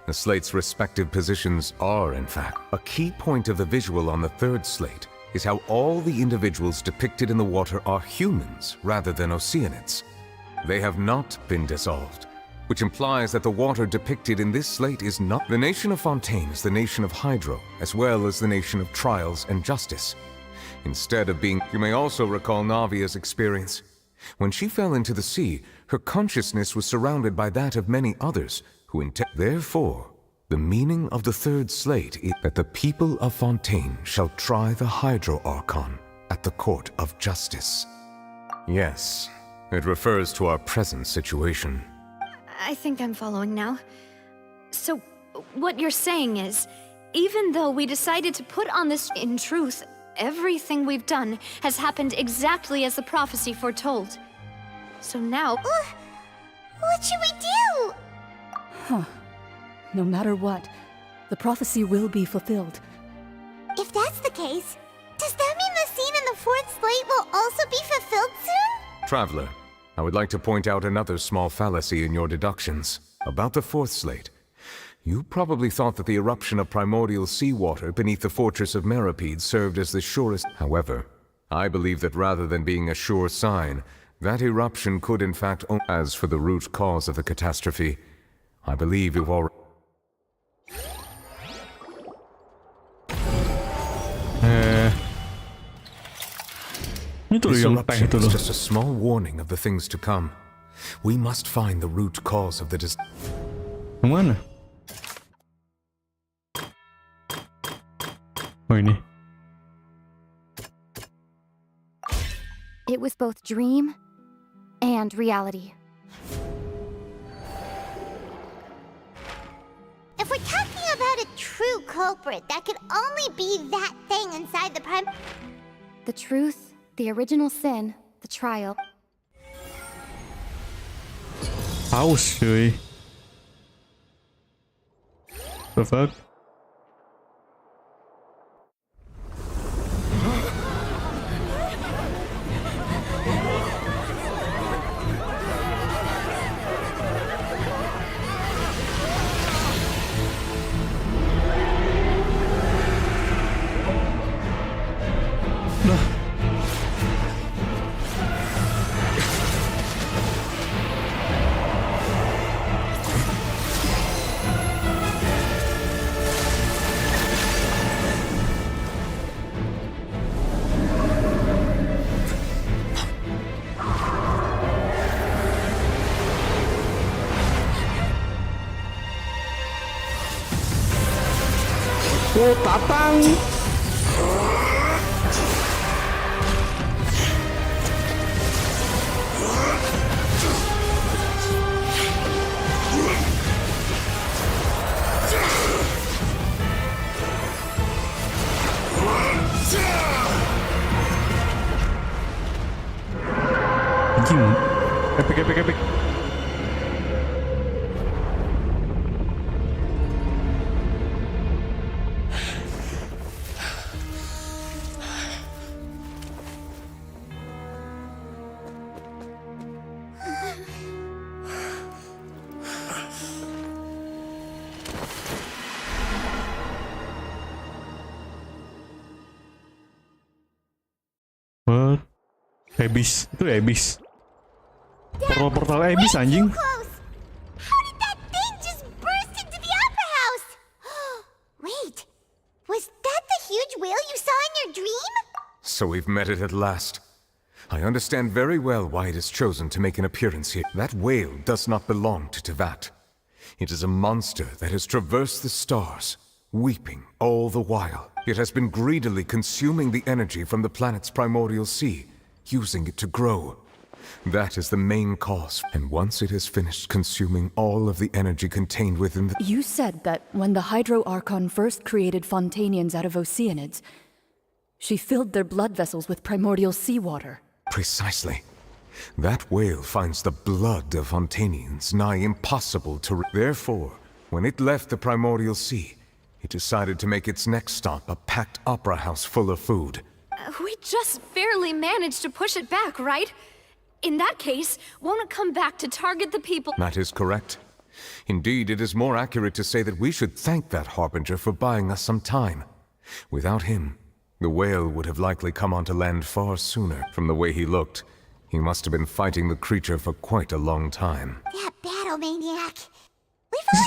The slates' respective positions are, in fact, a key point of the visual on the 3rd slate is how all the individuals depicted in the water are humans rather than Oceanids. They have not been dissolved, which implies that the water depicted in this slate is not... The nation of Fontaine is the nation of Hydro, as well as the nation of trials and justice. Instead of being... You may also recall Navia's experience. When she fell into the sea, her consciousness was surrounded by that of many others who Therefore, the meaning of the 3rd slate is that the people of Fontaine shall try the Hydro Archon at the court of justice. Yes, it refers to our present situation. I think I'm following now. So, what you're saying is, even though we decided to put on this... In truth, everything we've done has happened exactly as the prophecy foretold. So now... What should we do? Huh. No matter what, the prophecy will be fulfilled. If that's the case, does that mean the scene in the 4th slate will also be fulfilled soon? Traveler, I would like to point out another small fallacy in your deductions. About the fourth slate. You probably thought that the eruption of primordial seawater beneath the fortress of Meripede served as the surest. However, I believe that rather than being a sure sign, that eruption could in fact only. As for the root cause of the catastrophe, I believe you've already. This eruption is just a small warning of the things to come. We must find the root cause of the Mana? Oh, ini. It was both dream and reality. If we're talking about a true culprit, that could only be that thing inside the prime. The truth, the original sin, the trial. Haus, cuy. The fuck? Oh, Tatang! Anjing, epic. What? Abyss, itu Abyss. Portal Abyss anjing. How did that thing just burst into the opera house? Wait, was that the huge whale you saw in your dream? So we've met it at last. I understand very well why it has chosen to make an appearance here. That whale does not belong to Tevat. It is a monster that has traversed the stars, weeping all the while. It has been greedily consuming the energy from the planet's primordial sea, using it to grow. That is the main cause, and once it has finished consuming all of the energy contained within the— You said that when the Hydro Archon first created Fontanians out of Oceanids, she filled their blood vessels with primordial seawater. Precisely. That whale finds the blood of Fontanians nigh impossible to— Therefore, when it left the primordial sea, it decided to make its next stop a packed opera house full of food. We just barely managed to push it back, right? In that case, won't it come back to target the people? That is correct. Indeed, it is more accurate to say that we should thank that Harbinger for buying us some time. Without him, the whale would have likely come onto land far sooner. From the way he looked, he must have been fighting the creature for quite a long time. That battle maniac.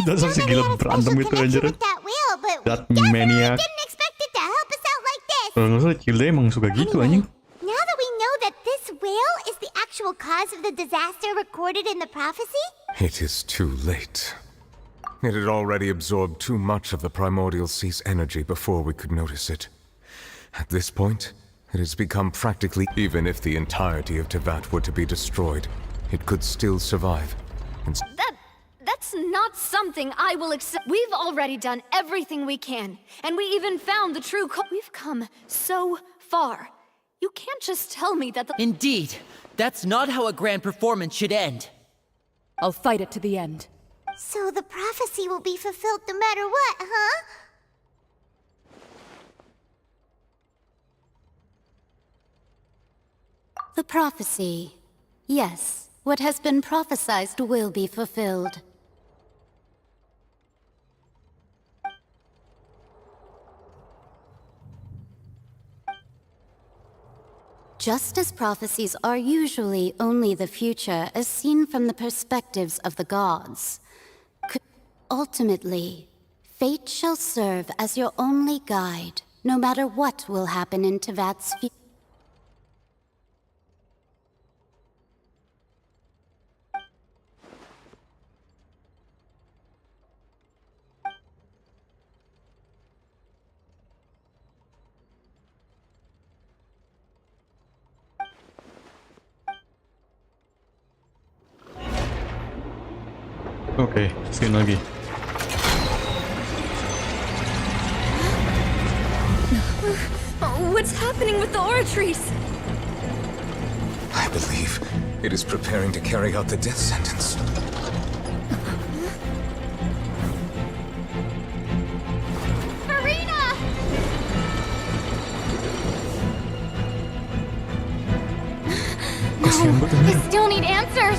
Dasar si gila berantem itu anjir. That whale, but That we maniac. didn't expect it to help us out like this. Kalau nggak salah Chile emang suka gitu anjing. Now that we know that this whale is the actual cause of the disaster recorded in the prophecy, It is too late. It had already absorbed too much of the primordial sea's energy before we could notice it. At this point, it has become practically— Even if the entirety of Tevat were to be destroyed, it could still survive. And That's not something I will accept. We've already done everything we can, and we even found the true We've come so far. You can't just tell me that the— Indeed, that's not how a grand performance should end. I'll fight it to the end. so the prophecy will be fulfilled no matter what, huh? The prophecy. Yes, What has been prophesied will be fulfilled. Just as prophecies are usually only the future as seen from the perspectives of the gods, ultimately, fate shall serve as your only guide, no matter what will happen in Teyvat's future. Oke, skin lagi. What's happening with the oratories? I believe it is preparing to carry out the death sentence. Farina! No, I still need answers!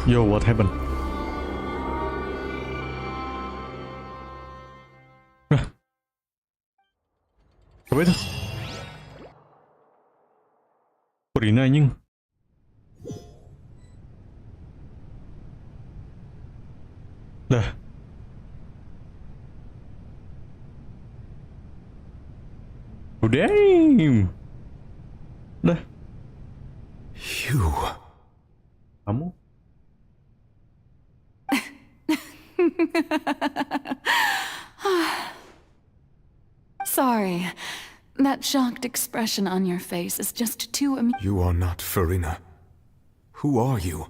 Yo, what happened? Apa itu? Purina anjing. Dah. Oh, damn. Dah. You. Kamu? Sorry. That shocked expression on your face is just too You are not Farina. Who are you?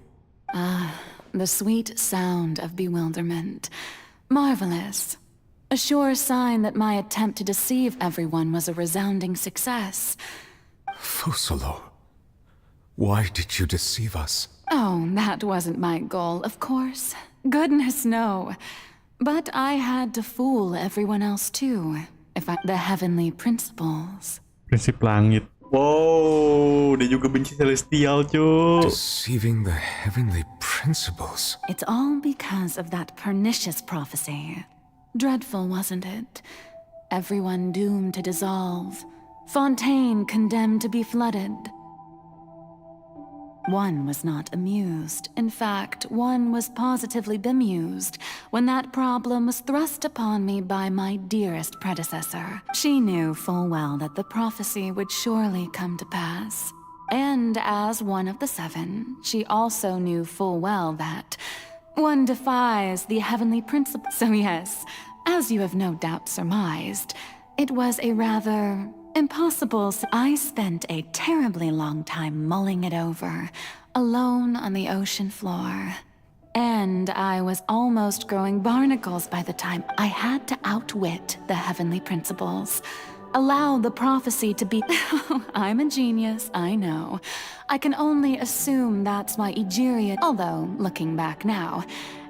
The sweet sound of bewilderment. Marvelous. A sure sign that my attempt to deceive everyone was a resounding success. Fusolo. Why did you deceive us? Oh, that wasn't my goal, of course. Goodness, no. But I had to fool everyone else too. The heavenly principles. Prinsip langit. Wow, dia juga benci celestial, cuy. Deceiving the heavenly principles. It's all because of that pernicious prophecy. Dreadful, wasn't it? Everyone doomed to dissolve. Fontaine condemned to be flooded. One was not amused. In fact, one was positively bemused when that problem was thrust upon me by my dearest predecessor. She knew full well that the prophecy would surely come to pass. And as one of the seven, she also knew full well that one defies the heavenly principle. So yes, as you have no doubt surmised, it was a rather impossible. I spent a terribly long time mulling it over, alone on the ocean floor. And I was almost growing barnacles by the time I had to outwit the heavenly principles. Allow the prophecy to be... I'm a genius, I know. I can only assume that's why Egeria... Although, looking back now,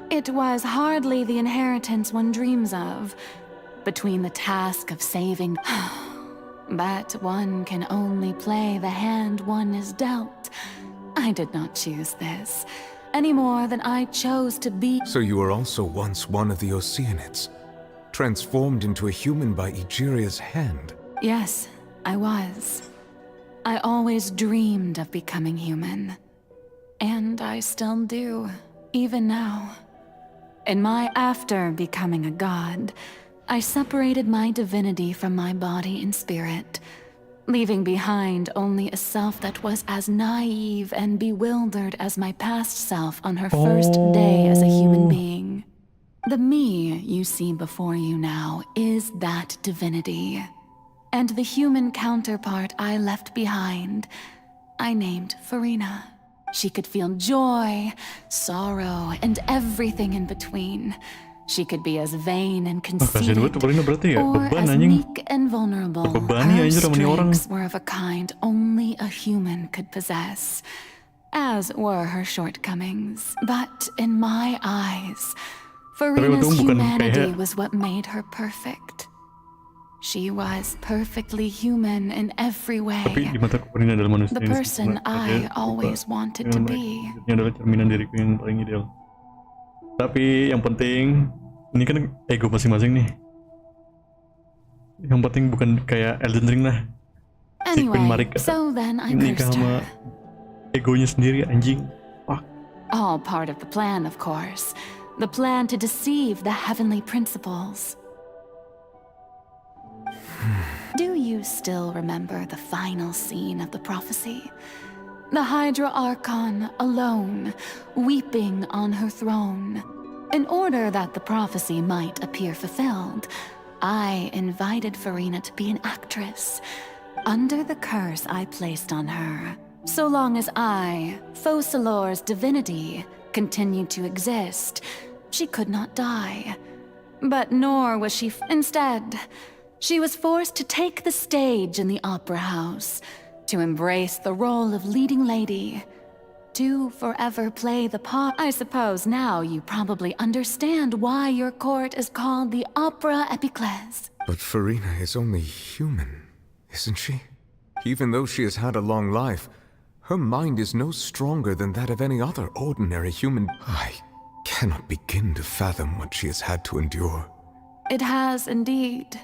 it was hardly the inheritance one dreams of. Between the task of saving... But one can only play the hand one is dealt. I did not choose this, any more than I chose to be... So you were also once one of the Oceanids, transformed into a human by Egeria's hand. Yes, I was. I always dreamed of becoming human. And I still do, even now. In my after becoming a god, I separated my divinity from my body and spirit, leaving behind only a self that was as naive and bewildered as my past self on her first day as a human being. The me you see before you now is that divinity. And the human counterpart I left behind, I named Farina. She could feel joy, sorrow, and everything in between. She could be as vain and Kasian conceited, banget tuh Furina berarti ya, or beban as anjing. meek and vulnerable. Terbebani Her anjir sama nih orang. strengths were of a kind only a human could possess, as were her shortcomings. But in my eyes, Furina's untung bukan humanity kayak- was what made her perfect. She was perfectly human in every way. Tapi di mata Furina adalah manusia The yang person sempurna. I always wanted to be. Ini adalah cerminan diriku yang paling ideal. Tapi yang penting, ini kan ego masing-masing nih. Yang penting bukan kayak Elden Ring lah. Si Queen Anyway, Marika so then I nikah cursed sama her. egonya sendiri anjing. Fuck. All part of the plan, of course. The plan to deceive the heavenly principles. Do you still remember the final scene of the prophecy? The Hydra Archon alone, weeping on her throne. In order that the prophecy might appear fulfilled, I invited Furina to be an actress. Under the curse I placed on her, so long as I, Focalor's divinity, continued to exist, she could not die. But nor was she. Instead, she was forced to take the stage in the opera house, to embrace the role of leading lady, to forever play the part. I suppose now you probably understand why your court is called the Opera Epiclese. But Furina is only human, isn't she? Even though she has had a long life, her mind is no stronger than that of any other ordinary human. I cannot begin to fathom what she has had to endure. It has indeed.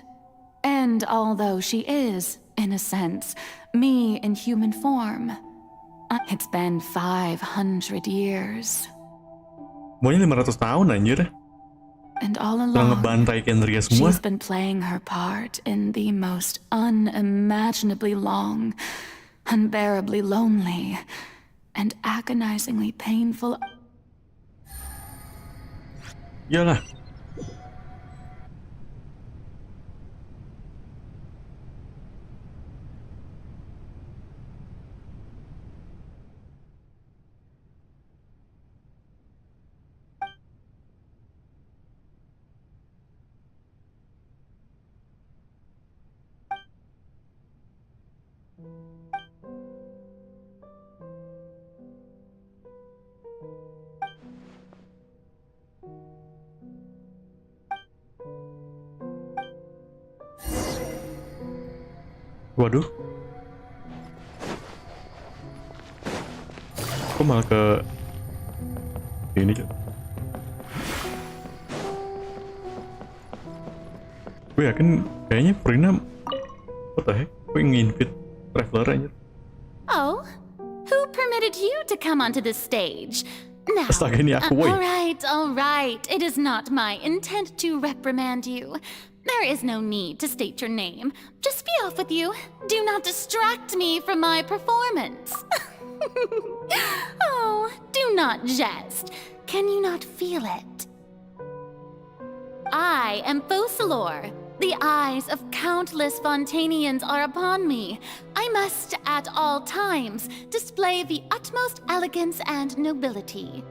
And although she is, in a sense, me in human form, it's been 500 years. Pokoknya 500 tahun anjir. And all Setelah along, ngebantai Kendria semua. she's been playing her part in the most unimaginably long, unbearably lonely, and agonizingly painful. Iyalah. Waduh. Kok malah ke ini, Cok? Gue yakin kayaknya Furina what the heck? Gue nge-invite traveler aja. Oh? Who permitted you to come onto the stage? Now, Astaga, ini aku, woy. all right. It is not my intent to reprimand you. There is no need to state your name. Just be off with you. Do not distract me from my performance. Oh, do not jest. Can you not feel it? I am Focalor. The eyes of countless Fontanians are upon me. I must, at all times, display the utmost elegance and nobility.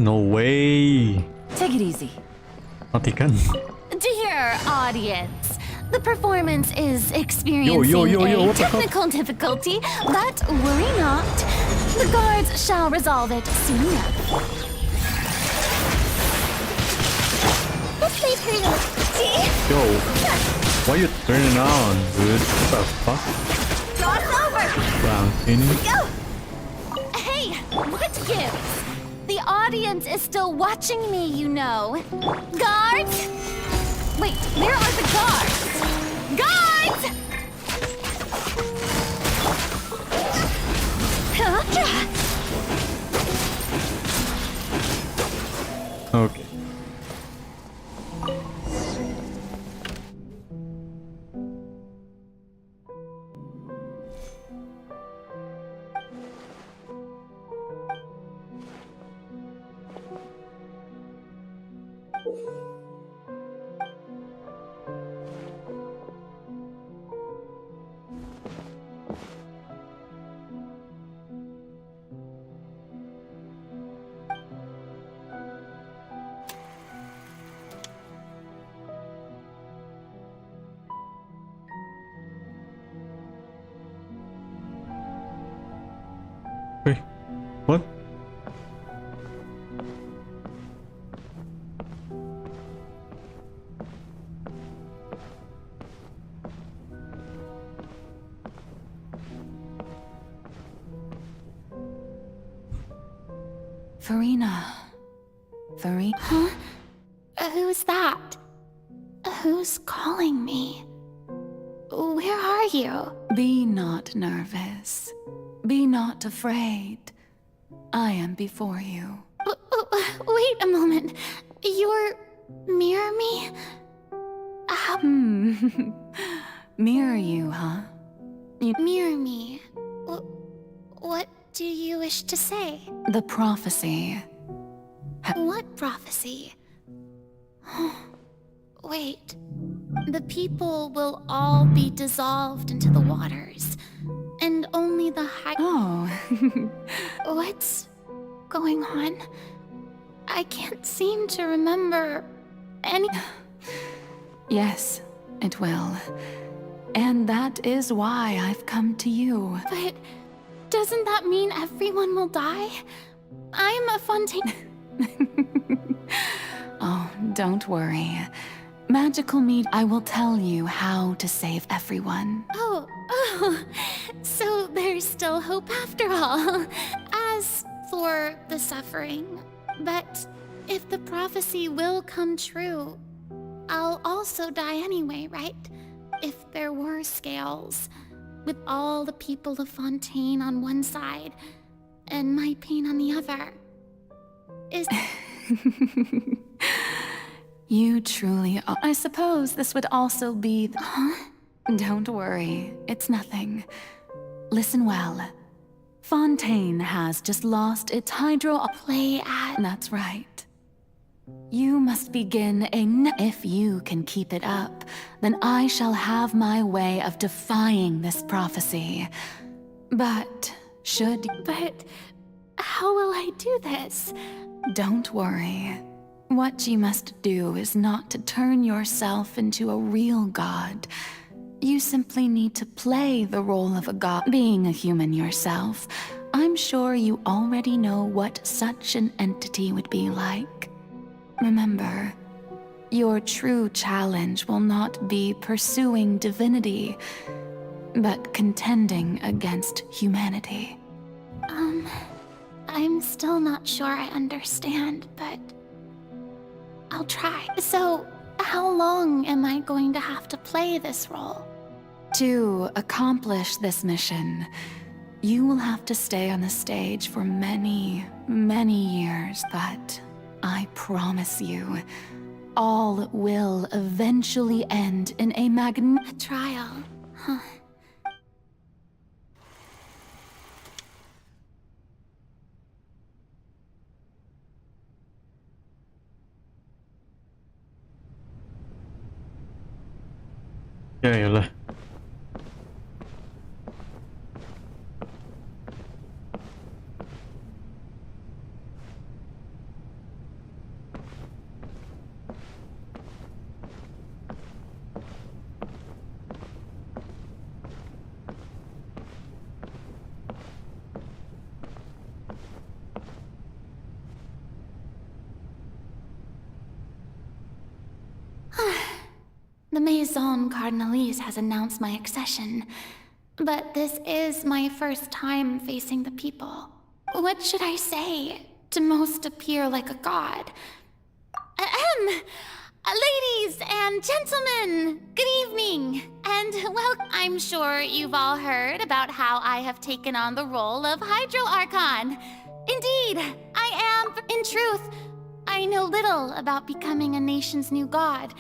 No way. Take it easy. Matikan. Dear audience, the performance is experiencing yo, a what the fuck? technical difficulty, but worry not. The guards shall resolve it soon enough. Please hurry up. Yo, why you turning on, dude? What the fuck? Cross over! Bang, ini. Go! Hey, what gives? The audience is still watching me, you know. Guards! Wait, where are the guards? Guards! Okay. What? Farina. Huh? Who's that? Who's calling me? Where are you? Be not nervous. Be not afraid. I am before you. Wait a moment. You're mirror me? Mirror you, huh? Mirror me. What do you wish to say? The prophecy. What prophecy? Wait. The people will all be dissolved into the waters, and only the high— Oh. What's going on? I can't seem to remember any— Yes, it will. And that is why I've come to you. But doesn't that mean everyone will die? I'm a Fontaine— Oh, don't worry. Magical meat, I will tell you how to save everyone. Oh, so there's still hope after all. As for the suffering, but if the prophecy will come true, I'll also die anyway, right? If there were scales, with all the people of Fontaine on one side, and my pain on the other. Is... You truly are. I suppose this would also be Huh? Don't worry, it's nothing. Listen well. Fontaine has just lost its hydro— Play at— That's right. You must begin if you can keep it up, then I shall have my way of defying this prophecy. But But how will I do this? Don't worry. What you must do is not to turn yourself into a real god. You simply need to play the role of a god. Being a human yourself, I'm sure you already know what such an entity would be like. Remember, your true challenge will not be pursuing divinity, but contending against humanity. I'm still not sure I understand, but I'll try. So, how long am I going to have to play this role? To accomplish this mission, you will have to stay on the stage for many, many years, but I promise you, all will eventually end in a trial, huh? Ya iyalah. The Maison Cardinalise has announced my accession, but this is my first time facing the people. What should I say to most appear like a god? Ladies and gentlemen, good evening, and well, I'm sure you've all heard about how I have taken on the role of Hydro Archon. Indeed, I am. In truth, I know little about becoming a nation's new god,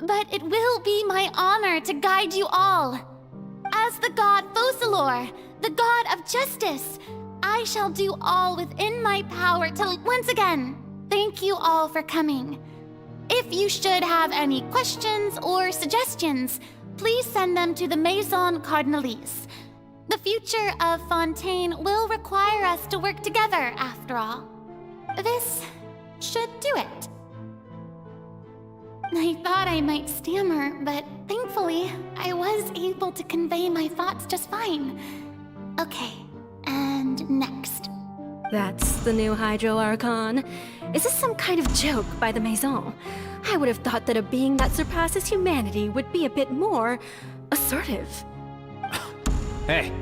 but it will be my honor to guide you all. As the god Focalor, the god of justice, I shall do all within my power to— Once again, thank you all for coming. If you should have any questions or suggestions, please send them to the Maison Cardinalise. The future of Fontaine will require us to work together, after all. This should do it. I thought I might stammer, but thankfully, I was able to convey my thoughts just fine. Okay, and next. That's the new Hydro Archon. Is this some kind of joke by the Maison? I would have thought that a being that surpasses humanity would be a bit more assertive. Hey,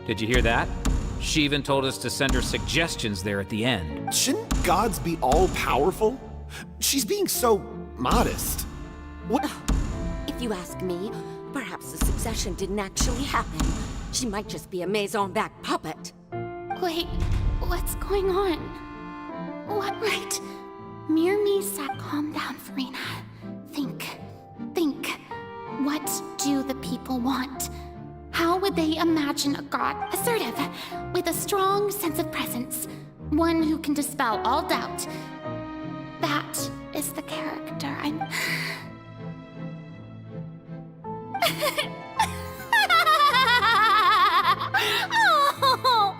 did you hear that? She even told us to send her suggestions there at the end. Shouldn't gods be all-powerful? She's being so modest. What? If you ask me, perhaps the succession didn't actually happen. She might just be a Maison-backed puppet. Wait, what's going on? What, right? Mirmi said, calm down, Farina. Think. What do the people want? How would they imagine a god assertive, with a strong sense of presence, one who can dispel all doubt? That is the character I'm... Oh,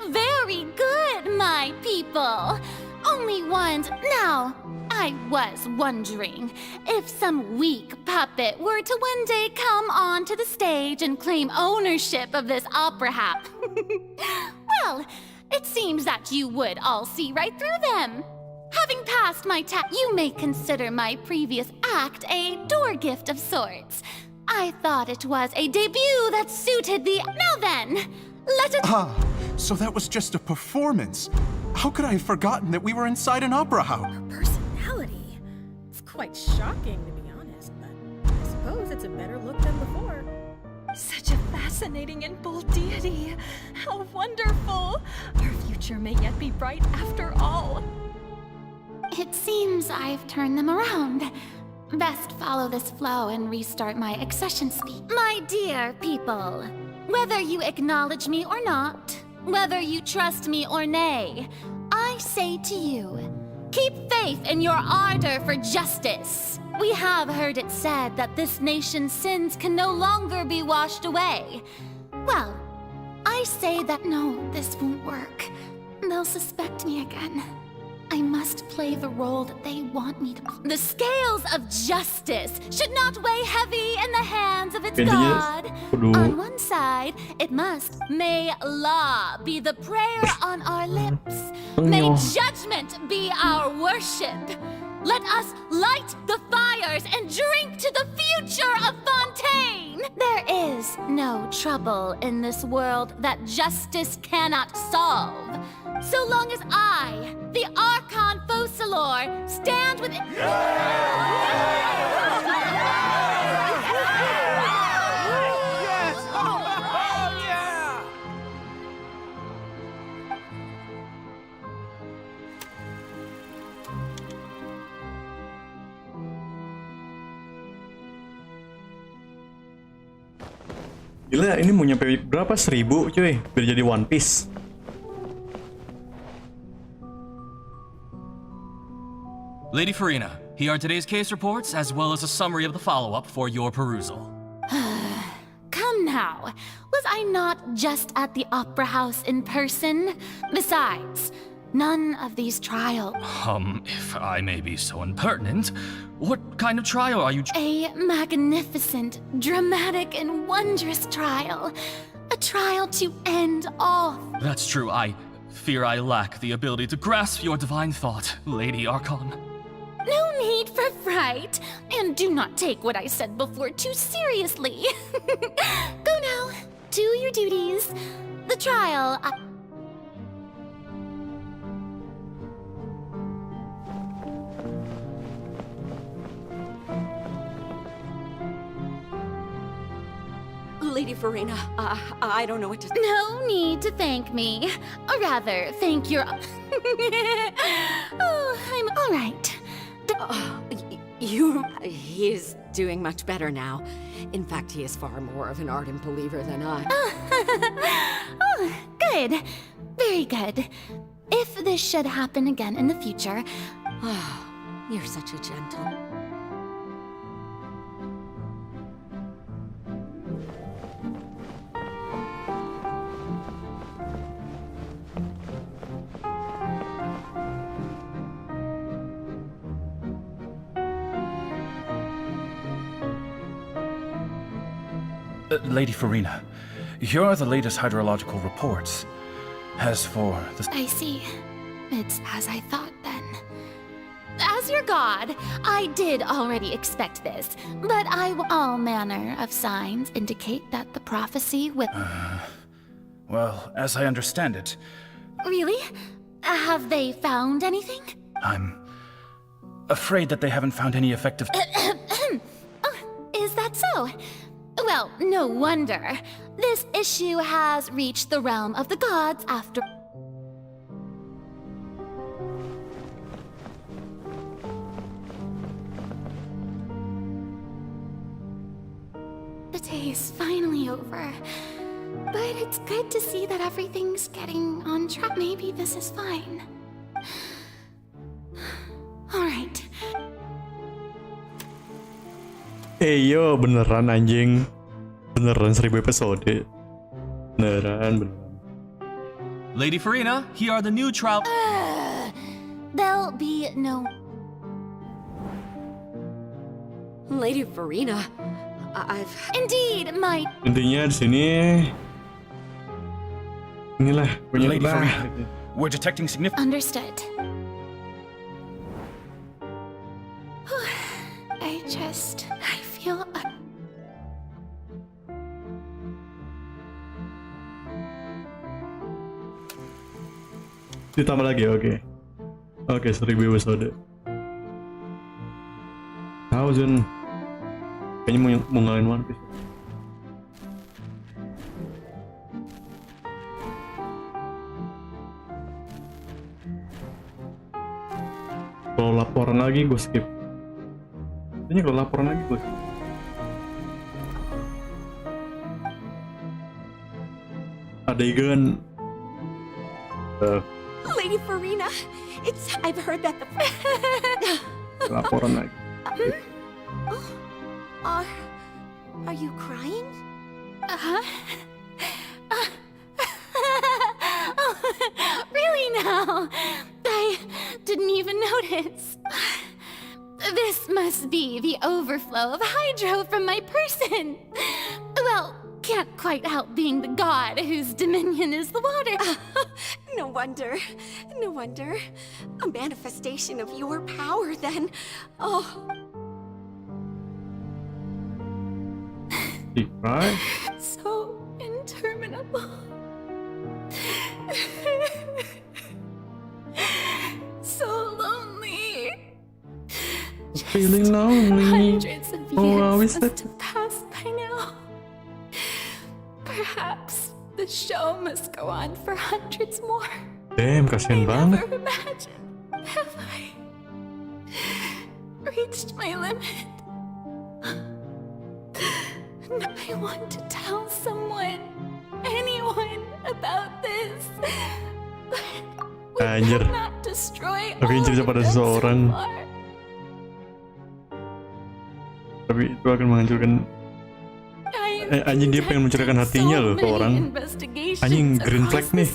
very good, my people. Only ones. Now, I was wondering if some weak puppet were to one day come onto the stage and claim ownership of this opera house. Well, it seems that you would all see right through them. Having passed my you may consider my previous act a door gift of sorts. I thought it was a debut that suited the... Now then, let it... Ah, so that was just a performance. How could I have forgotten that we were inside an opera house? Personality? It's quite shocking, to be honest, but I suppose it's a better look than before. Such a fascinating and bold deity. How wonderful! Our future may yet be bright after all. It seems I've turned them around. Best follow this flow and restart my accession speech. My dear people, whether you acknowledge me or not, whether you trust me or nay, I say to you, keep faith in your ardor for justice. We have heard it said that this nation's sins can no longer be washed away. Well, I say that no, this won't work. They'll suspect me again. I must play the role that they want me to play. The scales of justice should not weigh heavy in the hands of its God. On one side, it must. May law be the prayer on our lips. May judgment be our worship. Let us light the fires and drink to the future of Fontaine. There is no trouble in this world that justice cannot solve. So long as I, the Archon Focalor, stand with it. Yes! Oh, yeah! Gila, ini mau nyampe berapa? 1000 cuy, biar jadi One Piece. Lady Farina, here are today's case reports, as well as a summary of the follow-up for your perusal. Come now, was I not just at the Opera House in person? Besides, none of these trials... If I may be so impertinent, what kind of trial are you... A magnificent, dramatic, and wondrous trial. A trial to end all. That's true, I fear I lack the ability to grasp your divine thought, Lady Archon. No need for fright, and do not take what I said before too seriously. Go now, do your duties. The trial... Lady Farina, I don't know what to... No need to thank me. Or rather, thank your... Oh, I'm all right. He is doing much better now. In fact, he is far more of an ardent believer than I. Oh, good. Very good. If this should happen again in the future... Oh, you're such a gentle... Lady Farina, here are the latest hydrological reports. As for the... I see. It's as I thought then. As your god, I did already expect this, but all manner of signs indicate that the prophecy will... Well, as I understand it... Really? Have they found anything? I'm afraid that they haven't found any effective... Is that so? Well, no wonder. This issue has reached the realm of the gods after... The day is finally over. But it's good to see that everything's getting on track. Maybe this is fine. Alright. Yo, beneran anjing. Beneran 1000 episode. Beneran. Lady Farina, here are the new trial. There'll be no... Lady Farina, I've... Indeed, my... Intinya di sini inilah punya Lady Farina, we're detecting significant... Understood. I feel... Ditambah lagi, oke. Oke, 1000 episode. 1000. Kayaknya mau ngalahin One Piece. Kalau laporan lagi gue skip. Kayaknya kalau laporan lagi gue skip. Adegan Lady Farina, I've heard that the... laporan lagi. Are you crying? Really now? I didn't even notice. This must be the overflow of hydro from my person. Well, can't quite help being the god whose dominion is the water. No wonder. No wonder. A manifestation of your power, then. Oh. Right? So interminable. So lonely. Feeling lonely. Hundreds of Oh, years is must that? have passed by now. Perhaps the show must go on for hundreds more. Damn, kasihan banget. Never imagined have I reached my limit. I want to tell someone, anyone, about this, but we Anjir. cannot destroy Tapi all cerita of pada them so seseorang. far. Tapi itu akan menghancurkan. Anjing, dia pengen mencurahkan hatinya loh ke orang. Anjing, green flag nih.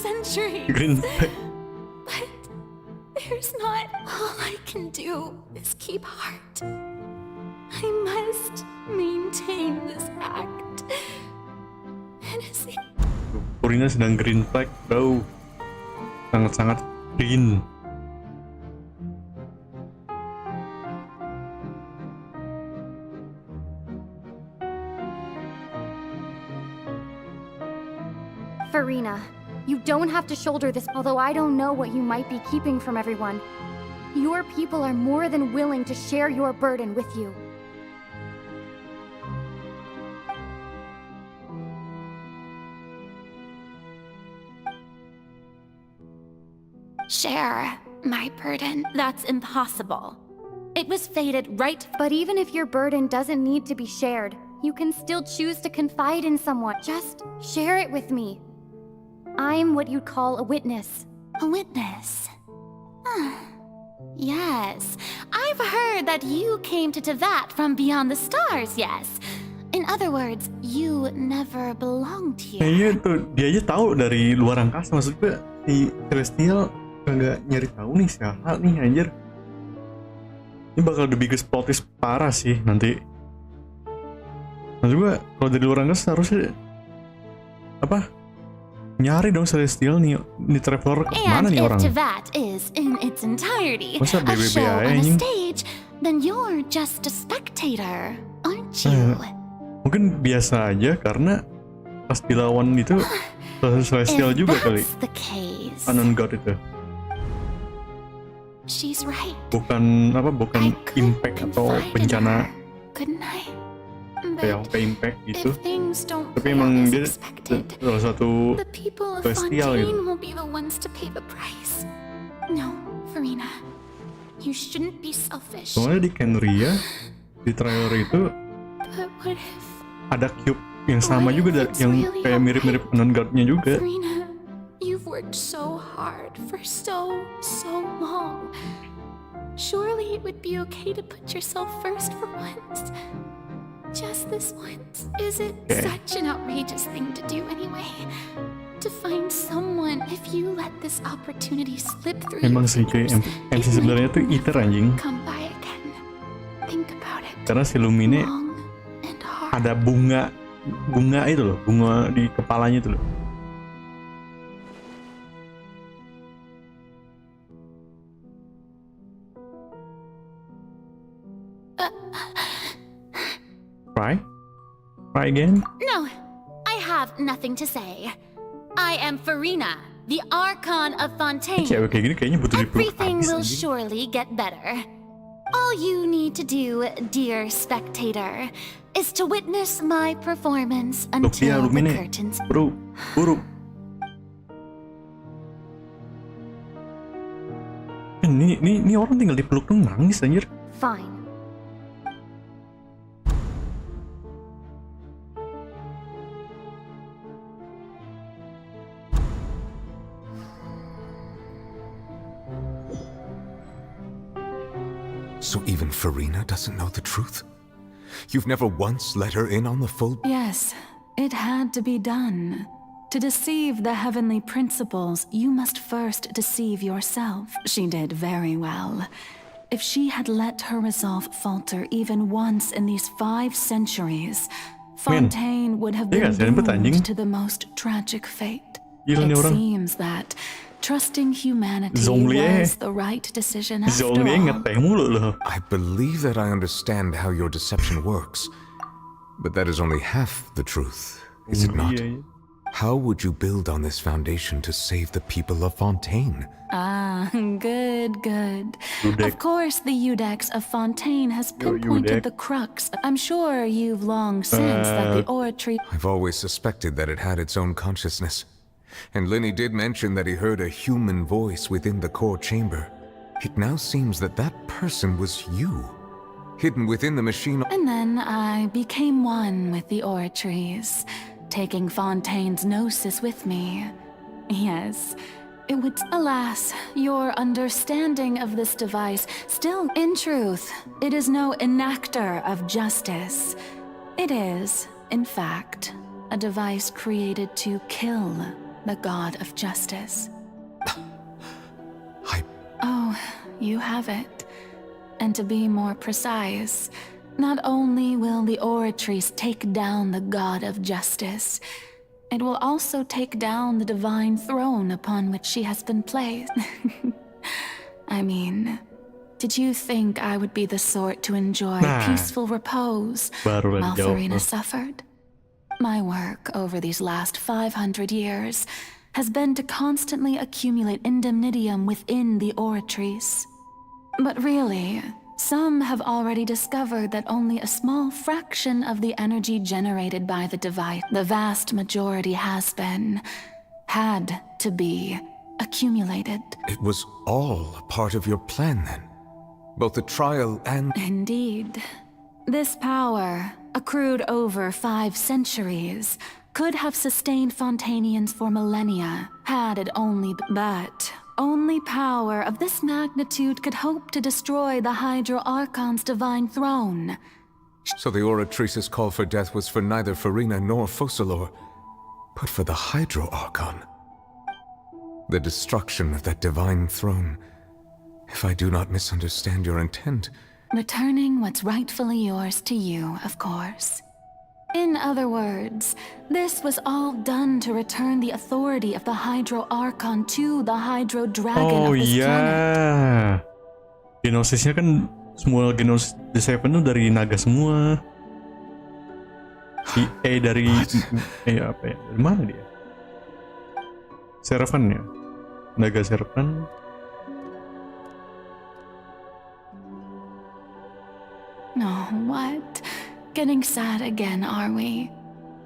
Green flag. But there's not. All I can do is keep heart. I must maintain this act. Purina sedang green flag, bro. Sangat-sangat green. Farina, you don't have to shoulder this, although I don't know what you might be keeping from everyone. Your people are more than willing to share your burden with you. Share my burden. That's impossible. It was fated right. But even if your burden doesn't need to be shared, you can still choose to confide in someone. Just share it with me. I'm what you'd call a witness. A witness? Yes. I've heard that you came to Tevat from beyond the stars, yes. In other words, you never belonged here. Iya tuh, dia aja tahu dari luar angkasa. Maksud gue, si Celestial nggak nyari tahu nih siapa nih anjir. Ini bakal the biggest plot twist parah sih nanti. Maksud gue, kalau dari luar angkasa harusnya apa? Nyari dong Celestial nih Traveler kemana And nih if orang? DOVA is in its entirety Masa a BBB show aja, on a anjing? stage, then you're just a spectator, aren't you? Mungkin biasa aja karena pas dilawan itu Celestial If juga kali. that's the case, Unknown God itu. she's right, Bukan impact atau bencana couldn't I? kayak impact gitu. If things don't Tapi play out emang as dia expected, salah satu the people of Celestial Fontaine gitu. will be the ones to pay the price. No, Farina, you shouldn't be selfish. Soalnya di Kenria di trailer itu But what if, ada cube yang sama juga yang kayak mirip-mirip Unknown God-nya juga. Farina, you've worked so hard for so long. Surely it would be okay to put yourself first for once. Just this once. Is it such an outrageous thing to do anyway? To find someone if you let this opportunity slip through Emang your sih kayak MC sebenarnya tuh Ether anjing. come by again. Think about it. Karena si Lumine ada bunga itu loh, bunga di kepalanya itu loh. Try again. No, I have nothing to say. I am Farina, the Archon of Fontaine. Cewek kayak gini kayaknya butuh dipeluk Everything habis will anjing. surely get better. All you need to do, dear spectator, is to witness my performance Look dia until the Lumine. curtains. Buru. Ini orang tinggal dipeluk tuh nangis anjir. Fine. So even Farina doesn't know the truth? You've never once let her in on the full... Yes, it had to be done. To deceive the heavenly principles, you must first deceive yourself. She did very well. If she had let her resolve falter even once in these 5 centuries, Fontaine would have been doomed to the most tragic fate. It seems that trusting humanity was the right decision after all. I believe that I understand how your deception works, but that is only half the truth, is it not? How would you build on this foundation to save the people of Fontaine? Ah, good. Of course, the Eudex of Fontaine has pinpointed the crux. I'm sure you've long sensed that the oratory... I've always suspected that it had its own consciousness. And Lenny did mention that he heard a human voice within the core chamber. It now seems that that person was you, hidden within the machine. And then I became one with the oratories, taking Fontaine's gnosis with me. Yes, it would... Alas, your understanding of this device still... In truth, it is no enactor of justice. It is, in fact, a device created to kill the god of justice. Oh, you have it. And to be more precise, not only will the oratories take down the god of justice, it will also take down the divine throne upon which she has been placed. I mean, did you think I would be the sort to enjoy peaceful repose while Farina suffered? My work over these last 500 years has been to constantly accumulate indemnitium within the oratories. But really, some have already discovered that only a small fraction of the energy generated by the device, the vast majority had to be accumulated. It was all a part of your plan then? Both the trial and... Indeed. This power, accrued over 5 centuries, could have sustained Fontainians for millennia, had it only... But only power of this magnitude could hope to destroy the Hydro Archon's divine throne. So the Oratrice's call for death was for neither Farina nor Focalor, but for the Hydro Archon. The destruction of that divine throne. If I do not misunderstand your intent... Returning what's rightfully yours to you, of course. In other words, this was all done to return the authority of the Hydro Archon to the Hydro Dragon Oh of this planet. iya. Genosisnya kan semua genos The Seven tuh dari naga semua. Dari apa ya? Dari mana dia? Servan ya? Naga Servan. Oh, what? Getting sad again, are we?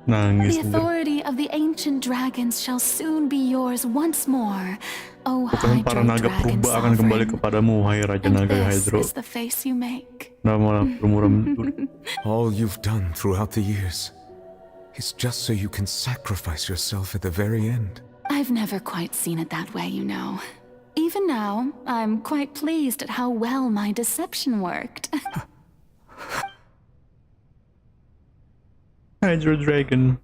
Nangis. The authority of the ancient dragons shall soon be yours once more, O Pokoknya para Hydro naga Dragon purba akan kembali Sovereign. kepadamu, hai Raja And Naga this Hydro. is the face you make. Nama bermuram. All you've done throughout the years is just so you can sacrifice yourself at the very end. I've never quite seen it that way, you know. Even now, I'm quite pleased at how well my deception worked. Hydro Dragon.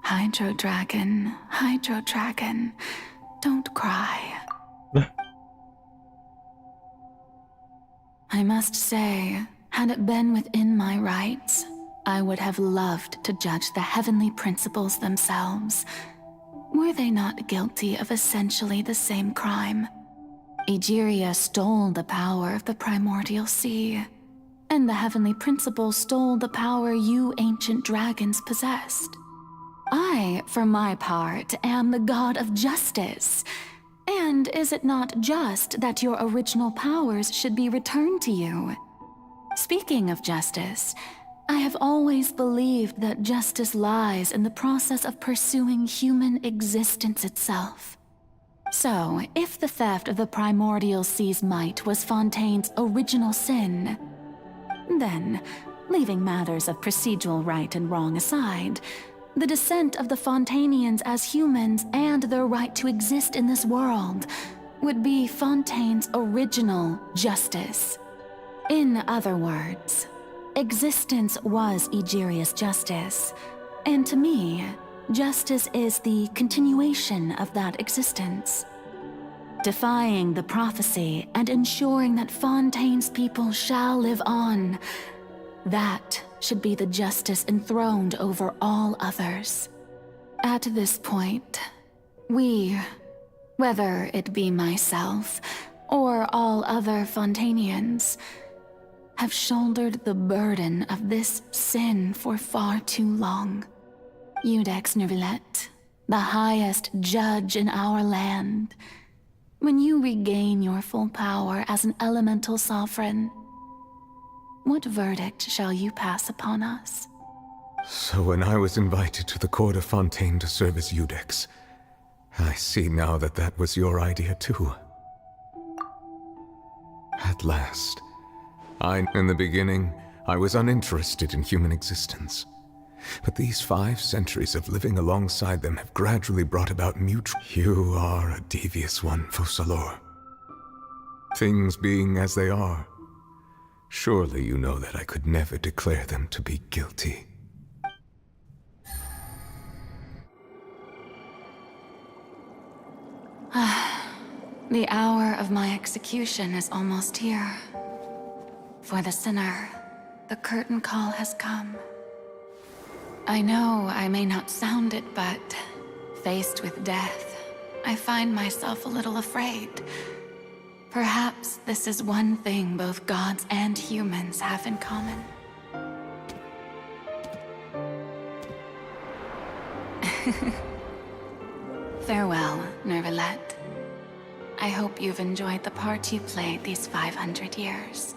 Hydro Dragon, don't cry. I must say, had it been within my rights, I would have loved to judge the heavenly principles themselves. Were they not guilty of essentially the same crime? Egeria stole the power of the primordial sea, and the heavenly principles stole the power you ancient dragons possessed. I, for my part, am the god of justice. And is it not just that your original powers should be returned to you? Speaking of justice, I have always believed that justice lies in the process of pursuing human existence itself. So, if the theft of the primordial sea's might was Fontaine's original sin, then, leaving matters of procedural right and wrong aside, the descent of the Fontanians as humans and their right to exist in this world would be Fontaine's original justice. In other words, existence was Egeria's justice, and to me, justice is the continuation of that existence. Defying the prophecy and ensuring that Fontaine's people shall live on, that should be the justice enthroned over all others. At this point, we, whether it be myself or all other Fontanians, have shouldered the burden of this sin for far too long. Iudex Nervillet, the highest judge in our land, when you regain your full power as an elemental sovereign, what verdict shall you pass upon us? So when I was invited to the court of Fontaine to serve as Iudex, I see now that that was your idea too. At last. In the beginning, I was uninterested in human existence. But these 5 centuries of living alongside them have gradually brought about mutual... You are a devious one, Focalors. Things being as they are, surely you know that I could never declare them to be guilty. The hour of my execution is almost here. For the sinner, the curtain call has come. I know I may not sound it, but faced with death, I find myself a little afraid. Perhaps this is one thing both gods and humans have in common. Farewell, Nervillet. I hope you've enjoyed the part you played these 500 years.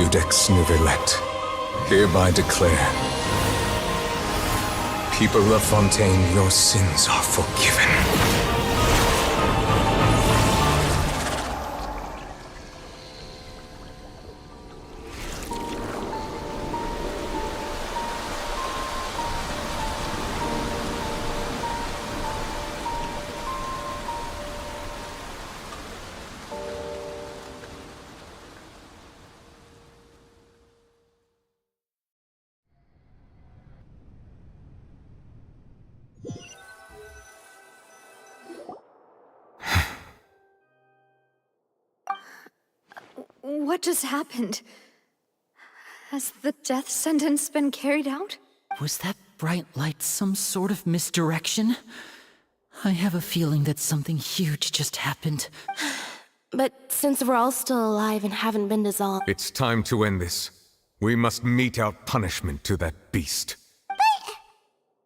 Iudex Nuvelet, hereby declare, people of Fontaine, your sins are forgiven. What just happened? Has the death sentence been carried out? Was that bright light some sort of misdirection? I have a feeling that something huge just happened. But since we're all still alive and haven't been dissolved... It's time to end this. We must mete out punishment to that beast.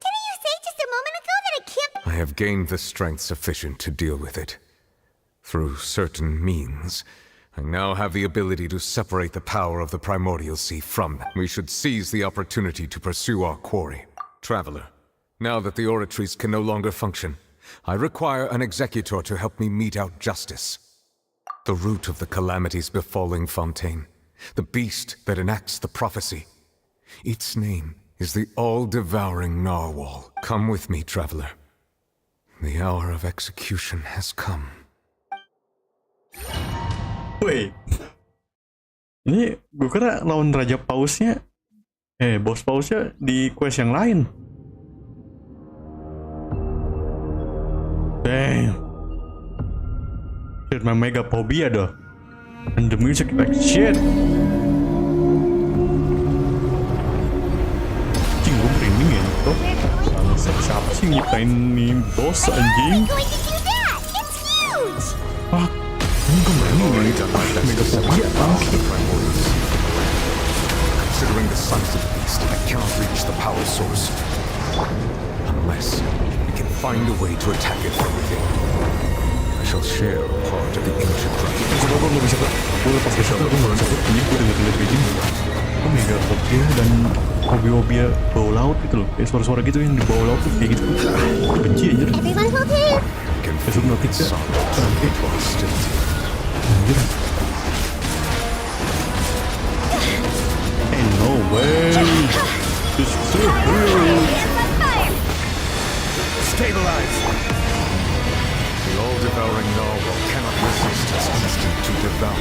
Didn't you say just a moment ago that it can't... I have gained the strength sufficient to deal with it. Through certain means, I now have the ability to separate the power of the primordial sea from them. We should seize the opportunity to pursue our quarry. Traveler, now that the oratories can no longer function, I require an executor to help me mete out justice. The root of the calamities befalling Fontaine, the beast that enacts the prophecy. Its name is the all-devouring narwhal. Come with me, traveler. The hour of execution has come. Wait, ini gue kira lawan Raja Pausnya, bos Pausnya di quest yang lain. Damn. Shit, my mega phobia though. And the music like shit. Anjing, gue merinding ya tuh. Siapa sih nyiptain nih bos anjing? Fuck. Considering the size of the beast, I cannot reach the power source. Unless we can find a way to attack it from within. I shall share a part of the ancient dragon. Coba gue nggak bisa gue lepas besok gue nggak bisa ini gue denger begini. Gue mega phobia dan fobia bau laut gitu loh. Kayak suara-suara gitu yang di bawah laut tuh kayak gitu. Gue benci anjir. Besok notik ya. Anjir. Hey, no way. This is so real. Stabilize. The all-devouring narwhal cannot resist its instinct to devour.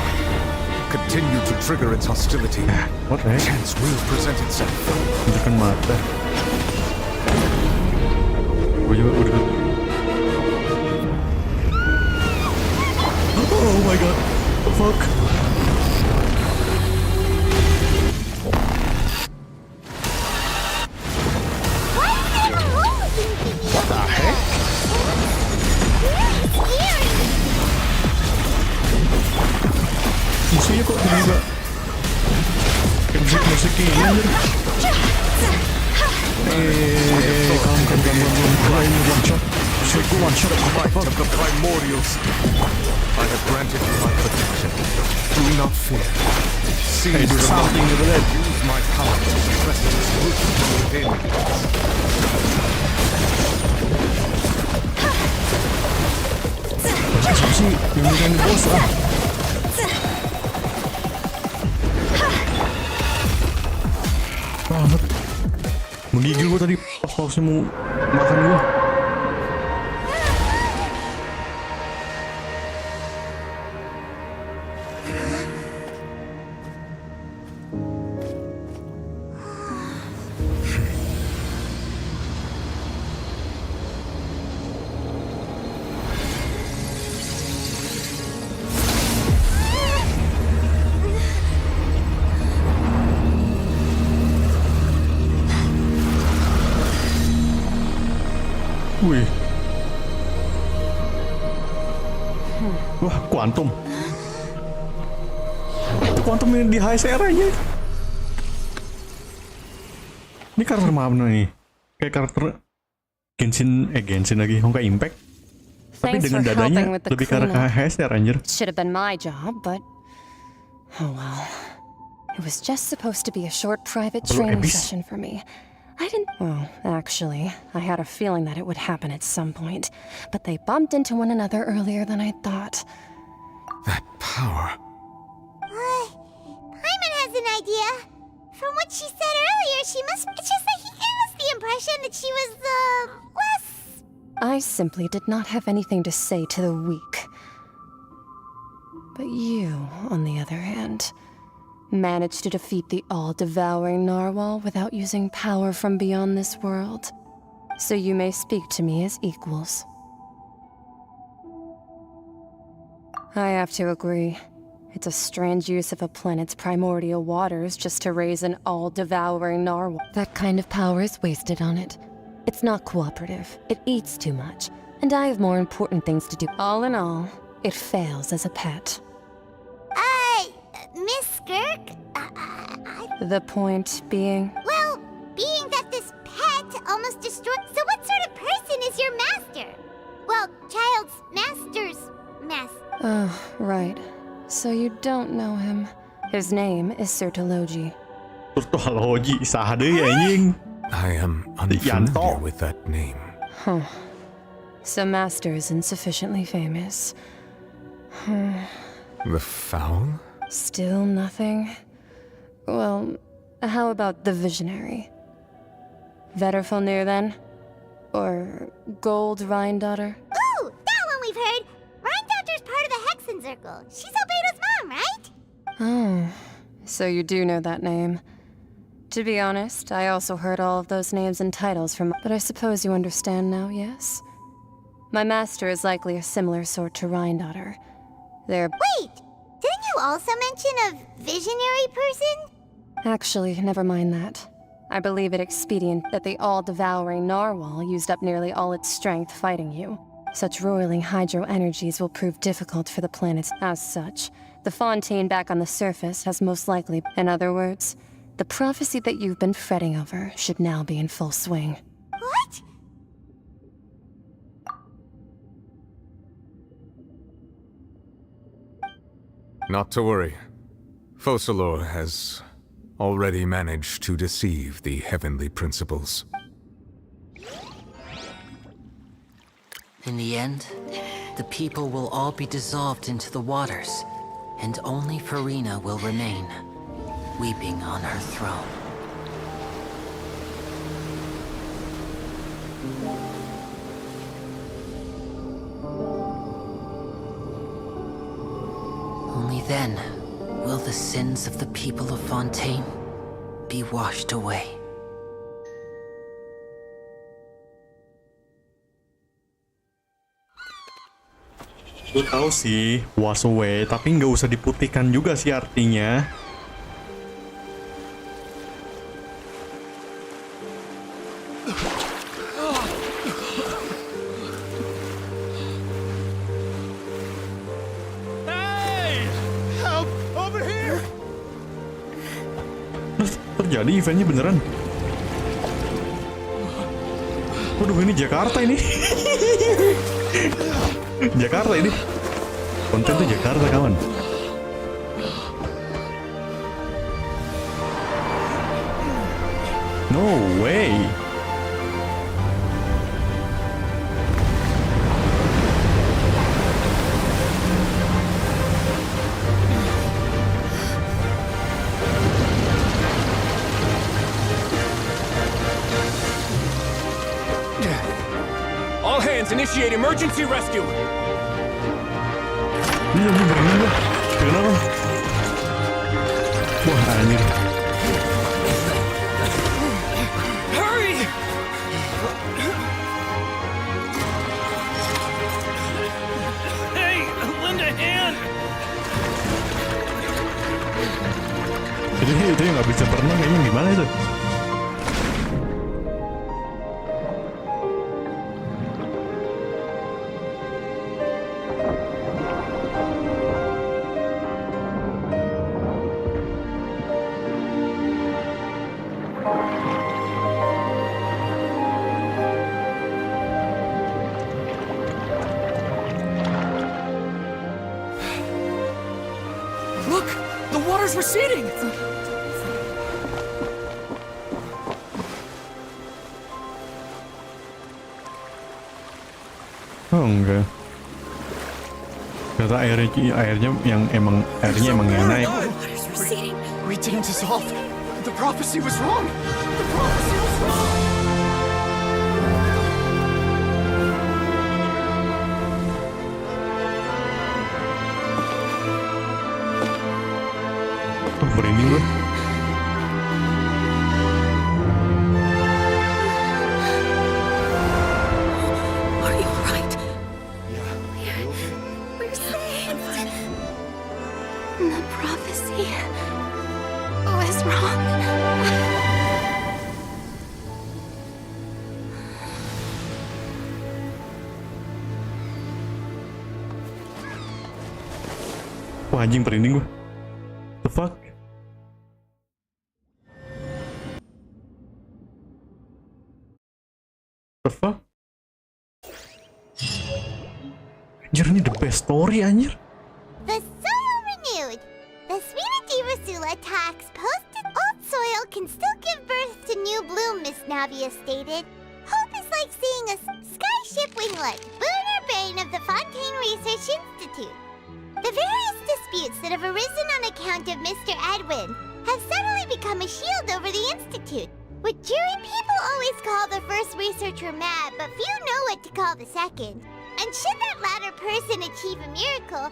Continue to trigger its hostility. What the heck? Chance will present itself. Tunjukkan mata. Gue juga udah. Oh my god. The fuck? What the heck? Musuhnya kok tiba-tiba musik ini anjir. Kalem. One shot. Gue one shot. Light of the primordials. I have granted you my protection. Do not fear. Hey, there's something over there. Use my power to suppress its root from within. Siapa sih yang nyerang bos ah? Banget. Menggigil gue tadi pas pausnya mau makan gue. Wih. Wah, kuantum. Itu kuantum yang di HSR aja. Ini karakter mana nih? Kayak karakter Genshin lagi, Honkai Impact. Tapi dengan dadanya lebih ke arah HSR anjir. Should have been my job, but oh well. It was just supposed to be a short private Perlu training ebis. session for me. I didn't. Well, actually, I had a feeling that it would happen at some point, but they bumped into one another earlier than I thought. Power. Paimon has an idea. From what she said earlier, she must. It's just that he gave us the impression that she was, less. I simply did not have anything to say to the weak. But you, on the other hand, managed to defeat the all-devouring narwhal without using power from beyond this world. So you may speak to me as equals. I have to agree. It's a strange use of a planet's primordial waters just to raise an all-devouring narwhal. That kind of power is wasted on it. It's not cooperative. It eats too much. And I have more important things to do. All in all, it fails as a pet. Miss Skirk? The point being? Well, being that this pet almost destroyed. So, what sort of person is your master? Well, child's master's master. Oh, right. So you don't know him. His name is Sertologi. Sertologi, saha deui anjing. I am unfamiliar with that name. Huh. So Master is insufficiently famous. The Foul? Still nothing? Well, how about the Visionary? Vetterfulnir then? Or Gold Rhindaughter? Ooh, that one we've heard. Rhindaughter's part of the Hexen Circle. She's Albedo's mom, right? Oh, so you do know that name. To be honest, I also heard all of those names and titles from... But I suppose you understand now, yes? My master is likely a similar sort to Rhindaughter. They're... Wait! Didn't you also mention a visionary person? Actually, never mind that. I believe it expedient that the all-devouring narwhal used up nearly all its strength fighting you. Such roiling hydro energies will prove difficult for the planets. As such, the fontaine back on the surface has most likely... In other words, the prophecy that you've been fretting over should now be in full swing. What? Not to worry. Focalor has already managed to deceive the heavenly principles. In the end, the people will all be dissolved into the waters, and only Farina will remain, weeping on her throne. Only then will the sins of the people of Fontaine be washed away. Gue tahu sih, wash away, tapi nggak usah diputihkan juga sih artinya. Hey! Help! Over here! Terjadi eventnya beneran. Waduh, ini Jakarta ini. Jakarta ini. Konten tuh Jakarta, kawan. No way. All hands, initiate emergency rescue! Iya, gue berenang gue. Kenapa? Wah, anjir. Hurry! Hey, lend a hand! Itu yang nggak bisa berenang kayaknya gimana itu? Look! The water's receding! Oh enggak. Kata airnya yang emang naik. We didn't dissolve. The prophecy was wrong. The prophecy was wrong. Oh, merinding gue. Are you alright? We're saved. The prophecy was wrong. Wah anjing merinding gue. The fuck? The fuck? Anjir ini the best story anjir. The soil renewed. The Svina Divasula tax posted old soil can still give birth to new bloom, Miss Navia stated. Hope is like seeing a skyship winglet, boon or bane of the Fontaine Research Institute. The various disputes that have arisen on account of Mr. Edwin have suddenly become a shield over the Institute. With jury, people always call the first researcher mad, but few know what to call the second. And should that latter person achieve a miracle...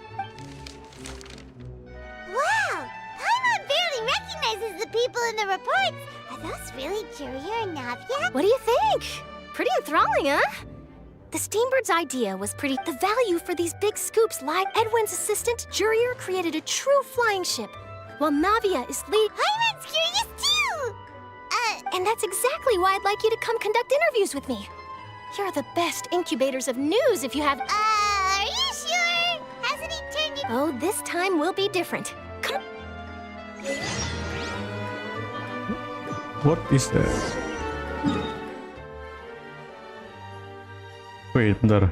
Wow! Paimon barely recognizes the people in the reports. Are those really Jury or Navia? What do you think? Pretty enthralling, huh? The Steambird's idea was pretty. The value for these big scoops lie. Edwin's assistant, Jurier, created a true flying ship, while Navia is lead. Paimon's curious too! And that's exactly why I'd like you to come conduct interviews with me. You're the best incubators of news if you have. Are you sure? Hasn't he turned you? Oh, this time will be different. Come. What is that? Wait, bentar.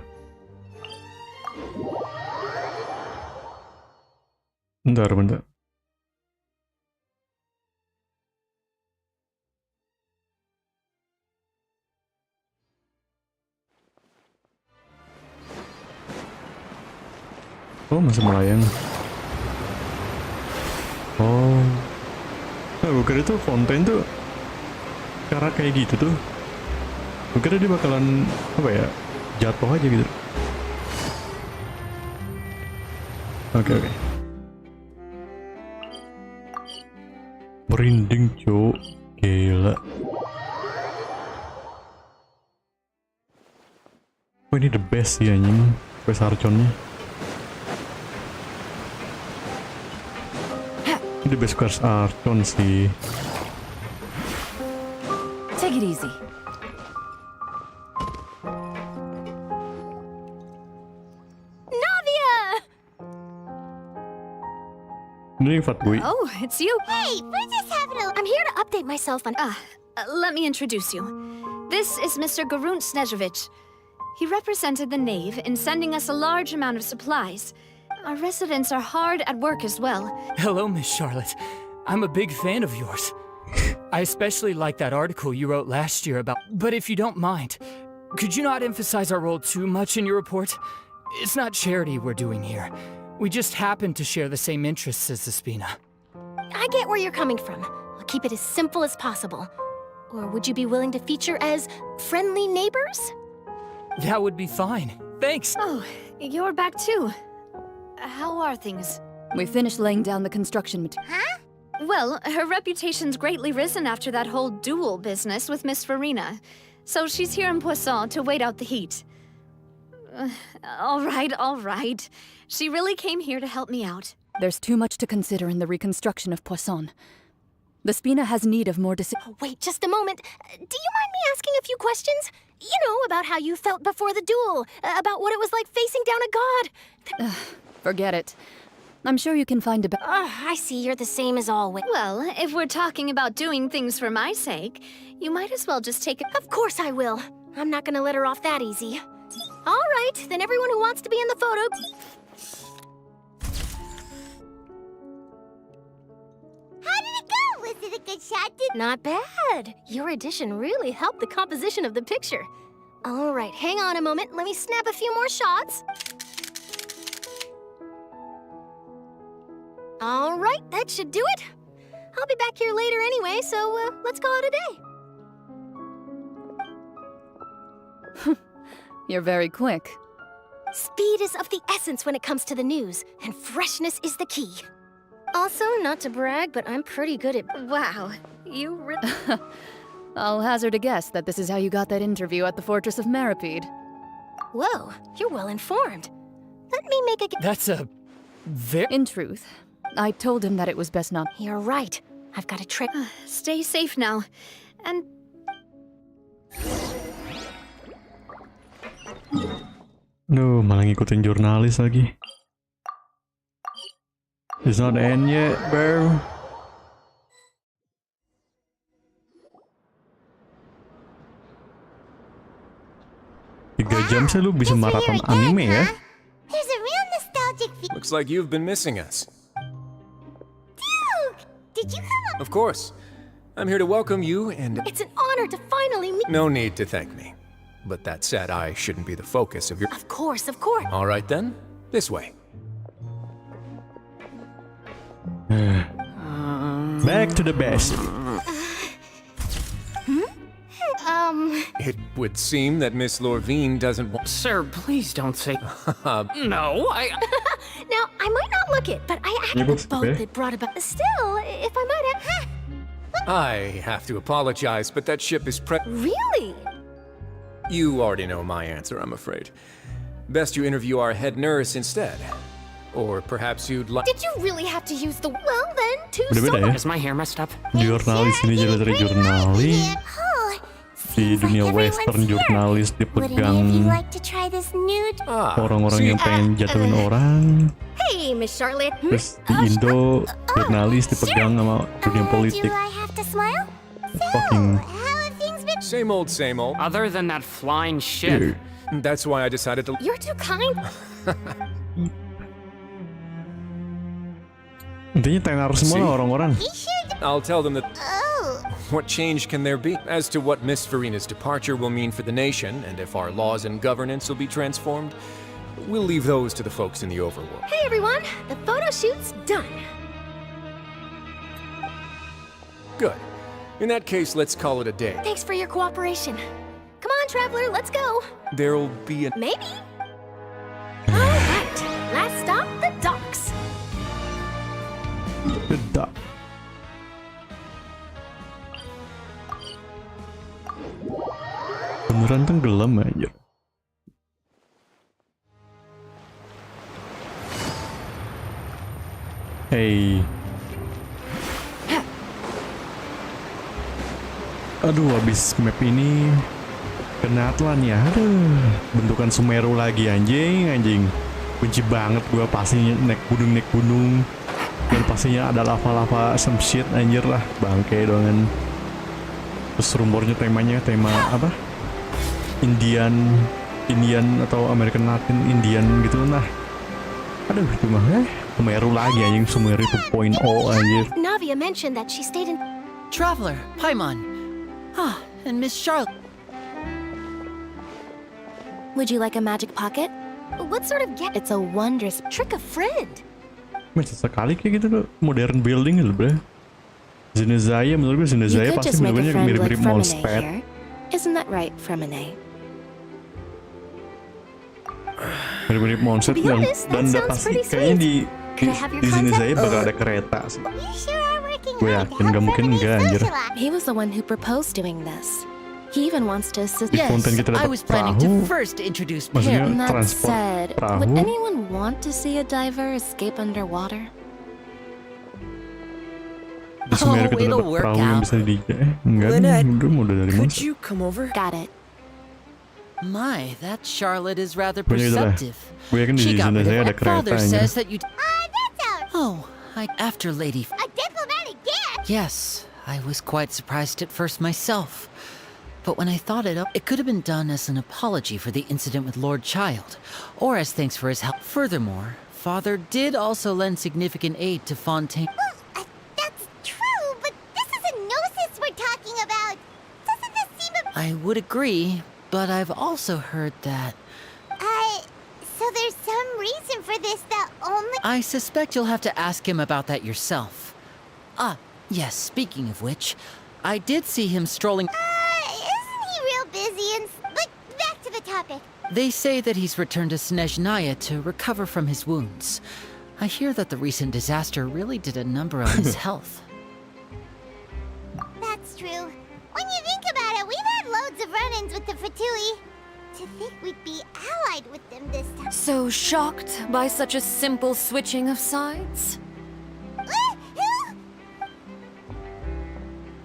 Bentar. Oh, masih melayang. Oh. Nah, gue kira tuh Fontaine tuh cara kayak gitu tuh. Gue kira dia bakalan apa ya? Jatuh aja gitu. Oke. Merinding, cuk. Gila. Oh, ini the best sih anjing. Best Archonnya. Ini the best quest Archon sih. Take it easy. Oh, it's you. Hey, we're just having a... I'm here to update myself on... let me introduce you. This is Mr. Gooooo Snezhevich. He represented the Knave in sending us a large amount of supplies. Our residents are hard at work as well. Hello, Miss Charlotte. I'm a big fan of yours. I especially like that article you wrote last year about... But if you don't mind, could you not emphasize our role too much in your report? It's not charity we're doing here. We just happen to share the same interests as the Spina. I get where you're coming from. I'll keep it as simple as possible. Or would you be willing to feature as friendly neighbors? That would be fine. Thanks. Oh, you're back too. How are things? We finished laying down the construction material. Huh? Well, her reputation's greatly risen after that whole duel business with Miss Farina. So she's here in Poisson to wait out the heat. All right. She really came here to help me out. There's too much to consider in the reconstruction of Poisson. The Spina has need of more Oh, wait, just a moment. Do you mind me asking a few questions? You know, about how you felt before the duel, about what it was like facing down a god. Forget it. I'm sure you can find a better... I see you're the same as always. Well, if we're talking about doing things for my sake, you might as well just take it. Of course I will. I'm not gonna let her off that easy. All right, then everyone who wants to be in the photo... How did it go? Was it a good shot? Not bad. Your addition really helped the composition of the picture. All right, hang on a moment. Let me snap a few more shots. All right, that should do it. I'll be back here later anyway, so let's call it a day. You're very quick. Speed is of the essence when it comes to the news, and freshness is the key. Also, not to brag, but I'm pretty good at... Wow, you really... I'll hazard a guess that this is how you got that interview at the Fortress of Maripede. Whoa, you're well informed. Let me make a... That's a... In truth, I told him that it was best not... You're right. I've got a trick. Stay safe now. And... Duh, malah ngikutin jurnalis lagi. It's not end yet, bro. Tiga jam sih lu bisa maraton anime ya? There's a real nostalgic feel. Looks like you've been missing us. Duke! Did you come up? Of course. I'm here to welcome you and... It's an honor to finally meet... No need to thank me. But that said, I shouldn't be the focus of your... Of course, of course. All right then, this way. Back to the basic. It would seem that Miss Lorvine doesn't want... Sir, please don't say... No, Now, I might not look it, but I acted the boat that brought about... Still, if I might have... I have to apologize, but that ship is Really? You already know my answer, I'm afraid. Best you interview our head nurse instead. Or perhaps you'd like... Did you really have to use the... Well then, too Beda-beda ya. Is my hair messed up? Jurnalis ini jadi dari jurnalis. Di dunia western jurnalis dipegang Like to try this nude? orang-orang yang pengen jatuhin orang. Hey, Miss Charlotte. Terus di Indo jurnalis dipegang sama dunia politik. Do I have to smile? Fucking Same old, same old. Other than that flying ship. That's why I decided to... You're too kind. Intinya tenar semua lah orang-orang. I'll tell them that... What change can there be? As to what Miss Verina's departure will mean for the nation, and if our laws and governance will be transformed, we'll leave those to the folks in the overworld. Hey everyone, the photo shoot's done. Good. In that case, let's call it a day. Thanks for your cooperation. Come on, traveler, let's go. There'll be a... Maybe. All right, last stop, the docks. The dock. Beneran tenggelam aja. Hey. Aduh, habis map ini kena Atlan ya. Aduh, bentukan Sumeru lagi anjing. Benci banget gua pastinya naik gunung. Dan pastinya ada lava-lava some shit anjir lah, bangke doangan. Terus rumornya tema apa? Indian atau American Latin Indian gitu nah. Aduh, cuma Sumeru lagi anjing, Sumeru 2.0 anjir. Navia mentioned that she stayed in... Traveler, Paimon. Ah, and Miss Charlotte. Would you like a magic pocket? What sort of get? It's a wondrous trick of friend. Masih sekali kayak gitu loh, modern building gitu bro. Zinezaya, menurut gue Zinezaya pasti bener-bener mirip-mirip Mondstadt. Isn't that right, Fremine? Mirip-mirip Mondstadt dan udah pasti kayaknya di Zinezaya bakal ada kereta sih. Gue yakin, gak mungkin enggak anjir. He was the one who proposed doing this. He even wants to assist. Yes, I was planning to first introduce Maksudnya And that transport said, perahu. would anyone want to see a diver escape underwater? Di Sumeru kita dapat perahu yang bisa enggak nih, udah mau dari mana? Could you come over? Got it. My, that Charlotte is rather Pokoknya gitu lah. perceptive. Gue yakin di She got rid Zinezaya of ada what father kereta says anjir. that you... Oh, after Lady... A diplomatic gift? Yes, I was quite surprised at first myself. But when I thought it up, it could have been done as an apology for the incident with Lord Child, or as thanks for his help. Furthermore, Father did also lend significant aid to Fontaine. Well, that's true, but this is a gnosis we're talking about. Doesn't this seem a... I would agree, But I've also heard that... So there's some reason for this that only... I suspect you'll have to ask him about that yourself. Ah, yes, speaking of which, I did see him strolling... Isn't he real busy and... But back to the topic. They say that he's returned to Snezhnaya to recover from his wounds. I hear that the recent disaster really did a number on his health. That's true. When you think about it, we've had loads of run-ins with the Fatui. To think we'd be allied with them this time. So shocked by such a simple switching of sides?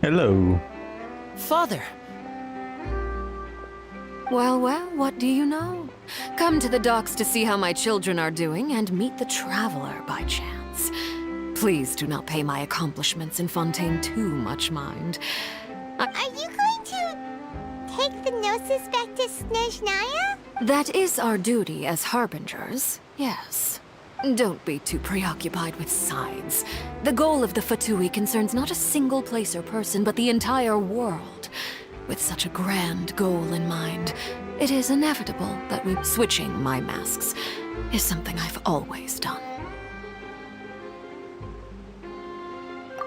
Hello. Father. Well, what do you know? Come to the docks to see how my children are doing and meet the Traveler by chance. Please do not pay my accomplishments in Fontaine too much mind. Are you going to take the Gnosis back to Snezhnaya? That is our duty as harbingers, yes. Don't be too preoccupied with sides. The goal of the Fatui concerns not a single place or person, but the entire world. With such a grand goal in mind, it is inevitable that switching my masks is something I've always done.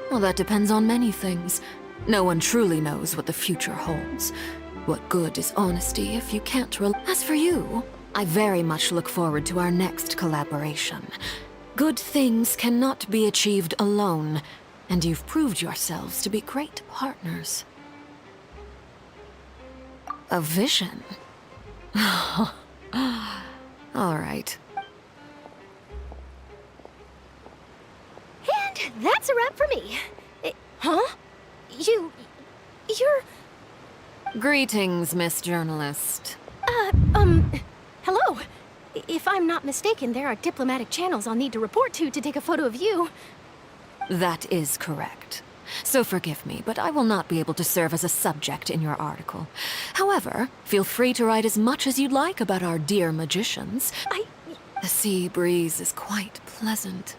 Well, that depends on many things. No one truly knows what the future holds. What good is honesty if you can't As for you, I very much look forward to our next collaboration. Good things cannot be achieved alone, and you've proved yourselves to be great partners. A vision? All right. And that's a wrap for me. Huh? You're... Greetings, Miss Journalist. Hello. If I'm not mistaken, there are diplomatic channels I'll need to report to take a photo of you. That is correct. So forgive me, but I will not be able to serve as a subject in your article. However, feel free to write as much as you'd like about our dear magicians. The sea breeze is quite pleasant.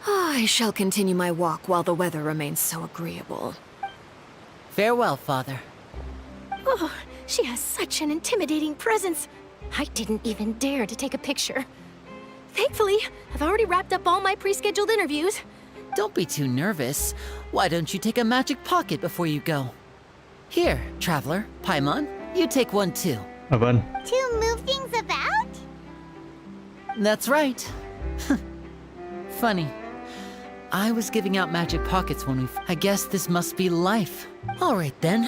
I shall continue my walk while the weather remains so agreeable. Farewell, Father. Oh, she has such an intimidating presence. I didn't even dare to take a picture. Thankfully, I've already wrapped up all my pre-scheduled interviews. Don't be too nervous. Why don't you take a magic pocket before you go? Here, Traveler, Paimon, you take one too. Apaan? To move things about? That's right. Funny. I was giving out magic pockets when I guess this must be life. All right then.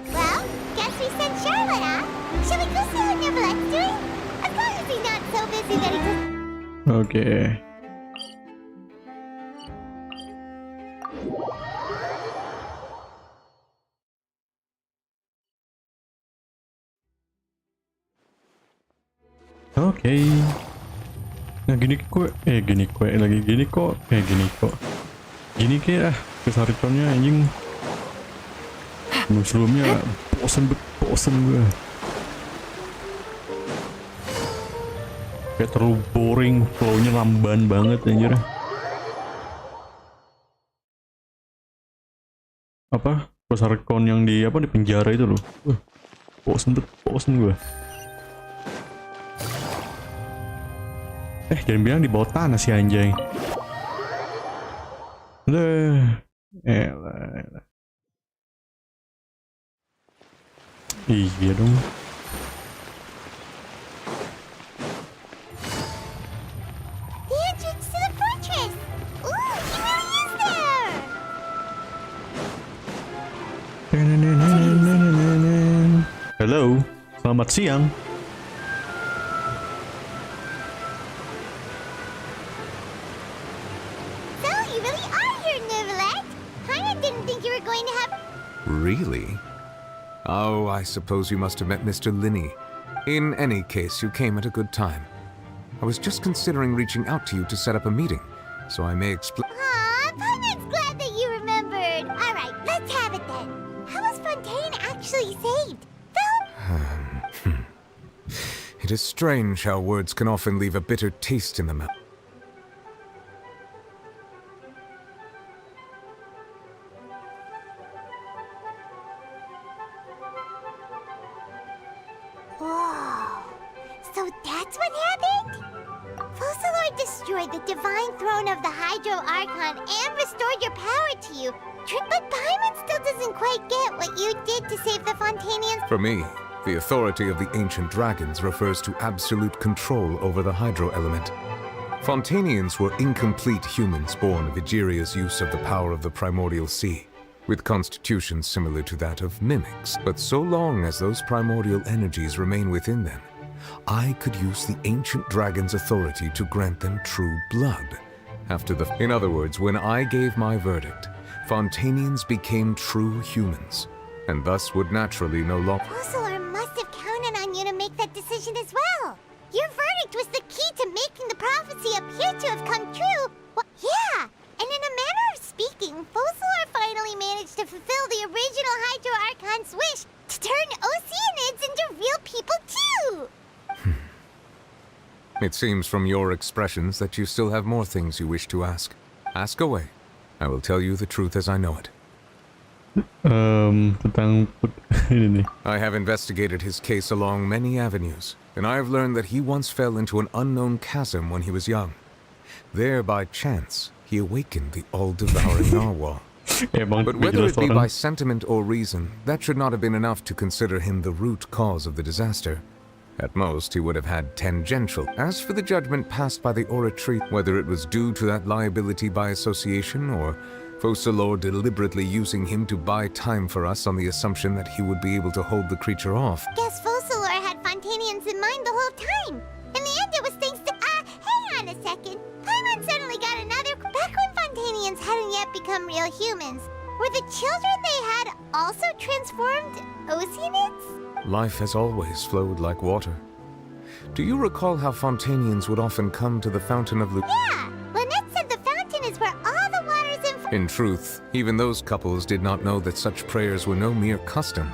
Well, guess we sent Charlotte off. Shall we go see what Neverlette's doing? As long as he's not so busy that he just... Okay. Oke. Nah gini kok, gini kok. Gini kayak ke Archonnya anjing. Sebelumnya bosen gue. Kayak terlalu boring, flow-nya lamban banget anjir. Apa? Pas Archon yang di penjara itu loh. Bosen gue. Jangan bilang di bawah tanah si anjay. Elah. Iya dong. The entrance to the fortress! Ooh, he really is there! Hello, selamat siang. So, you really are here, Neverlette! Paimon didn't think you were going to have... Really? Oh, I suppose you must have met Mr. Linney. In any case, you came at a good time. I was just considering reaching out to you to set up a meeting, so I may explain... Aw, Paimon's glad that you remembered. Alright, let's have it then. How was Fontaine actually saved? It is strange how words can often leave a bitter taste in the mouth. That's what happened? Focalor destroyed the divine throne of the Hydro Archon and restored your power to you. But Paimon still doesn't quite get what you did to save the Fontanians. For me, the authority of the ancient dragons refers to absolute control over the hydro element. Fontanians were incomplete humans born of Egeria's use of the power of the primordial sea, with constitutions similar to that of mimics. But so long as those primordial energies remain within them, I could use the ancient dragon's authority to grant them true blood. In other words, when I gave my verdict, Fontanians became true humans, and thus would naturally no longer... Focalor must have counted on you to make that decision as well. Your verdict was the key to making the prophecy appear to have come true. Well, yeah, and in a manner of speaking, Focalor finally managed to fulfill the original Hydro Archon's wish to turn Oceanids into real people too! It seems from your expressions that you still have more things you wish to ask. Ask away. I will tell you the truth as I know it. I have investigated his case along many avenues, and I have learned that he once fell into an unknown chasm when he was young. There, by chance, he awakened the all-devouring narwhal. But whether it be by sentiment or reason, that should not have been enough to consider him the root cause of the disaster. At most, he would have had tangential. As for the judgment passed by the Oratree, whether it was due to that liability by association, or Focalor deliberately using him to buy time for us on the assumption that he would be able to hold the creature off. Guess Focalor had Fontanians in mind the whole time. In the end, it was thanks to... hang on a second. Paimon suddenly got another... Back when Fontanians hadn't yet become real humans, were the children they had also transformed Oceanids? Life has always flowed like water. Do you recall how Fontanians would often come to the Fountain of Yeah! Lynette said the fountain is where all the waters In truth, even those couples did not know that such prayers were no mere custom.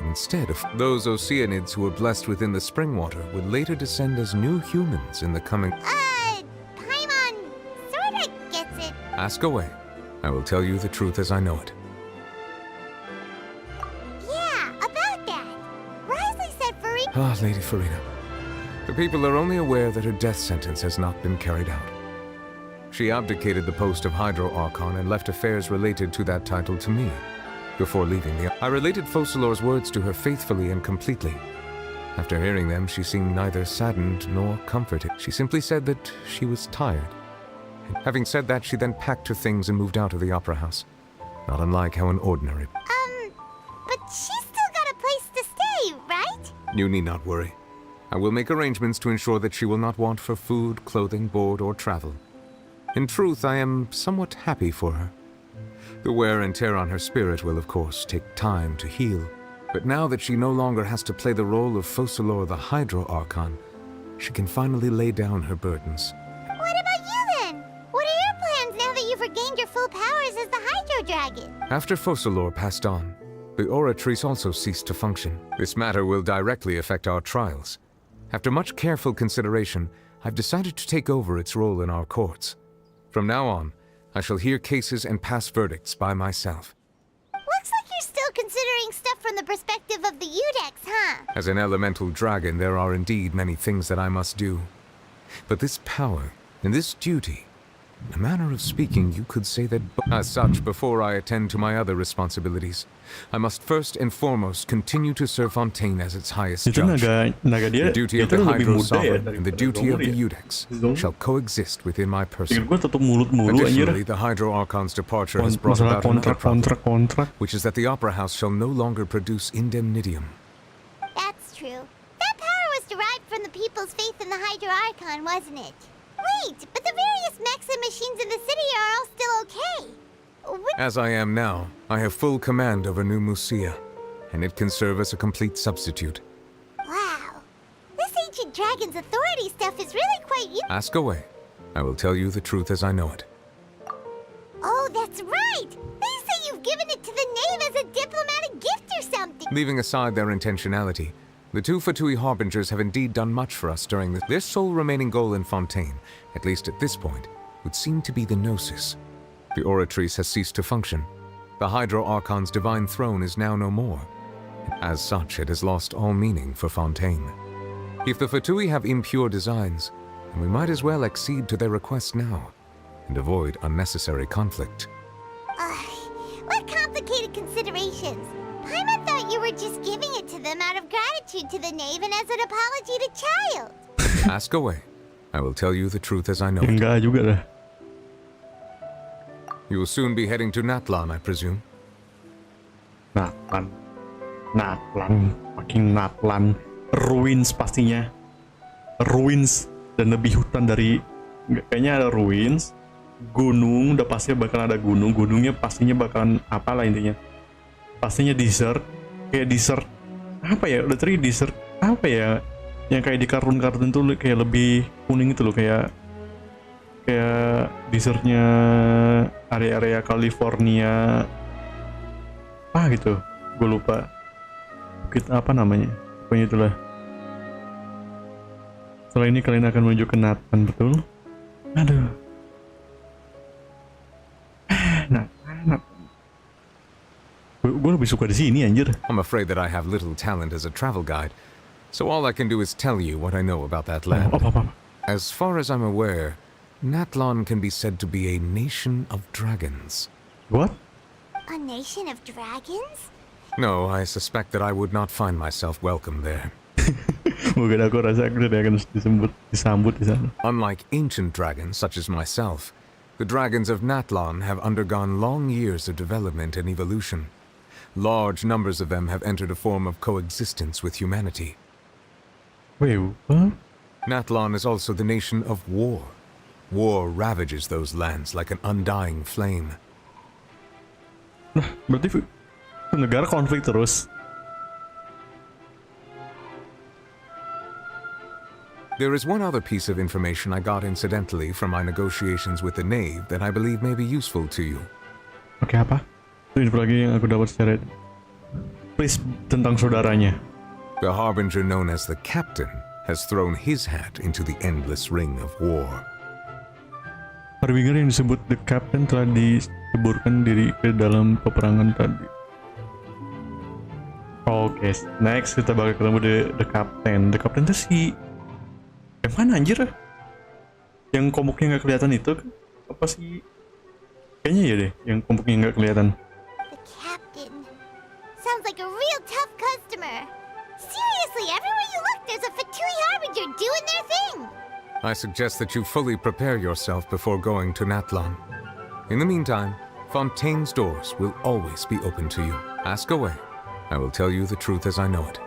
Instead, those Oceanids who were blessed within the spring water would later descend as new humans in the coming... Paimon sorta gets it. Ask away. I will tell you the truth as I know it. Lady Farina. The people are only aware that her death sentence has not been carried out. She abdicated the post of Hydro Archon and left affairs related to that title to me. Before leaving I related Focalor's words to her faithfully and completely. After hearing them, she seemed neither saddened nor comforted. She simply said that she was tired. And having said that, she then packed her things and moved out of the opera house. Not unlike how an ordinary... But she's still got a place to stay, right? You need not worry. I will make arrangements to ensure that she will not want for food, clothing, board, or travel. In truth, I am somewhat happy for her. The wear and tear on her spirit will, of course, take time to heal. But now that she no longer has to play the role of Focalor the Hydro Archon, she can finally lay down her burdens. What about you then? What are your plans now that you've regained your full powers as the Hydro Dragon? After Focalor passed on, the Oratrice also ceased to function. This matter will directly affect our trials. After much careful consideration, I've decided to take over its role in our courts. From now on, I shall hear cases and pass verdicts by myself. Looks like you're still considering stuff from the perspective of the Udex, huh? As an elemental dragon, there are indeed many things that I must do. But this power and this duty, in a manner of speaking, you could say that as such, before I attend to my other responsibilities, I must first and foremost continue to serve Fontaine as its highest judge. The duty of the Hydro Sovereign and the duty of the Udex shall coexist within my person. Additionally, the Hydro Archon's departure has brought about another problem, which is that the Opera House shall no longer produce indemnitium. That's true. That power was derived from the people's faith in the Hydro Archon, wasn't it? Wait, but the various mechs and machines in the city are all still okay. As I am now, I have full command over New Musia, and it can serve as a complete substitute. Wow. This ancient dragon's authority stuff is really quite Ask away. I will tell you the truth as I know it. Oh, that's right! They say you've given it to the knave as a diplomatic gift or something! Leaving aside their intentionality, the two Fatui Harbingers have indeed done much for us during this. Their sole remaining goal in Fontaine, at least at this point, would seem to be the Gnosis. The Oratrice has ceased to function. The Hydro Archon's divine throne is now no more. As such, it has lost all meaning for Fontaine. If the Fatui have impure designs, then we might as well accede to their request now, and avoid unnecessary conflict. What complicated considerations? Paimon thought you were just giving it to them out of gratitude to the knave and as an apology to Child. Ask away. I will tell you the truth as I know it. Enggak juga dah. You will soon be heading to Natlan, I presume. Natlan, fucking Natlan. Ruins pastinya. Ruins dan lebih hutan dari, kayaknya ada ruins. Gunung, udah pasti bakal ada gunung. Gunungnya pastinya bakalan apalah intinya. Pastinya desert, kayak desert apa ya? Udah tadi desert apa ya? Yang kayak di kartun-kartun tuh kayak lebih kuning itu loh, kayak desertnya area-area California. Gitu, gue lupa. Bukit apa namanya? Pokoknya itulah. Setelah ini kalian akan menuju ke Nathan, betul? Aduh. Gue lebih suka di sini anjir. I'm afraid that I have little talent as a travel guide, so all I can do is tell you what I know about that land. As far as I'm aware, Natlan can be said to be a nation of dragons. What? A nation of dragons? No, I suspect that I would not find myself welcome there. Mungkin aku rasa aku akan disambut di sana. Unlike ancient dragons such as myself, the dragons of Natlan have undergone long years of development and evolution. Large numbers of them have entered a form of coexistence with humanity. Wait, what? Natlan is also the nation of war. War ravages those lands like an undying flame. Nah, berarti negara konflik terus. There is one other piece of information I got incidentally from my negotiations with the knave that I believe may be useful to you. Oke, apa? Itu info lagi yang aku dapat secara please tentang saudaranya. The harbinger known as the Captain has thrown his hat into the endless ring of war. Harbinger yang disebut The Captain telah diceburkan diri ke dalam peperangan tadi. Oke, next kita bakal ketemu The Captain. The Captain itu si yang mana anjir? Yang komuknya nggak kelihatan itu apa sih? Kayaknya ya deh, yang komuknya nggak kelihatan. The Captain. Sounds like a real tough customer. Seriously, everywhere you look, there's a Fatui Harbinger doing their thing. I suggest that you fully prepare yourself before going to Natlan. In the meantime, Fontaine's doors will always be open to you. Ask away. I will tell you the truth as I know it.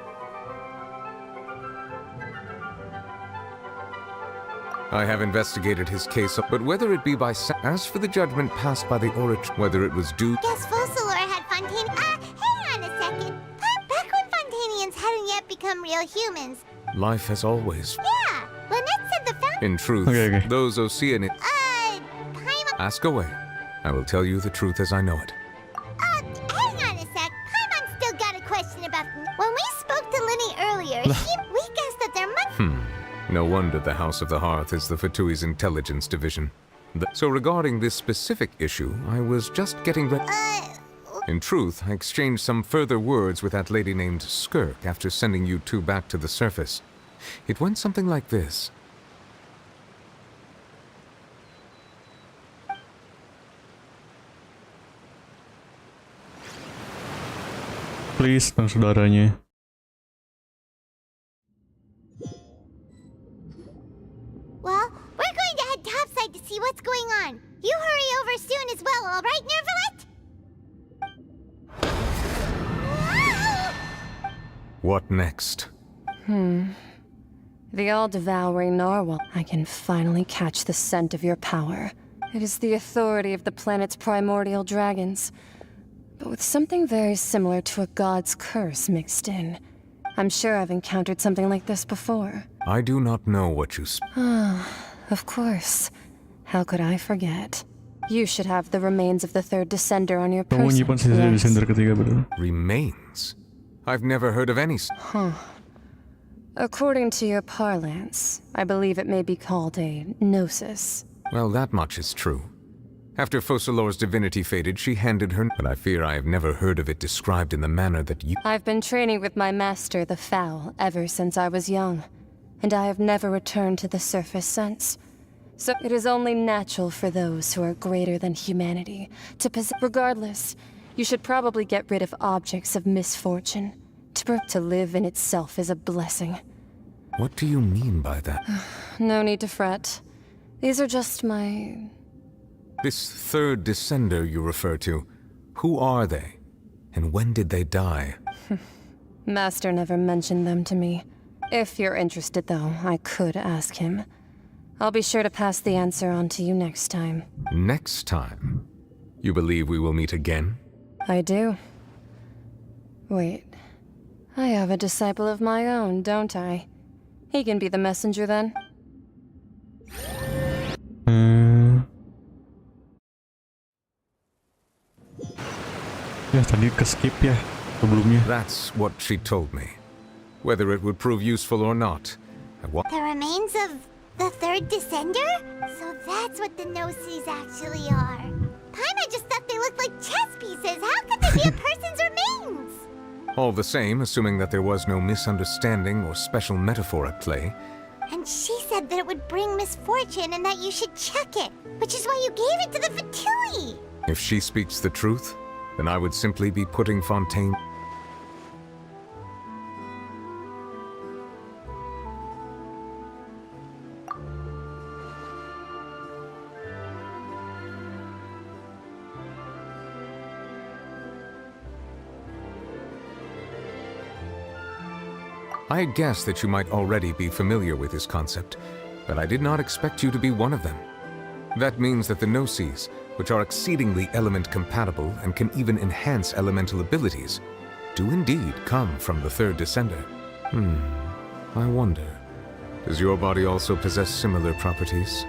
I have investigated his case, but whether it be by as for the judgment passed by the Archon, whether it was due. Guess Fossilor had Fontaine. Hang on a second. Back when Fontanians hadn't yet become real humans. Life has always. Yeah, Lynette said the fountain. In truth, Okay. those Oceanic. Paimon. Ask away. I will tell you the truth as I know it. Hang on a sec. Paimon still got a question about. When we spoke to Linny earlier, we guessed that there might. No wonder the House of the Hearth is the Fatui's intelligence division. So regarding this specific issue, I was just getting ready. In truth, I exchanged some further words with that lady named Skirk after sending you two back to the surface. It went something like this. Please, tentang saudaranya. Well, we're going to head topside to see what's going on. You hurry over soon as well, all right, Nervalet? What next? The all-devouring narwhal. I can finally catch the scent of your power. It is the authority of the planet's primordial dragons, but with something very similar to a god's curse mixed in. I'm sure I've encountered something like this before. I do not know what you Of course. How could I forget? You should have the remains of the third descender on your Kamu person. menyimpan sisa descender ketiga, betul? Remains? I've never heard of any. According to your parlance, I believe it may be called a gnosis. Well, that much is true. After Fossilor's divinity faded, she handed her, but I fear I have never heard of it described in the manner that you. I've been training with my master, the Fowl, ever since I was young. and I have never returned to the surface since. So it is only natural for those who are greater than humanity to possess. Regardless, you should probably get rid of objects of misfortune. To live in itself is a blessing. What do you mean by that? No need to fret. These are just my... This third descender you refer to, who are they? And when did they die? Master never mentioned them to me. If you're interested, though, I could ask him. I'll be sure to pass the answer on to you next time. Next time? You believe we will meet again? I do. Wait. I have a disciple of my own, don't I? He can be the messenger then. Ya tadi ke skip ya sebelumnya. That's what she told me. Whether it would prove useful or not. The remains of the third descender? So that's what the no-sees actually are. Paimon just thought they looked like chess pieces. How could they be a person's remains? All the same, assuming that there was no misunderstanding or special metaphor at play. And she said that it would bring misfortune and that you should check it, which is why you gave it to the Fatui. If she speaks the truth, then I would simply be putting Fontaine... I guessed that you might already be familiar with this concept, but I did not expect you to be one of them. That means that the no-sees, which are exceedingly element-compatible and can even enhance elemental abilities, do indeed come from the third descender. I wonder, does your body also possess similar properties?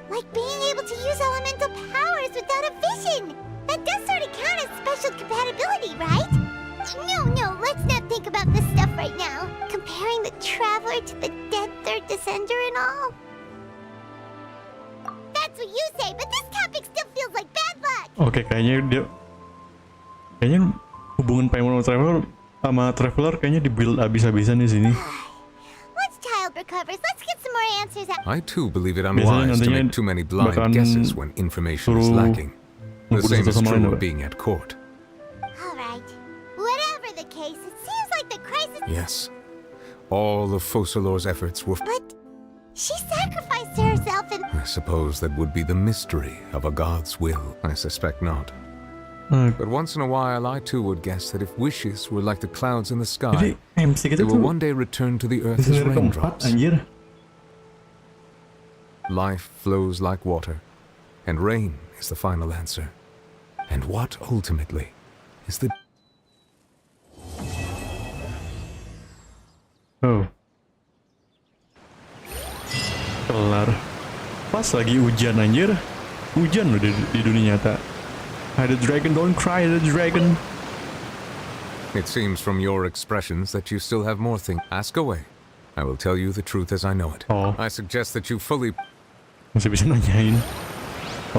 Like being able to use elemental powers without a vision. That does sort of count as special compatibility, right? No, let's not think about this stuff right now. Comparing the Traveler to the dead third descender and all. That's what you say, but this topic still feels like bad luck. Oke, kayaknya hubungan Paimon sama Traveler kayaknya dibuild abis-abisan di sini. Once child recovers, let's get some more answers out. I too believe it unwise to make too many blind guesses when information is lacking. The same is true of being at court. Alright. Whatever the case, it seems like the crisis... Yes. All of Focalor's efforts were... But she sacrificed herself and... I suppose that would be the mystery of a god's will. I suspect not. But once in a while, I too would guess that if wishes were like the clouds in the sky, they will one day return to the earth as raindrops. Life flows like water, and rain is the final answer. And what ultimately is the... Oh. Kelar. Pas lagi hujan anjir. Hujan loh di dunia nyata. Ada dragon, don't cry, ada dragon. It seems from your expressions that you still have more things. Ask away. I will tell you the truth as I know it. I suggest that you fully... Masih bisa nanyain.